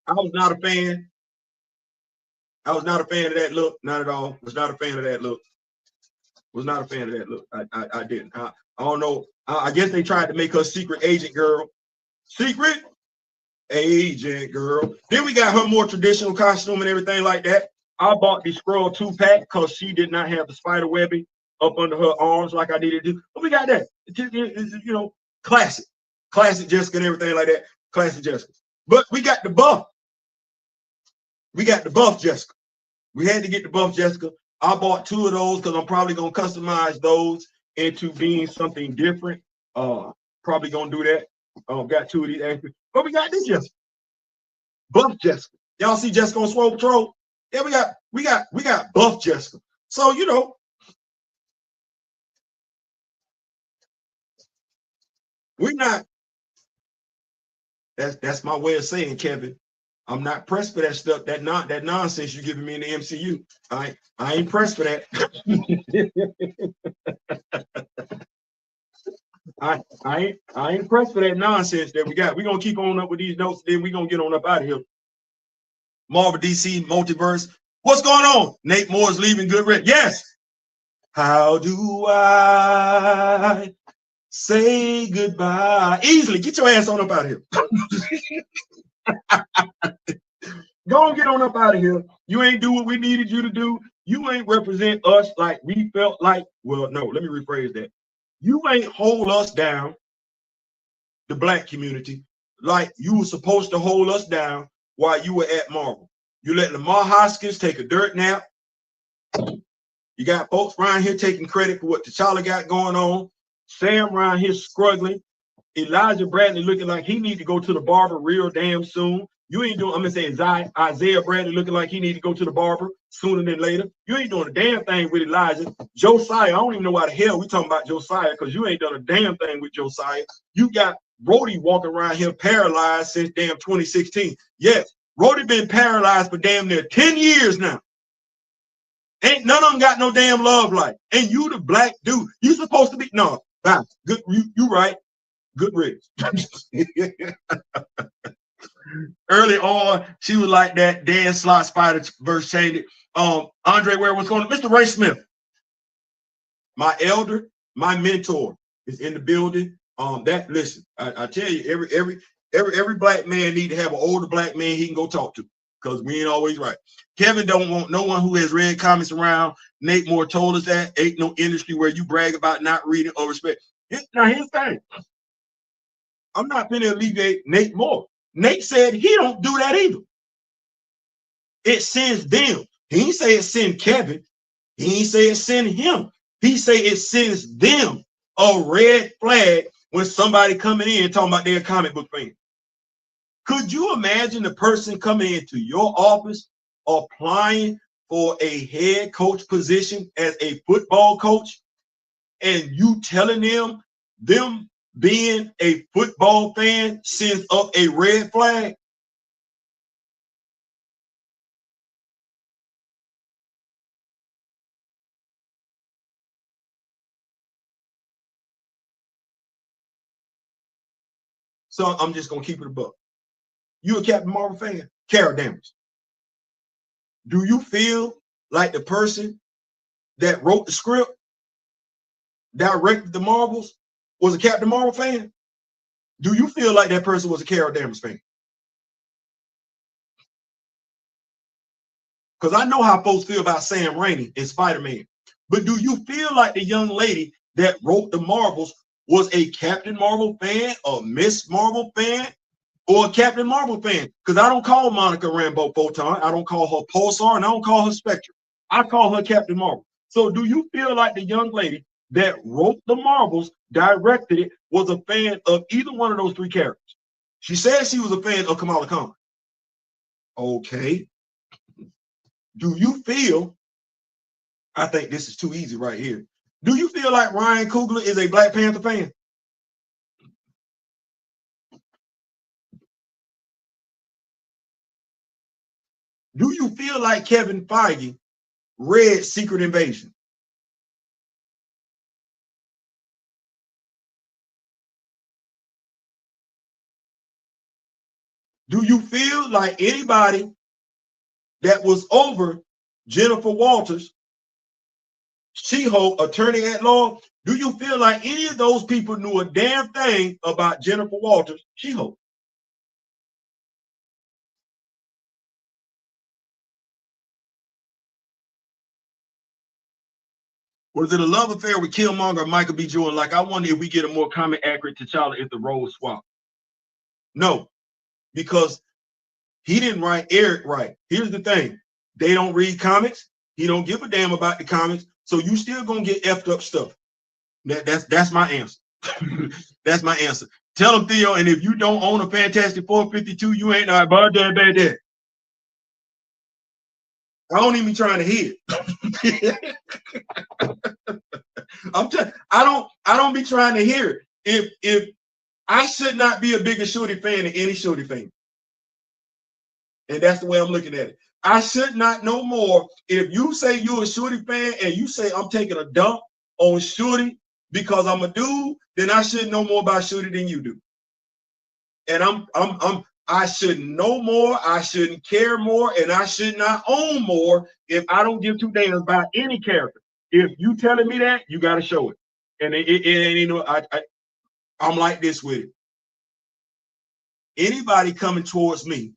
I was not a fan. I was not a fan of that look. Not at all. Was not a fan of that look. Was not a fan of that look. I didn't. I don't know. I guess they tried to make her secret agent girl. Secret agent girl. Then we got her more traditional costume and everything like that. I bought the Skrull 2-pack because she did not have the spider webbing up under her arms like I needed to do. But we got that. You know, classic Jessica and everything like that. Classic Jessica. But we got the buff. We got the buff Jessica. We had to get the buff Jessica. I bought 2 of those because I'm probably gonna customize those into being something different. Probably gonna do that. Got 2 of these extras. But we got this Jessica. Buff Jessica. Y'all see Jessica on Swole Patrol? Yeah, we got buff Jessica. So you know, we're not. That's my way of saying, Kevin, I'm not pressed for that stuff, that nonsense you're giving me in the MCU. I ain't pressed for that. I ain't pressed for that nonsense that we got. We're gonna keep on up with these notes, then we're gonna get on up out of here. Marvel DC Multiverse. What's going on? Nate Moore's leaving good rent. Yes. How do I say goodbye? Easily. Get your ass on up out of here. Go and get on up out of here. You ain't do what we needed you to do. You ain't represent us like we felt like. Well, no, let me rephrase that. You ain't hold us down the black community like you were supposed to hold us down while you were at Marvel. You let Lamar Hoskins take a dirt nap. You got folks around here taking credit for what T'Challa got going on. Sam around here struggling. Elijah Bradley looking like he need to go to the barber real damn soon. You ain't doing, I'm gonna say Isaiah Bradley looking like he need to go to the barber sooner than later. You ain't doing a damn thing with Elijah. Josiah, I don't even know why the hell we talking about Josiah, because you ain't done a damn thing with Josiah. You got Brody walking around here paralyzed since damn 2016. Yes, Brody been paralyzed for damn near 10 years now. Ain't none of them got no damn love life. And you the black dude. You supposed to be, no, bye. Good, you right. Good riddance. Early on, she was like that Dan Slot Spider verse changed it. Andre Ware, what's going on? Mr. Ray Smith, my elder, my mentor is in the building. Listen, I tell you, every black man need to have an older black man he can go talk to, because we ain't always right. Kevin don't want no one who has read comics around. Nate Moore told us that ain't no industry where you brag about not reading or respect. Now here's the thing. I'm not going to alleviate Nate Moore. Nate said he don't do that either. It sends them. He ain't say it send Kevin. He ain't say it send him. He say it sends them a red flag when somebody coming in talking about their comic book fan. Could you imagine the person coming into your office applying for a head coach position as a football coach, and you telling them being a football fan sends up a red flag? So I'm just gonna keep it a buck. You a Captain Marvel fan? Carol Danvers. Do you feel like the person that wrote the script, directed the Marvels, was a Captain Marvel fan? Do you feel like that person was a Carol Danvers fan? Because I know how folks feel about Sam Raimi and Spider-Man. But do you feel like the young lady that wrote the Marvels was a Captain Marvel fan, a Miss Marvel fan, or a Captain Marvel fan? Because I don't call Monica Rambeau Photon, I don't call her Pulsar, and I don't call her Spectre. I call her Captain Marvel. So do you feel like the young lady that wrote the Marvels, directed it, was a fan of either one of those three characters? She said she was a fan of Kamala Khan. Okay. Do you feel, I think this is too easy right here. Do you feel like Ryan Coogler is a Black Panther fan? Do you feel like Kevin Feige read Secret Invasion? Do you feel like anybody that was over Jennifer Walters, She-Hulk, attorney at law, do you feel like any of those people knew a damn thing about Jennifer Walters, She-Hulk? Was it a love affair with Killmonger or Michael B. Jordan? Like, I wonder if we get a more comic accurate T'Challa if the roles swap. No, because he didn't write Eric right. Here's the thing. They don't read comics. He don't give a damn about the comics. So you still gonna get effed up stuff. That's my answer. That's my answer. Tell him, Theo, and if you don't own a Fantastic 452, you ain't not about that bad that. I don't even be trying to hear it. I don't be trying to hear it. If I should not be a bigger Shorty fan than any Shorty fan. And that's the way I'm looking at it. I should not know more. If you say you're a Shorty fan and you say I'm taking a dump on Shorty because I'm a dude, then I should know more about Shorty than you do. And I should know more, I shouldn't care more, and I should not own more if I don't give two damns about any character. If you telling me that, you got to show it. And you know, I'm like this with it. Anybody coming towards me,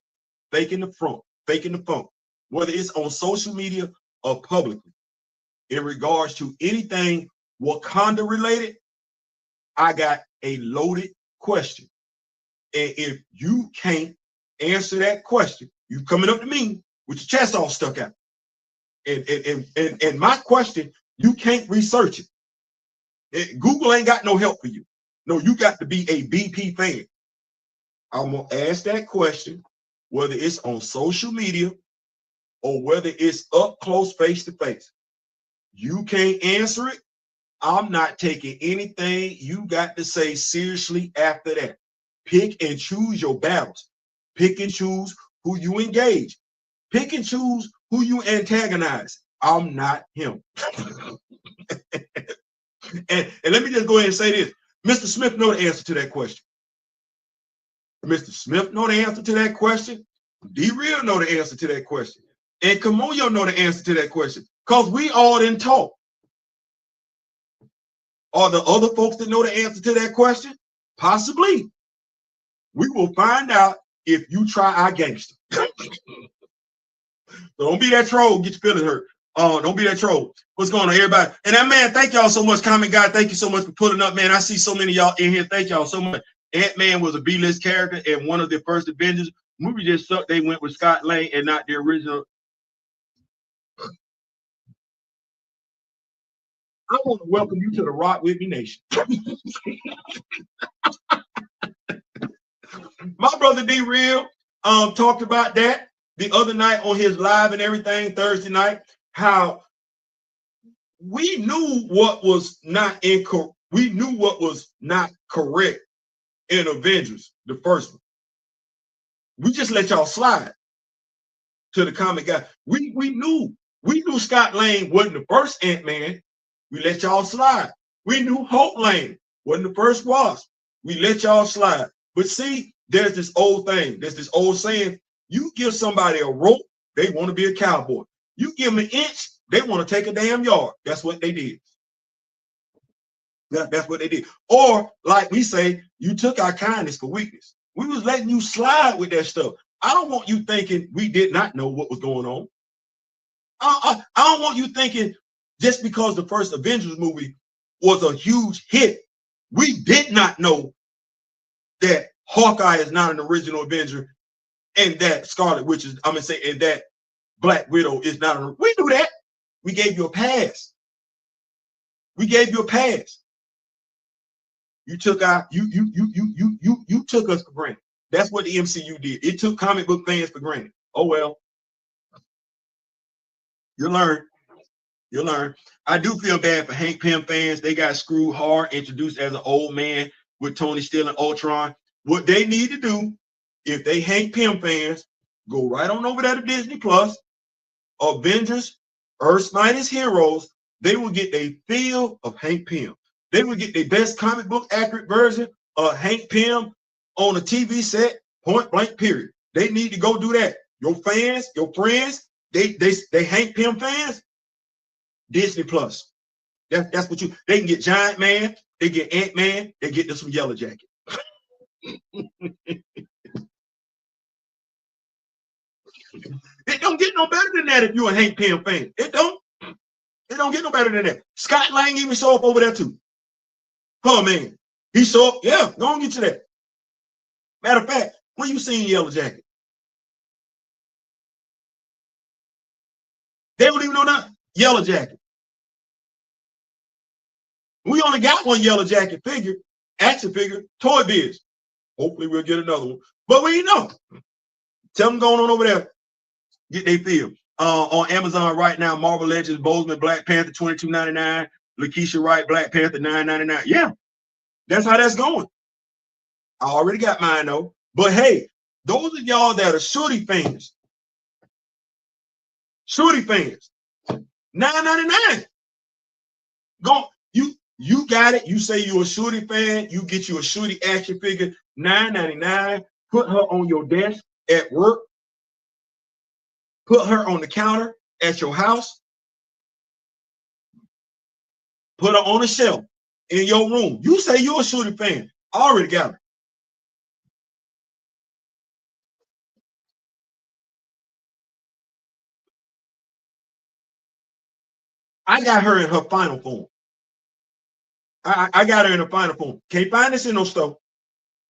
faking the front, faking the funk, whether it's on social media or publicly, in regards to anything Wakanda related, I got a loaded question. And if you can't answer that question, you coming up to me with your chest all stuck out. And my question, you can't research it. Google ain't got no help for you. No, you got to be a BP fan. I'm gonna ask that question, whether it's on social media or whether it's up close face to face. You can't answer it. I'm not taking anything you got to say seriously after that. Pick and choose your battles. Pick and choose who you engage. Pick and choose who you antagonize. I'm not him. and let me just go ahead and say this. Mr. Smith know the answer to that question. Mr. Smith know the answer to that question. D-Real know the answer to that question. And Kamoyo know the answer to that question. Because we all didn't talk. Are the other folks that know the answer to that question? Possibly. We will find out if you try our gangster. So don't be that troll, get your feelings hurt. Don't be that troll. What's going on, everybody? And that man, thank y'all so much. Comment guy, thank you so much for pulling up, man. I see so many of y'all in here. Thank y'all so much. Ant-Man was a B-list character and one of the first Avengers. Movie just sucked. They went with Scott Lang and not the original. I want to welcome you to the Rock With Me Nation. My brother D-Real talked about that the other night on his live and everything, Thursday night, how we knew what was not incorrect. We knew what was not correct in Avengers, the first one. We just let y'all slide to the comic guy. We knew Scott Lang wasn't the first Ant-Man. We let y'all slide. We knew Hope Lang wasn't the first Wasp. We let y'all slide. But see, there's this old thing. There's this old saying, you give somebody a rope, they want to be a cowboy. You give them an inch, they want to take a damn yard. That's what they did. That's what they did. Or, like we say, you took our kindness for weakness. We was letting you slide with that stuff. I don't want you thinking we did not know what was going on. I don't want you thinking just because the first Avengers movie was a huge hit, we did not know that Hawkeye is not an original Avenger and that Scarlet Witch is, I'm gonna say, and that Black Widow is not a, we knew that. We gave you a pass. We gave you a pass. You took our, you took us for granted. That's what the MCU did. It took comic book fans for granted. Oh well. You learn. You learn. I do feel bad for Hank Pym fans. They got screwed hard, introduced as an old man with Tony stealing Ultron. What they need to do, if they Hank Pym fans, go right on over there to Disney Plus, Avengers, Earth's Mightiest Heroes. They will get a feel of Hank Pym. They will get the best comic book accurate version of Hank Pym on a TV set, point blank, period. They need to go do that. Your fans, your friends, they Hank Pym fans, Disney Plus. That's what you, they can get Giant Man, they get Ant-Man, they get this from Yellow Jacket. It don't get no better than that if you're a Hank Pym fan. It don't get no better than that. Scott Lang even show up over there too. Oh man, he show up. Yeah, go on, get to that. Matter of fact, when you seen Yellow Jacket, they don't even know that Yellow Jacket. We only got one Yellow Jacket figure, action figure, Toy Biz. Hopefully we'll get another one, but we know. Tell them going on over there, get their feel. On Amazon right now, Marvel Legends, Bozeman, Black Panther, $22.99. Lakeisha Wright, Black Panther, $9.99. Yeah, that's how that's going. I already got mine though. But hey, those of y'all that are Shorty fans, $9.99. Go, you got it. You say you're a Shorty fan, you get you a Shorty action figure, $9.99. Put her on your desk at work. Put her on the counter at your house. Put her on a shelf in your room. You say you're a Shorty fan. I already got her. I got her in her final form. I got her in her final form. Can't find this in no store.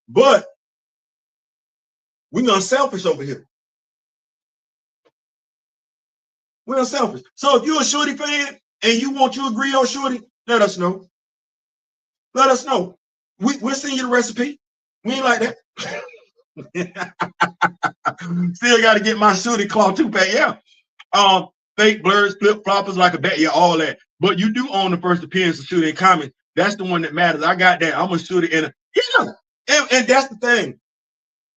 But We unselfish over here. We're unselfish. So if you're a Shorty fan and you want you agree on Shorty, let us know. Let us know. We'll send you the recipe. We ain't like that. Still got to get my Shorty claw two-pack. Yeah. Fake blurs, flip floppers like a bat. Yeah, all that. But you do own the first appearance of Shorty in comments. That's the one that matters. I got that. I'm a Shorty in a yeah. And that's the thing.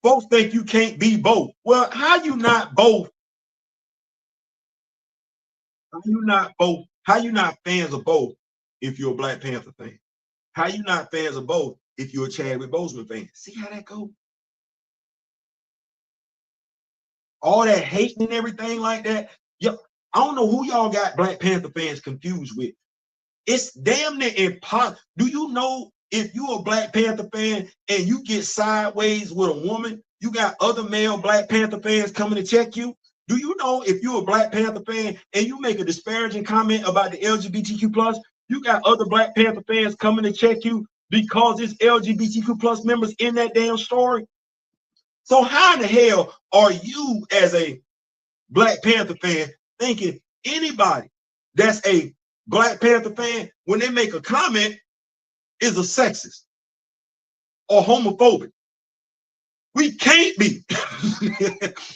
Folks think you can't be both. Well, how you not both? How you not both? How you not fans of both if you're a Black Panther fan? How you not fans of both if you're a Chadwick Boseman fan? See how that goes? All that hating and everything like that. Yeah, I don't know who y'all got Black Panther fans confused with. It's damn near impossible. Do you know if you're a Black Panther fan and you get sideways with a woman, you got other male Black Panther fans coming to check you? Do you know if you're a Black Panther fan and you make a disparaging comment about the LGBTQ plus, you got other Black Panther fans coming to check you because it's LGBTQ plus members in that damn story? So how in the hell are you as a Black Panther fan thinking anybody that's a Black Panther fan, when they make a comment, is a sexist or homophobic? We can't be.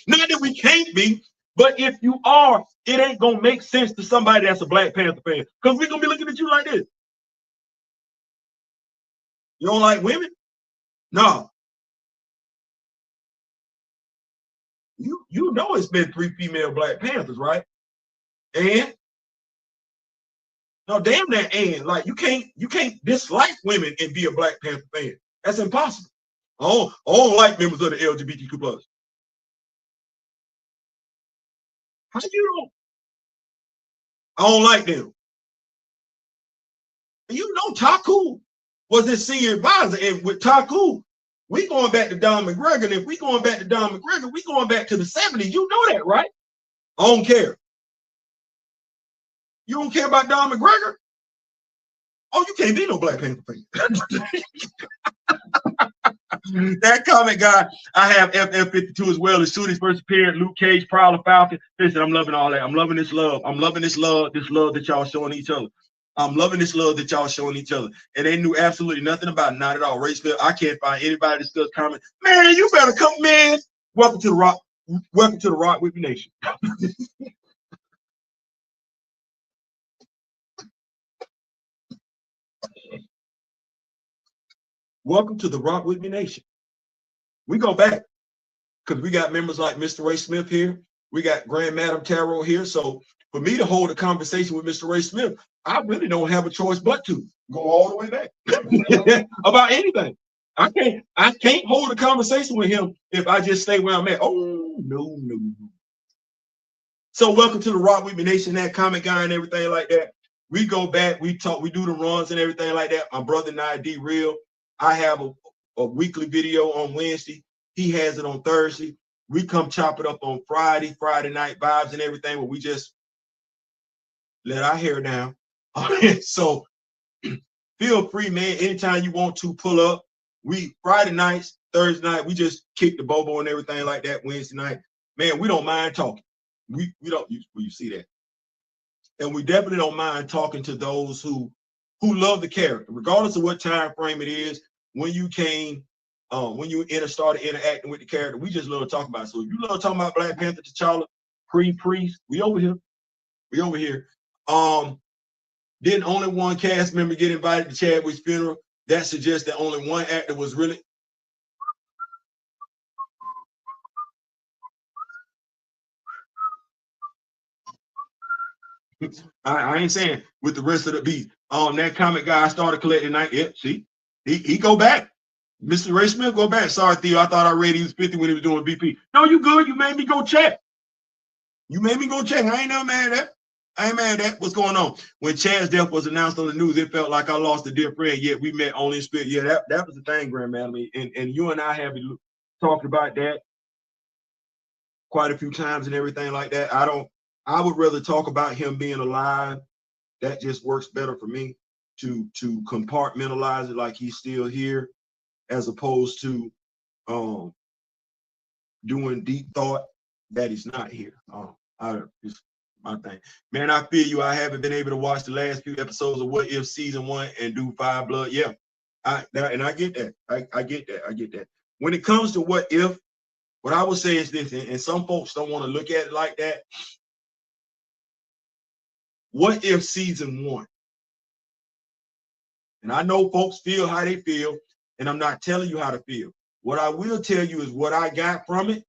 Not that we can't be, but if you are, it ain't gonna make sense to somebody that's a Black Panther fan, because we're gonna be looking at you like this. You don't like women? No. You know it's been 3 female Black Panthers, right? And no, damn that, and like you can't dislike women and be a Black Panther fan. That's impossible. I don't like members of the LGBTQ plus. How you don't? I don't like them. And you know Taku was his senior advisor, and with Taku, we going back to Don McGregor, and if we going back to Don McGregor, we going back to the 70s. You know that, right? I don't care. You don't care about Don McGregor? Oh, you can't be no Black Panther fan. That comment guy, I have FF52 as well. As soon as first appeared, Luke Cage, Prowler, Falcon. Listen, I'm loving all that. I'm loving this love. I'm loving this love that y'all showing each other. I'm loving this love that y'all showing each other. And they knew absolutely nothing about it, not at all. Raceville, I can't find anybody to discuss comment. Man, you better come, man. Welcome to the Rock. Welcome to the Rock with Me Nation. Welcome to the Rock with Me Nation. We go back because we got members like Mr. Ray Smith here. We got Grand Madam Tarot here. So for me to hold a conversation with Mr. Ray Smith, I really don't have a choice but to go all the way back about anything. I can't hold a conversation with him if I just stay where I'm at. Oh, no. So welcome to the Rock with Me Nation, that comment guy and everything like that. We go back, we talk, we do the runs and everything like that. My brother and I, D Real. I have a weekly video on Wednesday. He has it on Thursday. We come chop it up on Friday night vibes and everything, where we just let our hair down. So feel free, man. Anytime you want to pull up. We Friday nights, Thursday night, we just kick the bobo and everything like that. Wednesday night, man, we don't mind talking. We don't. You see that, and we definitely don't mind talking to those who love the character, regardless of what time frame it is. When you came, when you started interacting with the character, we just love to talk about it. So if you love talking about Black Panther, T'Challa, Priest, we over here. Didn't only one cast member get invited to Chadwick's funeral? That suggests that only one actor was really. I ain't saying with the rest of the beat. That comic guy started collecting night. Yeah, see, he go back. Mr. Ray Smith go back. Sorry, Theo. I thought I read he was 50 when he was doing BP. No, you good. You made me go check. I ain't never mad at that. I ain't mad at that. What's going on? When Chad's death was announced on the news, it felt like I lost a dear friend, yet we met only in spirit. Yeah, that was the thing, Grandma. And you and I have talked about that quite a few times and everything like that. I would rather talk about him being alive. That just works better for me to compartmentalize it like he's still here, as opposed to doing deep thought that he's not here. It's my thing. Man, I feel you. I haven't been able to watch the last few episodes of What If season 1 and do Five Blood. Yeah, I get that. I get that. I get that. When it comes to What If, what I would say is this, and some folks don't want to look at it like that. What If season 1? And I know folks feel how they feel, and I'm not telling you how to feel. What I will tell you is what I got from it,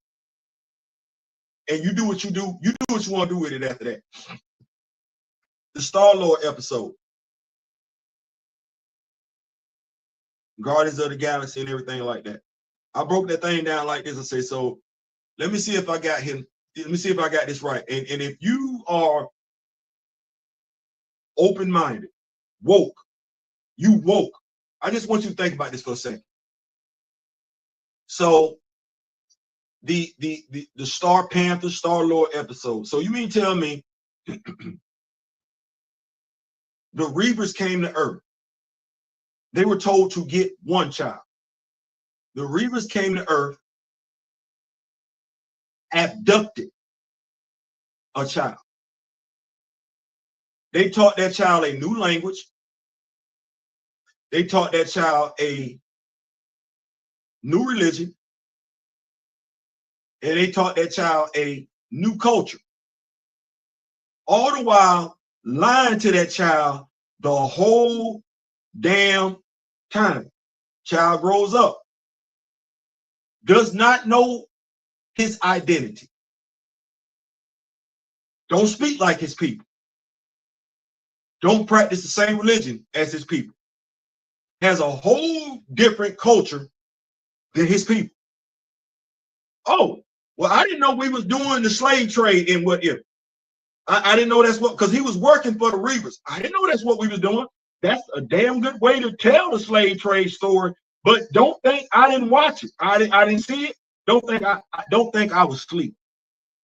and you do what you do. You do what you want to do with it after that. The Star-Lord episode, Guardians of the Galaxy and everything like that. I broke that thing down like this and say, so let me see if I got him. Let me see if I got this right. And if you are open-minded, woke, you woke. I just want you to think about this for a second. So the Star Panther, Star-Lord episode. So you mean tell me the Reavers came to Earth. They were told to get one child. The Reavers came to Earth, abducted a child. They taught that child a new language. They taught that child a new religion. And they taught that child a new culture. All the while lying to that child the whole damn time. Child grows up, does not know his identity, don't speak like his people, don't practice the same religion as his people, has a whole different culture than his people. Oh, well, I didn't know we was doing the slave trade in What If. I didn't know that's what, because he was working for the Reavers. I didn't know that's what we was doing. That's a damn good way to tell the slave trade story. But don't think I didn't watch it. I didn't see it. Don't think I was asleep.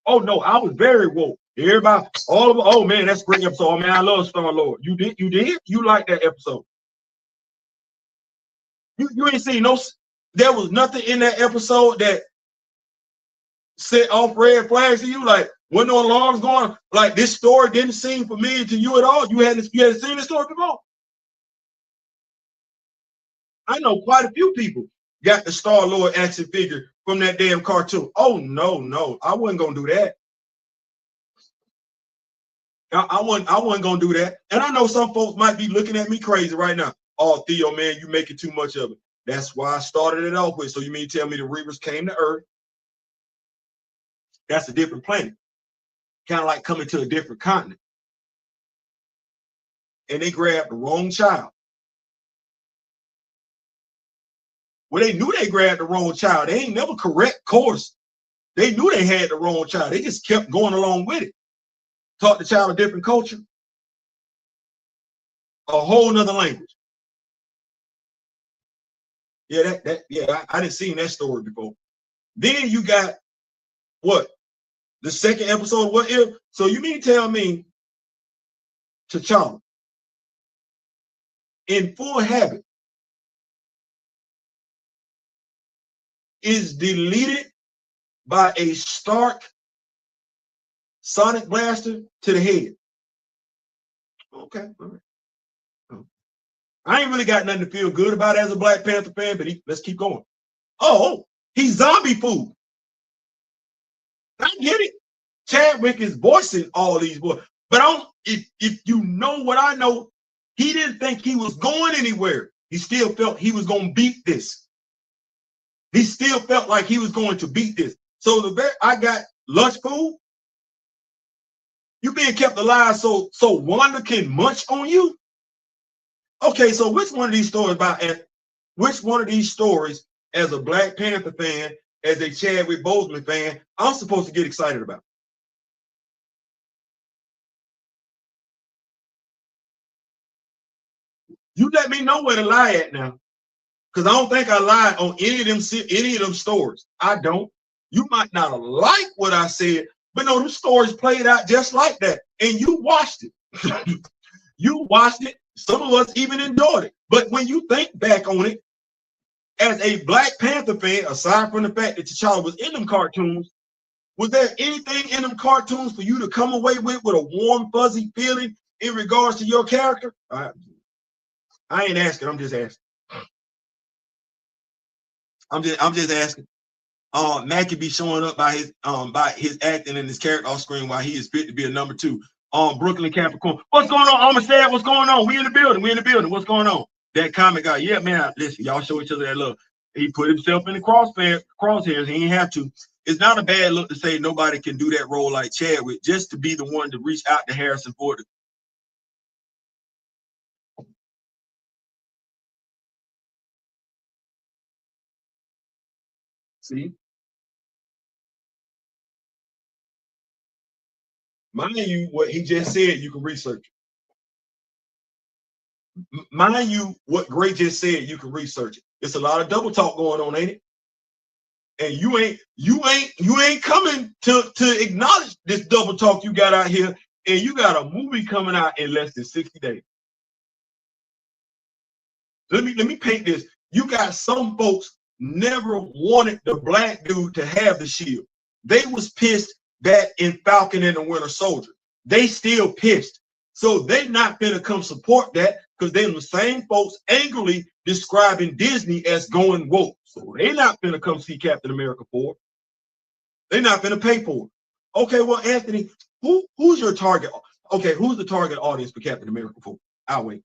Oh no, I was very woke. Everybody, all of them, oh man, that's a great episode. Oh, man, I love Star-Lord. You did? You liked that episode. You ain't seen no, there was nothing in that episode that set off red flags to you, like when no alarms going, like this story didn't seem familiar to you at all. You hadn't seen this story before. I know quite a few people got the Star-Lord action figure from that damn cartoon. Oh no, I wasn't gonna do that. I wasn't gonna do that. And I know some folks might be looking at me crazy right now. Oh, Theo, man, you making too much of it. That's why I started it off with. So you mean tell me the Reavers came to Earth? That's a different planet. Kind of like coming to a different continent. And they grabbed the wrong child. Well, they knew they grabbed the wrong child. They ain't never correct course. They knew they had the wrong child. They just kept going along with it. Taught the child a different culture. A whole nother language. Yeah, I didn't see that story before. Then you got what? The second episode of What If? So you mean tell me T'Challa in full habit is deleted by a Stark sonic blaster to the head? Okay, all right. I ain't really got nothing to feel good about as a Black Panther fan, but let's keep going. Oh, he's zombie food. I get it. Chadwick is voicing all these boys, but if you know what I know, he didn't think he was going anywhere. He still felt he was going to beat this. He still felt like he was going to beat this. So I got lunch food. You being kept alive so Wanda can munch on you. Okay, so which one of these stories as a Black Panther fan, as a Chadwick Boseman fan, I'm supposed to get excited about? You let me know where to lie at now, because I don't think I lied on any of them stories. I don't. You might not have liked what I said, but no, the stories played out just like that, and you watched it. You watched it. Some of us even enjoyed it. But when you think back on it, as a Black Panther fan, aside from the fact that T'Challa was in them cartoons, was there anything in them cartoons for you to come away with a warm, fuzzy feeling in regards to your character? I ain't asking. I'm just asking. I'm just asking. Mackie be showing up by his acting and his character off screen while he is fit to be a number 2. Brooklyn Capricorn. What's going on? I'm sad. What's going on? We in the building. What's going on? That comic guy. Yeah, man. Listen, y'all show each other that love. He put himself in the crosshairs. He ain't have to. It's not a bad look to say nobody can do that role like Chadwick, just to be the one to reach out to Harrison Ford. See? Mind you, what he just said, you can research it. Mind you, what Gray just said, you can research it. It's a lot of double talk going on, ain't it? And you ain't coming to acknowledge this double talk you got out here, and you got a movie coming out in less than 60 days. Let me paint this. You got some folks never wanted the black dude to have the shield. They was pissed back in Falcon and the Winter Soldier. They still pissed. So they not gonna come support that, because they're the same folks angrily describing Disney as going woke. So they're not gonna come see Captain America 4. They're not gonna pay for it. Okay, well, Anthony, who's your target? Okay, who's the target audience for Captain America 4? I'll wait.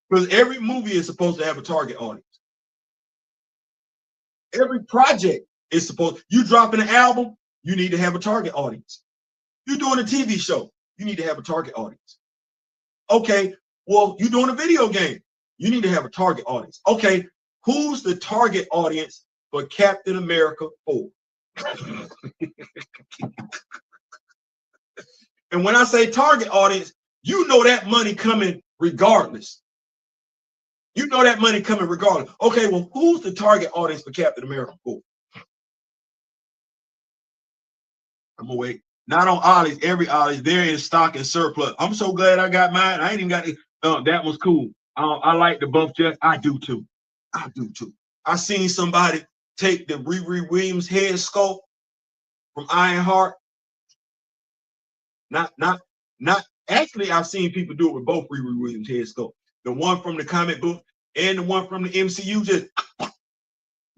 Because every movie is supposed to have a target audience. Every project is supposed, you dropping an album, you need to have a target audience. You're doing a TV show, you need to have a target audience. Okay, well, you're doing a video game, you need to have a target audience. Okay, who's the target audience for Captain America 4? And when I say target audience, you know that money coming regardless. You know that money coming regardless. Okay, well, who's the target audience for Captain America 4? I'm gonna wait. Not on Ollie's. Every Ollie's, they're in stock and surplus. I'm so glad I got mine. I ain't even got it. That was cool. I like the buff jet. I do too. I seen somebody take the Riri Williams head sculpt from Ironheart. Not. Actually, I've seen people do it with both Riri Williams head sculpt. The one from the comic book and the one from the MCU. Just,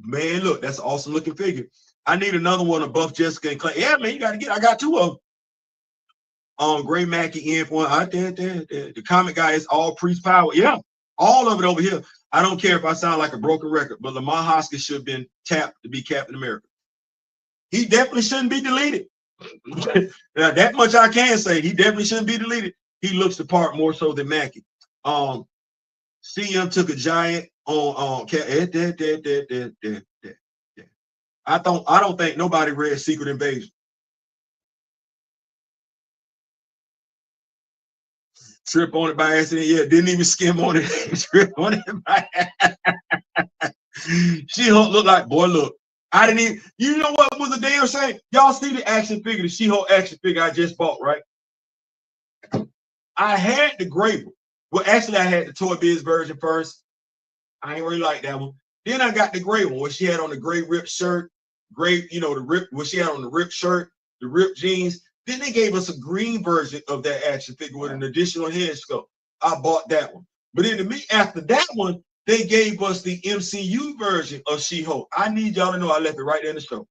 man, look, that's an awesome looking figure. I need another one of Buff Jessica and Clay. Yeah, man, you gotta get. I got 2 of them. Gray Mackie in for the comic guy is all priest power. Yeah, all of it over here. I don't care if I sound like a broken record, but Lamar Hoskins should have been tapped to be Captain America. He definitely shouldn't be deleted. Now, that much I can say. He definitely shouldn't be deleted. He looks the part more so than Mackie. CM took a giant on I don't think nobody read Secret Invasion. Trip on it by accident. Yeah, didn't even skim on it. Trip on it by She-Hulk looked like, boy, look. I didn't even, you know what was the damn shame? Y'all see the action figure, the She-Hulk action figure I just bought, right? I had the gray one. Well, actually, I had the Toy Biz version first. I ain't really like that one. Then I got the gray one, where she had on the gray ripped shirt, gray, the rip, what she had on the ripped shirt, the ripped jeans. Then they gave us a green version of that action figure with an additional head sculpt. I bought that one. But after that one, they gave us the MCU version of She-Hulk. I need y'all to know I left it right there in the show.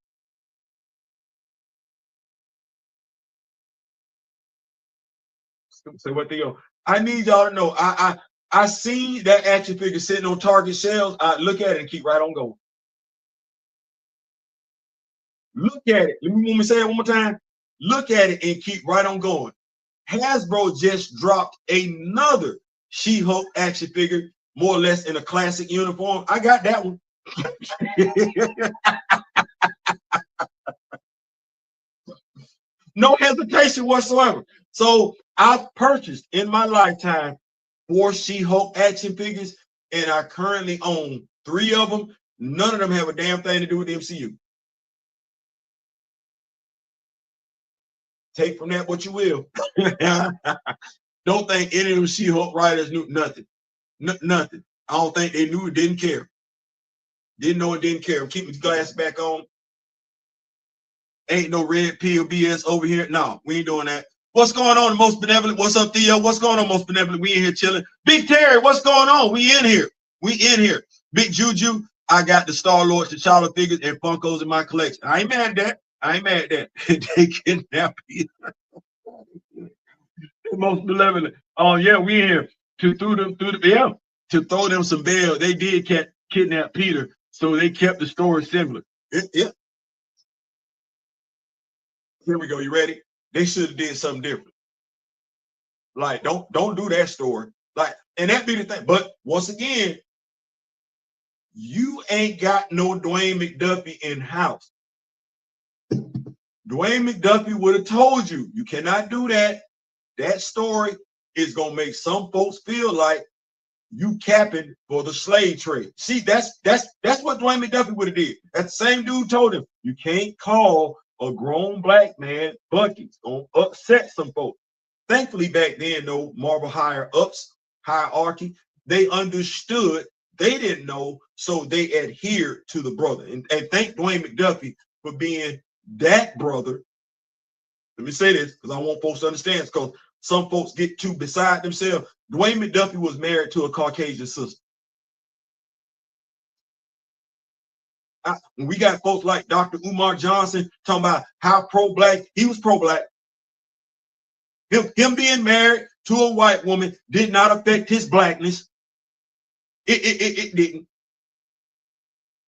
Say what they go. I need y'all to know. I seen that action figure sitting on Target shelves. I look at it and keep right on going. Look at it. Let me say it one more time. Look at it and keep right on going. Hasbro just dropped another She-Hulk action figure, more or less in a classic uniform. I got that one. No hesitation whatsoever. So I've purchased in my lifetime 4 She-Hulk action figures, and I currently own 3 of them. None of them have a damn thing to do with the MCU. Take from that what you will. Don't think any of them She-Hulk writers knew nothing. Nothing. I don't think they knew it, didn't care. Didn't know it, didn't care. I'm keeping the glass back on. Ain't no red pill BS over here. No, we ain't doing that. What's going on, the Most Benevolent? What's up, Theo? What's going on, Most Benevolent? We in here chilling. Big Terry, what's going on? We in here. We in here. Big Juju, I got the Star-Lord T'Challa figures and Funkos in my collection. I ain't mad at that. I ain't mad at that. They kidnapped Peter. Most Benevolent. Oh, yeah, we in here. To throw them some bail. They did kidnap Peter, so they kept the story similar. Yeah. Here we go. You ready? They should have did something different. Like, don't do that story. Like, and that be the thing. But once again, you ain't got no Dwayne McDuffie in house. Dwayne McDuffie would have told you, you cannot do that. That story is gonna make some folks feel like you capping for the slave trade. See, that's what Dwayne McDuffie would have did. That same dude told him, you can't call a grown black man Bucky. It's gonna upset some folks. Thankfully, back then, no Marvel hierarchy, they understood. They didn't know, so they adhered to the brother. And thank Dwayne McDuffie for being that brother. Let me say this because I want folks to understand, because some folks get too beside themselves. Dwayne McDuffie was married to a Caucasian sister. When we got folks like Dr. Umar Johnson talking about how pro-black, he was pro-black. Him being married to a white woman did not affect his blackness. It didn't.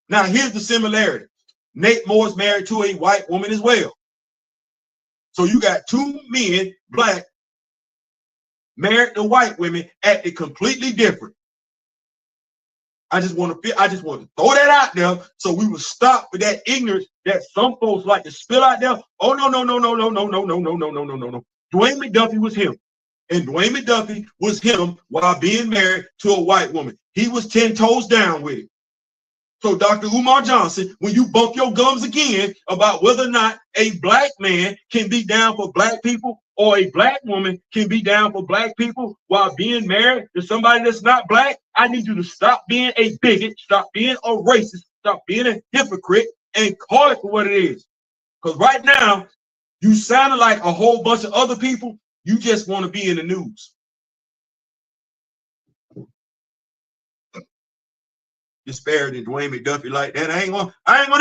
Now, here's the similarity. Nate Moore's married to a white woman as well. So you got two men, black, married to white women, acting completely different. I just want to throw that out there so we will stop with that ignorance that some folks like to spill out there. Oh, no. Dwayne McDuffie was him. And Dwayne McDuffie was him while being married to a white woman. He was 10 toes down with it. So Dr. Umar Johnson, when you bump your gums again about whether or not a black man can be down for black people or a black woman can be down for black people while being married to somebody that's not black, I need you to stop being a bigot, stop being a racist, stop being a hypocrite, and call it for what it is. Because right now, you sounded like a whole bunch of other people. You just want to be in the news. Disparaging Dwayne McDuffie like that. I ain't gonna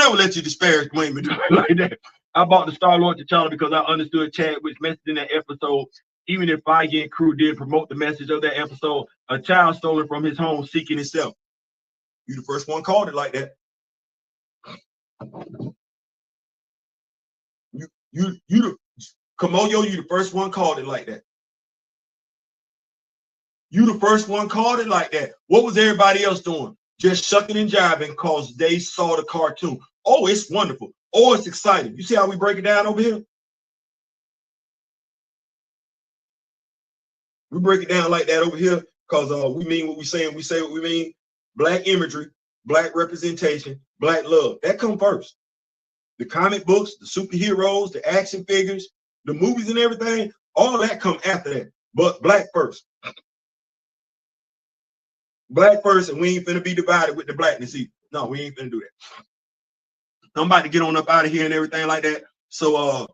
ever let you disparage Dwayne McDuffie like that. I bought the Star-Lord T'Challa because I understood Chadwick's message in that episode. Even if Feige and crew did promote the message of that episode, a child stolen from his home seeking himself. You the first one called it like that. Kamoyo, you the first one called it like that. You the first one called it like that. What was everybody else doing? Just shucking and jiving because they saw the cartoon. Oh, it's wonderful. Oh, it's exciting. You see how we break it down over here? We break it down like that over here because we mean what we say and we say what we mean. Black imagery, black representation, black love. That come first. The comic books, the superheroes, the action figures, the movies and everything, all that come after that. But black first. Black first, and we ain't finna be divided with the blackness either. No, we ain't finna do that. I'm about to get on up out of here and everything like that. So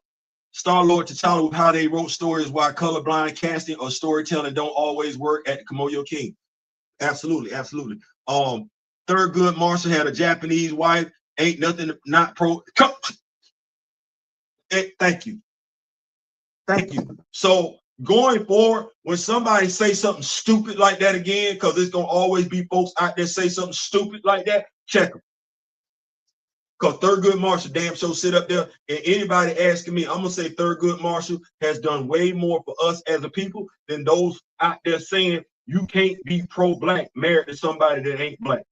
Star-Lord T'Challa with how they wrote stories why colorblind casting or storytelling don't always work at the Kamoyo King. Absolutely. Thurgood Marshall had a Japanese wife. Ain't nothing not pro. Thank you. So going forward, when somebody say something stupid like that again, because there's gonna always be folks out there say something stupid like that, check them. Because Thurgood Marshall damn sure sit up there, and anybody asking me, I'm gonna say Thurgood Marshall has done way more for us as a people than those out there saying you can't be pro-black married to somebody that ain't black.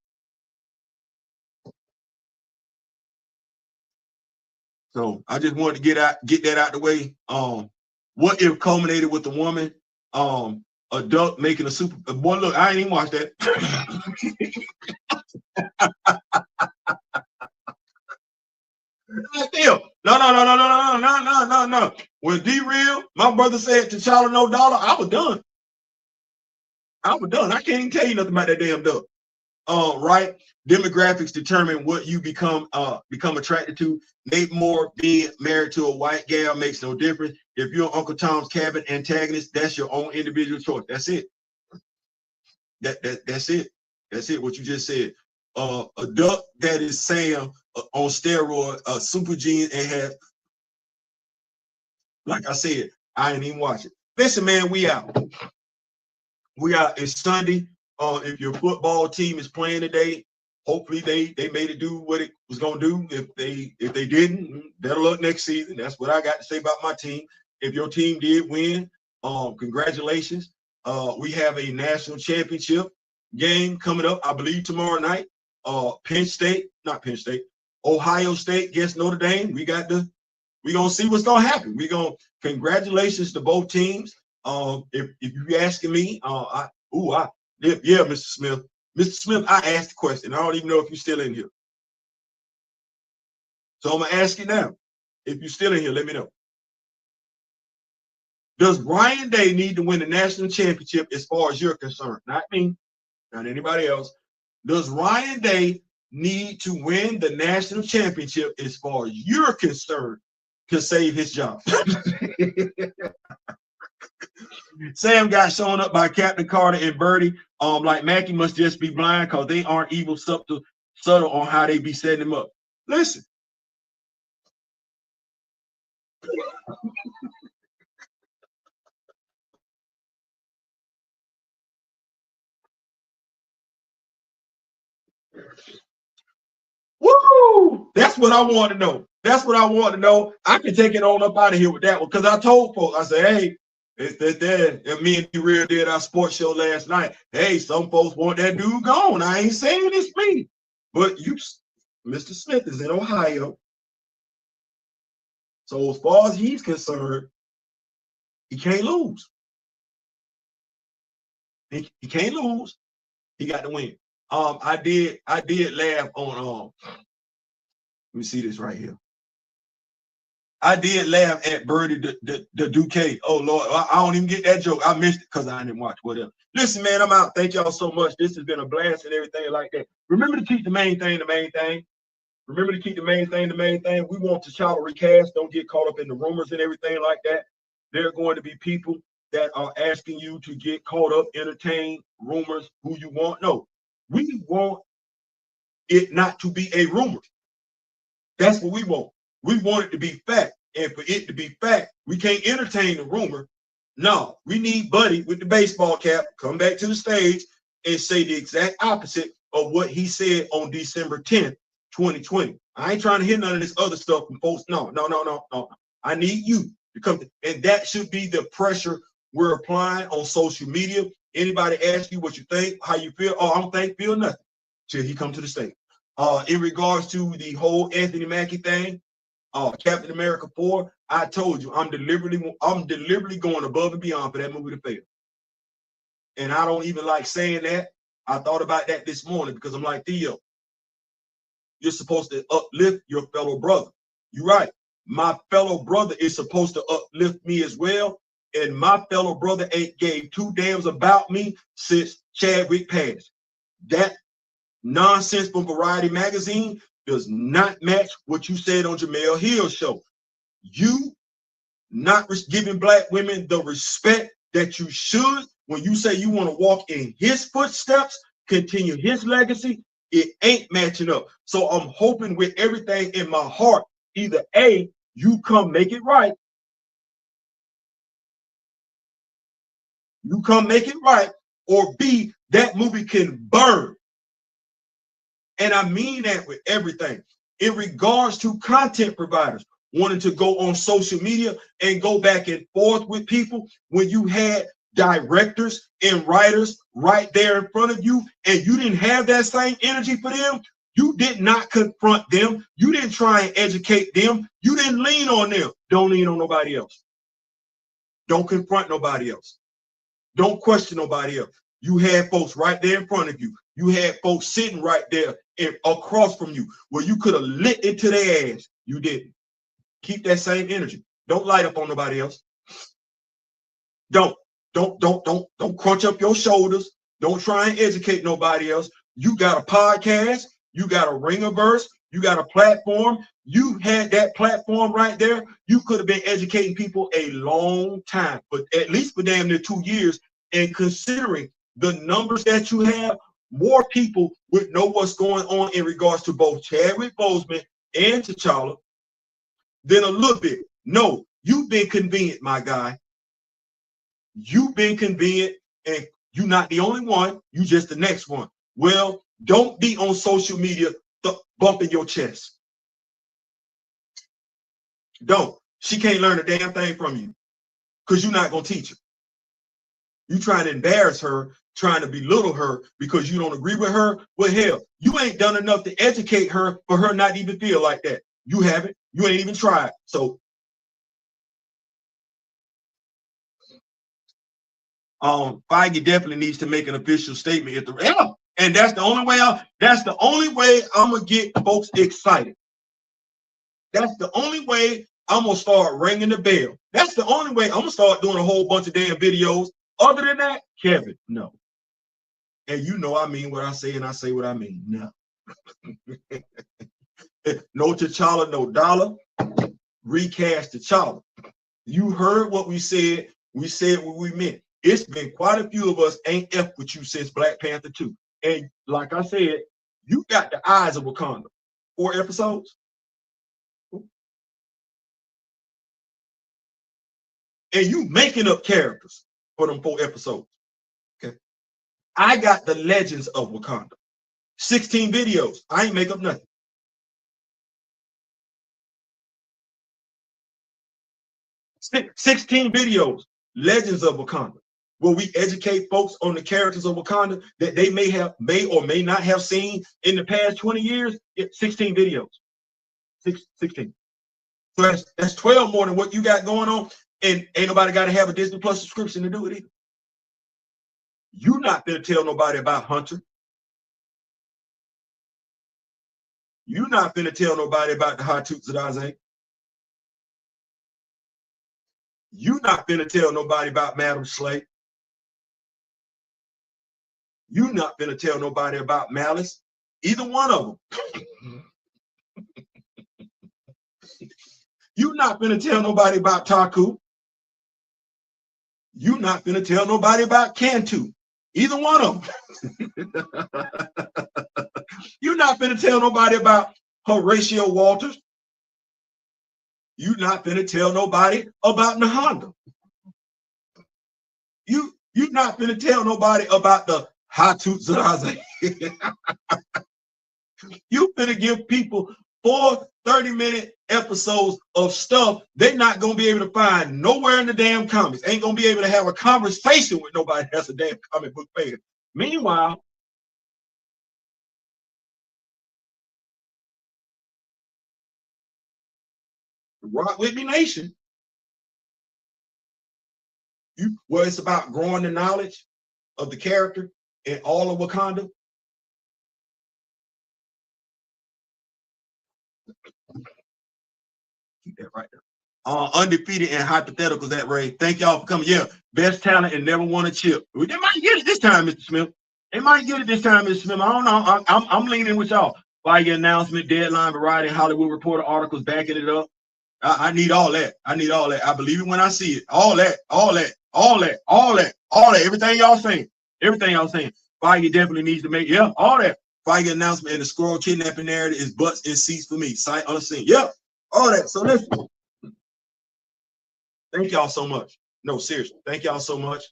So I just wanted to get that out the way. What if culminated with the woman, a duck making a super boy? Look, I ain't even watched that. Still, no. When D-Real, my brother said T'Challa no dollar, I was done. I was done. I can't even tell you nothing about that damn dub. Right? Demographics determine what you become attracted to. Nate Moore being married to a white gal makes no difference. If you're Uncle Tom's Cabin antagonist, that's your own individual choice. That's it. That's it. That's it. What you just said. A duck that is Sam on steroid, super gene, and have, like I said, I didn't even watch it. Listen, man, we out. We out. It's Sunday. If your football team is playing today, hopefully they made it do what it was gonna do. If they didn't, better luck next season. That's what I got to say about my team. If your team did win, congratulations. We have a national championship game coming up, I believe tomorrow night. Ohio State against Notre Dame. We're gonna see what's gonna happen. Congratulations to both teams. If you're asking me, yeah, Mr. Smith. Mr. Smith, I asked the question. I don't even know if you're still in here. So I'm gonna ask you now. If you're still in here, let me know. Does Ryan Day need to win the national championship as far as you're concerned? Not me, not anybody else. Does Ryan Day need to win the national championship as far as you're concerned to save his job? Sam got shown up by Captain Carter and Birdie. Like Mackie must just be blind because they aren't evil subtle on how they be setting him up. Listen. Woo! That's what I want to know. That's what I want to know. I can take it on up out of here with that one because I told folks, I said, hey, it's that. And me and D-Real did our sports show last night. Hey, some folks want that dude gone. I ain't saying it's me. But Mr. Smith is in Ohio. So as far as he's concerned, he can't lose. He can't lose. He got to win. I did laugh on let me see this right here. I did laugh at Birdie the Duque. Oh Lord, I don't even get that joke. I missed it because I didn't watch whatever. Listen, man, I'm out. Thank y'all so much. This has been a blast and everything like that. Remember to keep the main thing the main thing. Remember to keep the main thing the main thing. We want T'Challa recast. Don't get caught up in the rumors and everything like that. There are going to be people that are asking you to get caught up, entertain rumors, who you want. No, we want it not to be a rumor. That's what we want. We want it to be fact. And for it to be fact, we can't entertain the rumor. No, we need Buddy with the baseball cap come back to the stage and say the exact opposite of what he said on December 10th, 2020. I ain't trying to hear none of this other stuff from folks. No. I need you to come. And that should be the pressure we're applying on social media. Anybody ask you what you think, how you feel? Oh, I don't think, feel nothing till he come to the stage. In regards to the whole Anthony Mackie thing, Captain America 4, I told you I'm deliberately going above and beyond for that movie to fail. And I don't even like saying that. I thought about that this morning because I'm like, Theo, you're supposed to uplift your fellow brother. You're right. My fellow brother is supposed to uplift me as well. And my fellow brother ain't gave two damns about me since Chadwick passed. That nonsense from Variety magazine does not match what you said on Jemelle Hill's show. You not giving black women the respect that you should when you say you want to walk in his footsteps, continue his legacy. It ain't matching up. So I'm hoping with everything in my heart, either A, you come make it right. You come make it right, or B, that movie can burn. And I mean that with everything. In regards to content providers wanting to go on social media and go back and forth with people when you had directors and writers right there in front of you and you didn't have that same energy for them, you did not confront them. You didn't try and educate them. You didn't lean on them. Don't lean on nobody else. Don't confront nobody else. Don't question nobody else. You had folks right there in front of you. You had folks sitting right there across from you where you could have lit into their ass. You didn't. Keep that same energy. Don't light up on nobody else. Don't. Don't crunch up your shoulders. Don't try and educate nobody else. You got a podcast, you got a Ringerverse, you got a platform. You had that platform right there. You could have been educating people a long time, but at least for damn near 2 years. And considering the numbers that you have, more people would know what's going on in regards to both Chadwick Boseman and T'Challa than a little bit. No, you've been convenient, my guy. You've been convenient, and you're not the only one. You just the next one. Well, don't be on social media bumping your chest. Don't. She can't learn a damn thing from you because you're not going to teach her. You trying to embarrass her, trying to belittle her because you don't agree with her. Well, hell, you ain't done enough to educate her for her not even feel like that. You haven't. You ain't even tried. So, Feige definitely needs to make an official statement at the and that's the only way. I'm gonna get folks excited. That's the only way I'm gonna start ringing the bell. That's the only way I'm gonna start doing a whole bunch of damn videos. Other than that, Kevin, no. And you know I mean what I say, and I say what I mean. No. No T'Challa, no dollar. Recast T'Challa. You heard what we said. We said what we meant. It's been quite a few of us ain't F with you since Black Panther 2. And like I said, you got the eyes of Wakanda. 4 episodes. And you making up characters for them 4 episodes. Okay. I got the legends of Wakanda. 16 videos. I ain't make up nothing. 16 videos. Legends of Wakanda. Where we educate folks on the characters of Wakanda that they may or may not have seen in the past 20 years. 16 videos. 16. So that's 12 more than what you got going on. And ain't nobody got to have a Disney Plus subscription to do it either. You're not going to tell nobody about Hunter. You're not going to tell nobody about the Hatut Zadaze. You're not going to tell nobody about Madam Slay. You're not going to tell nobody about Malice. Either one of them. You're not going to tell nobody about Taku. You're not going to tell nobody about Cantu. Either one of them. You're not going to tell nobody about Horatio Walters. You're not going to tell nobody about Nahanda. You're not going to tell nobody about the Hatut Zaraze. You're going to give people 4 30-minute episodes of stuff they're not going to be able to find nowhere in the damn comics. Ain't going to be able to have a conversation with nobody that's a damn comic book fan. Meanwhile, Rock With Me Nation, where it's about growing the knowledge of the character and all of Wakanda. Keep that right there. Undefeated and hypotheticals that Ray. Thank y'all for coming. Yeah, best talent and never won a chip. They might get it this time, Mr. Smith. They might get it this time, Mr. Smith. I don't know. I'm leaning with y'all. Feige announcement, deadline, Variety, Hollywood Reporter articles backing it up. I need all that. I need all that. I believe it when I see it. All that. Everything y'all saying. Feige definitely needs to make, all that. Feige announcement and the scroll kidnapping narrative is butts and seats for me. Sight unseen. All that. So listen. Thank y'all so much. No, seriously. Thank y'all so much.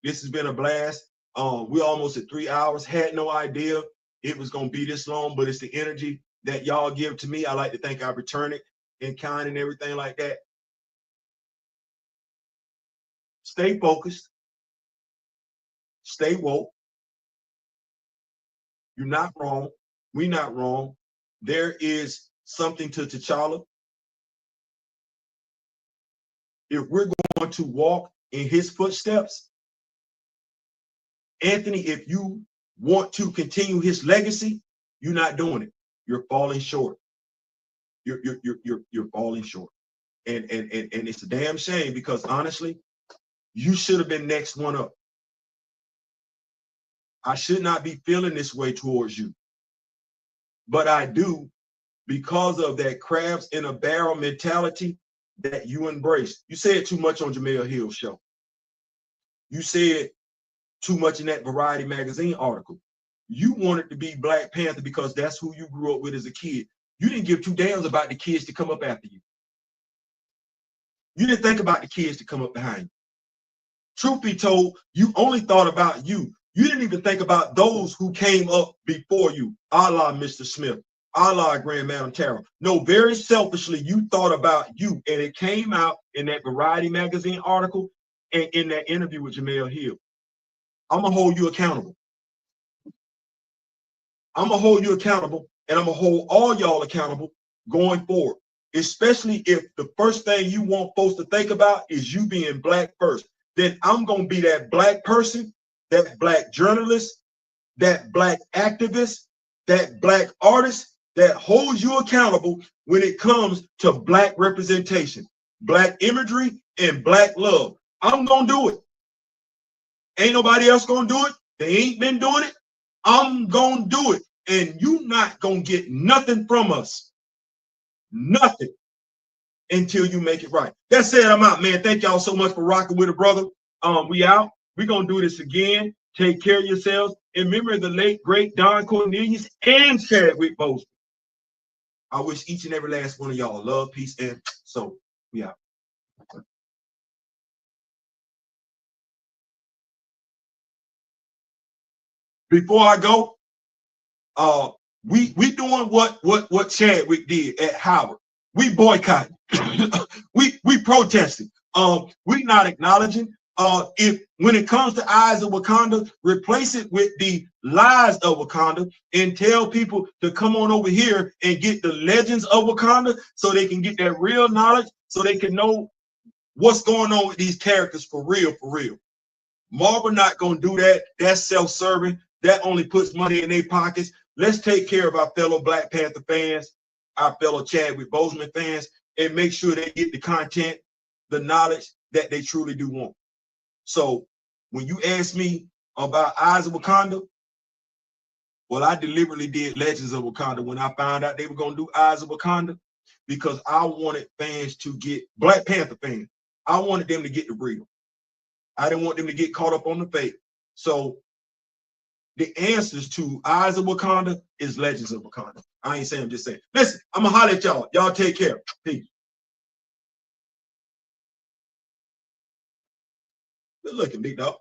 This has been a blast. We're almost at 3 hours. Had no idea it was going to be this long, but it's the energy that y'all give to me. I like to think I return it in kind and everything like that. Stay focused. Stay woke. You're not wrong. We're not wrong. There is something to T'Challa. If we're going to walk in his footsteps, Anthony, if you want to continue his legacy, you're not doing it. You're falling short. You're falling short. And it's a damn shame because honestly, You should have been next one up. I should not be feeling this way towards you. But I do because of that crabs in a barrel mentality that you embrace. You said too much on Jemelle Hill's show. You said too much in that Variety magazine article. You wanted to be Black Panther because that's who you grew up with as a kid. You didn't give two damns about the kids to come up after you. You didn't think about the kids to come up behind you. Truth be told, you only thought about you. You didn't even think about those who came up before you, a la Mr. Smith, a la Grand Madam Tara. No, very selfishly, you thought about you, and it came out in that Variety magazine article and in that interview with Jemelle Hill. I'm gonna hold you accountable. I'm gonna hold you accountable, and I'm gonna hold all y'all accountable going forward, especially if the first thing you want folks to think about is you being Black first. Then I'm gonna be that Black person, that Black journalist, that Black activist, that Black artist that holds you accountable when it comes to Black representation, Black imagery, and Black love. I'm gonna do it. Ain't nobody else gonna do it. They ain't been doing it. I'm gonna do it. And you not gonna get nothing from us. Nothing until you make it right. That said, I'm out, man. Thank y'all so much for rocking with a brother. We out. We're gonna do this again. Take care of yourselves. And remember the late, great Don Cornelius and Chadwick Boseman. I wish each and every last one of y'all love, peace, and so we out. Before I go, we doing what Chadwick did at Howard. We boycotting. we protesting. We not acknowledging. If when it comes to Eyes of Wakanda, replace it with the Lies of Wakanda and tell people to come on over here and get the Legends of Wakanda so they can get that real knowledge, so they can know what's going on with these characters for real, for real. Marvel not gonna do that. That's self-serving. That only puts money in their pockets. Let's take care of our fellow Black Panther fans, our fellow Chadwick Boseman fans, and make sure they get the content, the knowledge that they truly do want. So when you ask me about Eyes of Wakanda, well, I deliberately did Legends of Wakanda when I found out they were going to do Eyes of Wakanda, because I wanted fans to get, Black Panther fans, I wanted them to get the real. I didn't want them to get caught up on the fake. So the answers to Eyes of Wakanda is Legends of Wakanda. I ain't saying, I'm just saying. Listen, I'm going to holler at y'all. Y'all take care. Peace. Good looking, big dog.